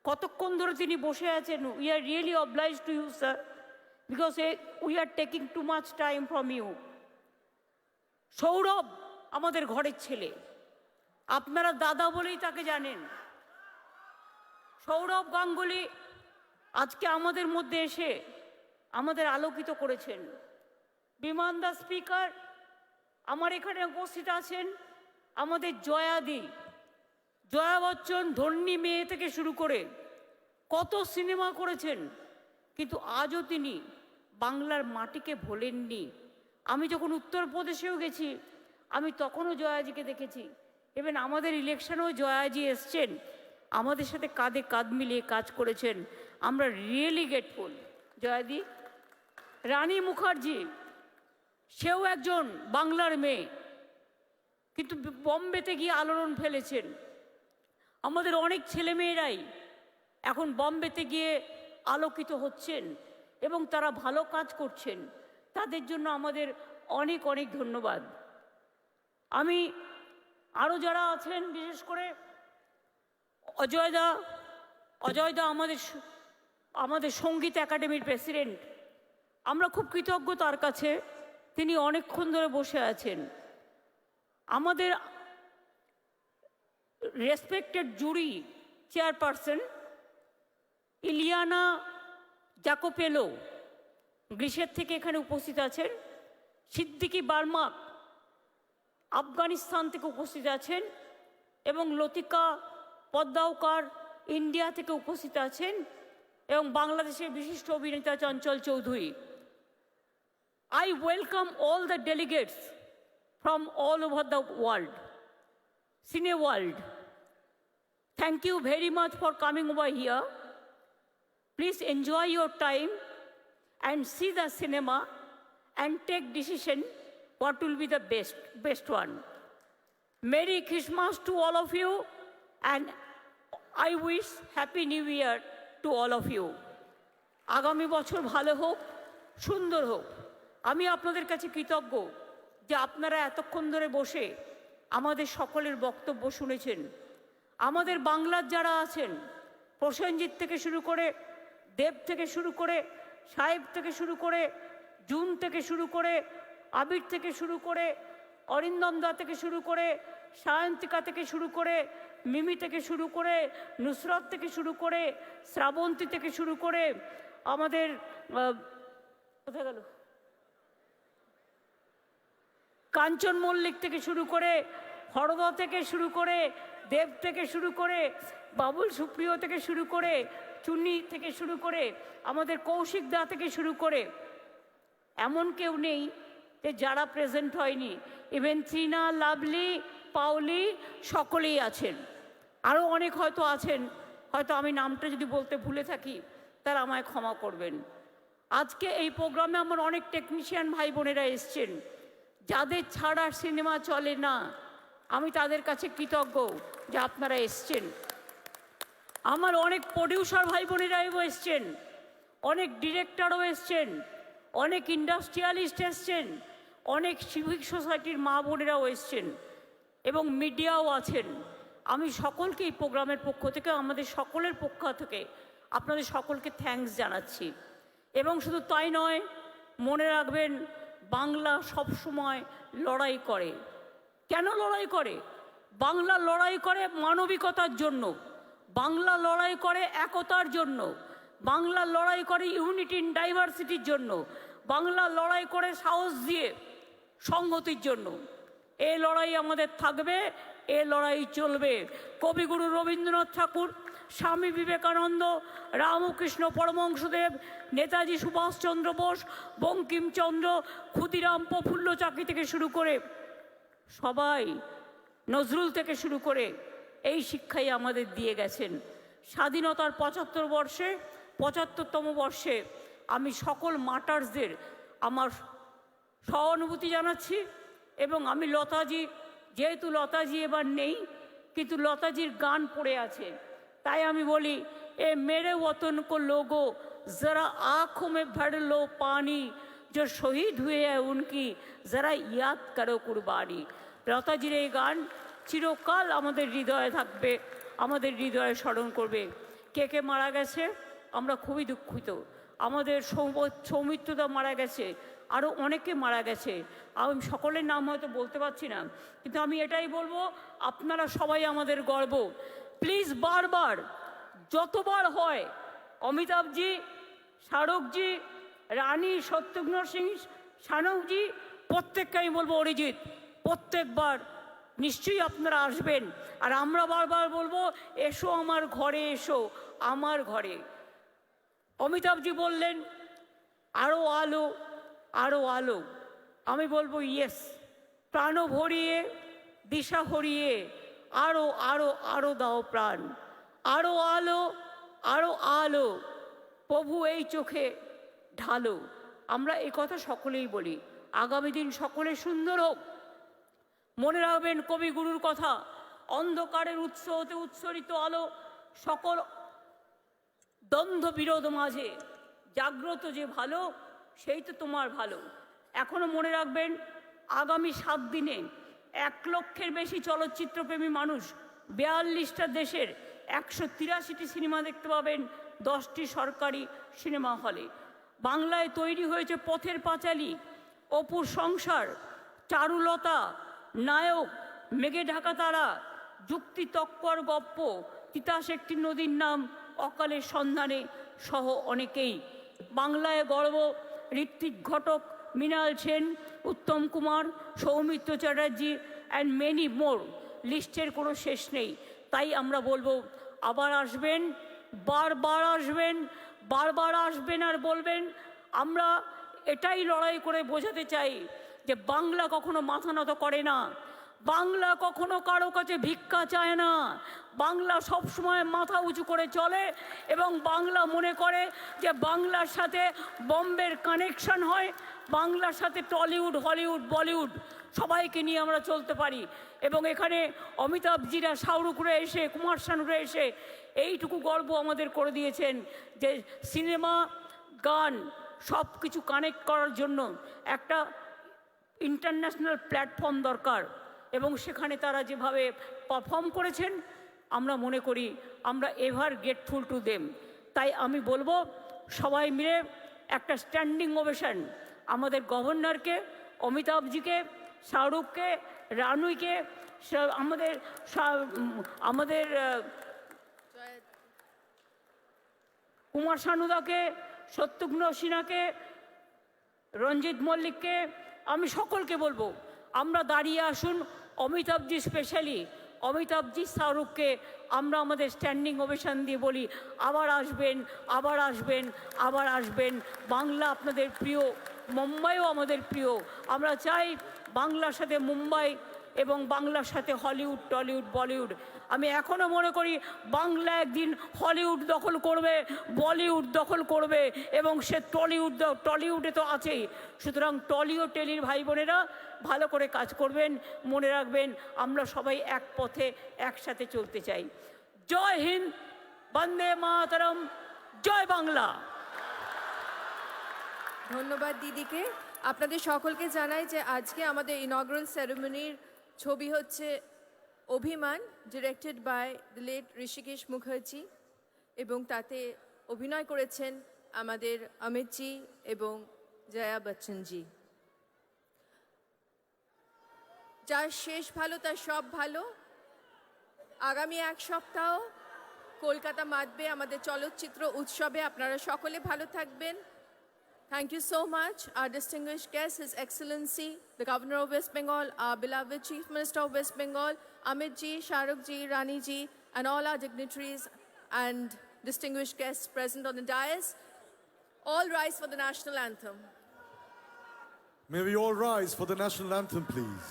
কতক্ষণ ধরে তিনি বসে আছেন। We are really oblige to you sir, because we are taking too much time from you. Sourav আমাদের ঘরের ছেলে, আপনারা দাদা বলেই তাকে জানেন। সৌরভ গাঙ্গুলি আজকে আমাদের মধ্যে এসে আমাদের আলোকিত করেছেন। বিমান দা স্পিকার আমার এখানে উপস্থিত আছেন। আমাদের জয়াদি, জয়া বচ্চন, ধন্যী মেয়ে থেকে শুরু করে কত সিনেমা করেছেন, কিন্তু আজও তিনি বাংলার মাটিকে ভোলেননি। আমি যখন উত্তরপ্রদেশেও গেছি, আমি তখনও জয়াজিকে দেখেছি। ইভেন আমাদের ইলেকশনেও জয়াজি এসছেন, আমাদের সাথে কাঁধে কাঁধ মিলিয়ে কাজ করেছেন। আমরা রিয়েলি গ্রেটফুল জয়াদি। রানী মুখার্জি, সেও একজন বাংলার মেয়ে, কিন্তু বম্বেতে গিয়ে আলোড়ন ফেলেছেন। আমাদের অনেক ছেলেমেয়েরাই এখন বম্বেতে গিয়ে আলোকিত হচ্ছেন এবং তারা ভালো কাজ করছেন। তাদের জন্য আমাদের অনেক অনেক ধন্যবাদ। আমি আরও যারা আছেন, বিশেষ করে অজয়দা আমাদের সঙ্গীত একাডেমির প্রেসিডেন্ট, আমরা খুব কৃতজ্ঞ তার কাছে। তিনি অনেকক্ষণ ধরে বসে আছেন। আমাদের রেসপেক্টেড জুরি চেয়ারপারসন ইলিয়ানা জাকোপেলো, গ্রিসের থেকে এখানে উপস্থিত আছেন, সিদ্দিকি বার্মাক আফগানিস্তান থেকে উপস্থিত আছেন, এবং লতিকা পদ্মাওকার ইন্ডিয়া থেকে উপস্থিত আছেন, এবং বাংলাদেশের বিশিষ্ট অভিনেতা Chanchal Chowdhury. I welcome all the delegates from all over the world, cine world. Thank you very much for coming over here. Please enjoy your time and see the cinema and take decision what will be the best one. Merry Christmas to all of you, and I wish Happy New Year to all of you. আগামী বছর ভালো হোক, সুন্দর হোক। আমি আপনাদের কাছে কৃতজ্ঞ যে আপনারা এতক্ষণ ধরে বসে আমাদের সকলের বক্তব্য শুনেছেন। আমাদের বাংলার যারা আছেন, প্রসেনজিৎ থেকে শুরু করে, দেব থেকে শুরু করে, সাহেব থেকে শুরু করে, জুন থেকে শুরু করে, আবির থেকে শুরু করে, অরিন্দম দা থেকে শুরু করে, সায়ন্তিকা থেকে শুরু করে, মিমি থেকে শুরু করে, নুসরত থেকে শুরু করে, শ্রাবন্তী থেকে শুরু করে, আমাদের কোথায় গেল, কাঞ্চন মল্লিক থেকে শুরু করে, হরদা থেকে শুরু করে, দেব থেকে শুরু করে, বাবুল সুপ্রিয় থেকে শুরু করে, চুন্নি থেকে শুরু করে, আমাদের কৌশিক দা থেকে শুরু করে, এমন কেউ নেই যে যারা প্রেজেন্ট হয়নি। ইভেন ত্রিনা, লাভলি, পাউলি সকলেই আছেন। আরও অনেক হয়তো আছেন, হয়তো আমি নামটা যদি বলতে ভুলে থাকি তারা আমায় ক্ষমা করবেন। আজকে এই প্রোগ্রামে আমার অনেক টেকনিশিয়ান ভাই বোনেরা এসছেন, যাদের ছাড়া সিনেমা চলে না। আমি তাদের কাছে কৃতজ্ঞ যে আপনারা এসছেন। আমার অনেক প্রডিউসার ভাই বোনেরাও এসছেন, অনেক ডিরেক্টরও এসছেন, অনেক ইন্ডাস্ট্রিয়ালিস্ট এসছেন, অনেক সিভিক সোসাইটির মা বোনেরাও এসছেন, এবং মিডিয়াও আছেন। আমি সকলকে এই প্রোগ্রামের পক্ষ থেকে, আমাদের সকলের পক্ষ থেকে আপনাদের সকলকে থ্যাঙ্কস জানাচ্ছি। এবং শুধু তাই নয়, মনে রাখবেন বাংলা সবসময় লড়াই করে। কেন লড়াই করে? বাংলা লড়াই করে মানবিকতার জন্য, বাংলা লড়াই করে একতার জন্য, বাংলা লড়াই করে ইউনিটি ইন ডাইভার্সিটির জন্য, বাংলা লড়াই করে সাহস দিয়ে সংহতির জন্য। এই লড়াই আমাদের থাকবে, এই লড়াই চলবে। কবিগুরু রবীন্দ্রনাথ ঠাকুর, স্বামী বিবেকানন্দ, রামকৃষ্ণ পরমহংসদেব, নেতাজি সুভাষচন্দ্র বোস, বঙ্কিমচন্দ্র, ক্ষুদিরাম, প্রফুল্ল চাকি থেকে শুরু করে সবাই, নজরুল থেকে শুরু করে এই শিক্ষাই আমাদের দিয়ে গেছেন। স্বাধীনতার ৭৫তম বর্ষে আমি সকল মার্টার্সদের আমার সহানুভূতি জানাচ্ছি। এবং আমি লতাজি, যেহেতু লতাজি এবার নেই, কিন্তু লতাজির গান পড়ে আছে, তাই আমি বলি, এ মেরে ওতন কো লোগো जरा आँखों में भर लो पानी, जो शहीद हुए हैं उनकी जरा याद करो कुर्बानी। লতাজির এই গান চিরকাল আমাদের হৃদয়ে থাকবে, আমাদের হৃদয়ে স্মরণ করবে। কে কে মারা গেছে আমরা খুবই দুঃখিত। আমাদের সৌমিত্রদা মারা গেছে, আরও অনেকে মারা গেছে। আমি সকলের নাম হয়তো বলতে পারছি না, কিন্তু আমি এটাই বলবো, আপনারা সবাই আমাদের গর্ব। প্লিজ বারবার যতবার হয়, অমিতাভজি, শাহরুখজি, রানী, শত্রুঘ্ন সিং, শানকজি, প্রত্যেককে আমি বলবো অরিজিৎ, প্রত্যেকবার নিশ্চয়ই আপনারা আসবেন। আর আমরা বারবার বলবো, এসো আমার ঘরে, এসো আমার ঘরে। অমিতাভজি বললেন আরও আলো, আরও আলো। আমি বলবো ইয়েস, প্রাণ ভরিয়ে, দিশা হরিয়ে, আরও আরও আরও দাও প্রাণ, আরও আলো, আরও আলো, প্রভু এই চোখে ঢালো। আমরা এই কথা সকলেই বলি। আগামী দিন সকলে সুন্দর হোক। মনে রাখবেন কবিগুরুর কথা, অন্ধকারের উৎস হতে উৎসরিত আলো, সকল দ্বন্দ্ব বিরোধ মাঝে জাগ্রত যে ভালো, সেই তো তোমার ভালো। এখনো মনে রাখবেন, আগামী 7 দিনে 1 লক্ষের বেশি চলচ্চিত্রপ্রেমী মানুষ 42টা দেশের 183টি সিনেমা দেখতে পাবেন 10টি সরকারি সিনেমা হলে। বাংলায় তৈরি হয়েছে পথের পাঁচালী, অপুর সংসার, চারুলতা, নায়ক, মেঘে ঢাকা তারা, যুক্তি তৎপর গপ্প, তিতাস একটি নদীর নাম, অকালের সন্ধানে সহ অনেকেই। বাংলায় গর্ব, Ritwik Ghatak, Mrinal Sen, Uttam Kumar, Soumitra Chatterjee and many more. লিস্টের কোনো শেষ নেই। তাই আমরা বলবো আবার আসবেন, বারবার আসবেন, বারবার আসবেন আর বলবেন। আমরা এটাই লড়াই করে বোঝাতে চাই যে বাংলা কখনো মাথা নত করে না, বাংলা কখনো কারো কাছে ভিক্ষা চায় না, বাংলা সবসময় মাথা উঁচু করে চলে এবং বাংলা মনে করে যে বাংলার সাথে বম্বের কানেকশন হয়, বাংলার সাথে টলিউড, হলিউড, বলিউড সবাইকে নিয়ে আমরা চলতে পারি। এবং এখানে অমিতাভজিরা, শাহরুখরা এসে, কুমার শানুরা এসে এইটুকু গর্ব আমাদের করে দিয়েছেন যে সিনেমা, গান সব কিছু কানেক্ট করার জন্য একটা ইন্টারন্যাশনাল প্ল্যাটফর্ম দরকার। এবং সেখানে তারা যেভাবে পারফর্ম করেছেন আমরা মনে করি আমরা এভার গ্রেটফুল টু দেম। তাই আমি বলবো সবাই মিলে একটা স্ট্যান্ডিং ওভেশন আমাদের গভর্নরকে, অমিতাভজিকে, শাহরুখকে, রানুইকে, আমাদের আমাদের কুমার শানুদাকে, শত্রুঘ্ন সিনহাকে, রঞ্জিত মল্লিককে, আমি সকলকে বলবো আমরা দাঁড়িয়ে আসুন। অমিতাভজি স্পেশালি, অমিতাভজি, শাহরুখকে আমরা আমাদের স্ট্যান্ডিং ওভেশন দিয়ে বলি আবার আসবেন, আবার আসবেন, আবার আসবেন। বাংলা আপনাদের প্রিয়, মুম্বাইও আমাদের প্রিয়। আমরা চাই বাংলার সাথে মুম্বাই এবং বাংলার সাথে হলিউড, টলিউড, বলিউড। আমি এখনও মনে করি বাংলা একদিন হলিউড দখল করবে, বলিউড দখল করবে এবং সে টলিউডে তো আছেই। সুতরাং টলিও টেলির ভাই বোনেরা ভালো করে কাজ করবেন, মনে রাখবেন আমরা সবাই এক পথে একসাথে চলতে চাই। জয় হিন্দ, বন্দে মাতরম, জয় বাংলা। ধন্যবাদ দিদিকে। আপনাদের সকলকে জানাই যে আজকে আমাদের ইনগ্রাল সেরেমনির ছবি হচ্ছে Abhimaan, directed by the late Hrishikesh Mukherjee, এবং তাতে অভিনয় করেছেন আমাদের অমিতজি এবং জয়া বচ্চনজি। যার শেষ ভালো তার সব ভালো। আগামী এক সপ্তাহ কলকাতা মাতবে আমাদের চলচ্চিত্র উৎসবে। আপনারা সকলে ভালো থাকবেন। Thank you so much, our distinguished guest, His Excellency, the Governor of West Bengal, our beloved Chief Minister of West Bengal, Amit ji, Shahrukh ji, Rani ji, and all our dignitaries and distinguished guests present on the dais. All rise for the national anthem. May we all rise for the national anthem, please.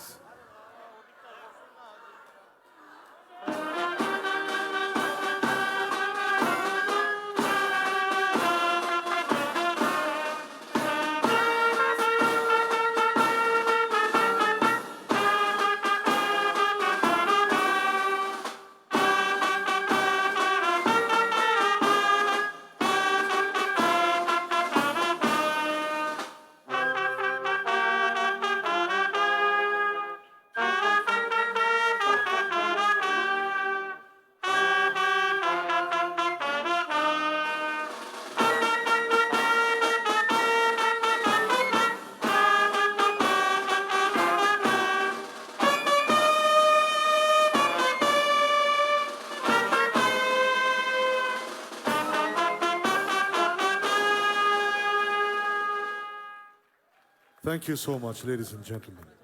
Thank you so much, ladies and gentlemen.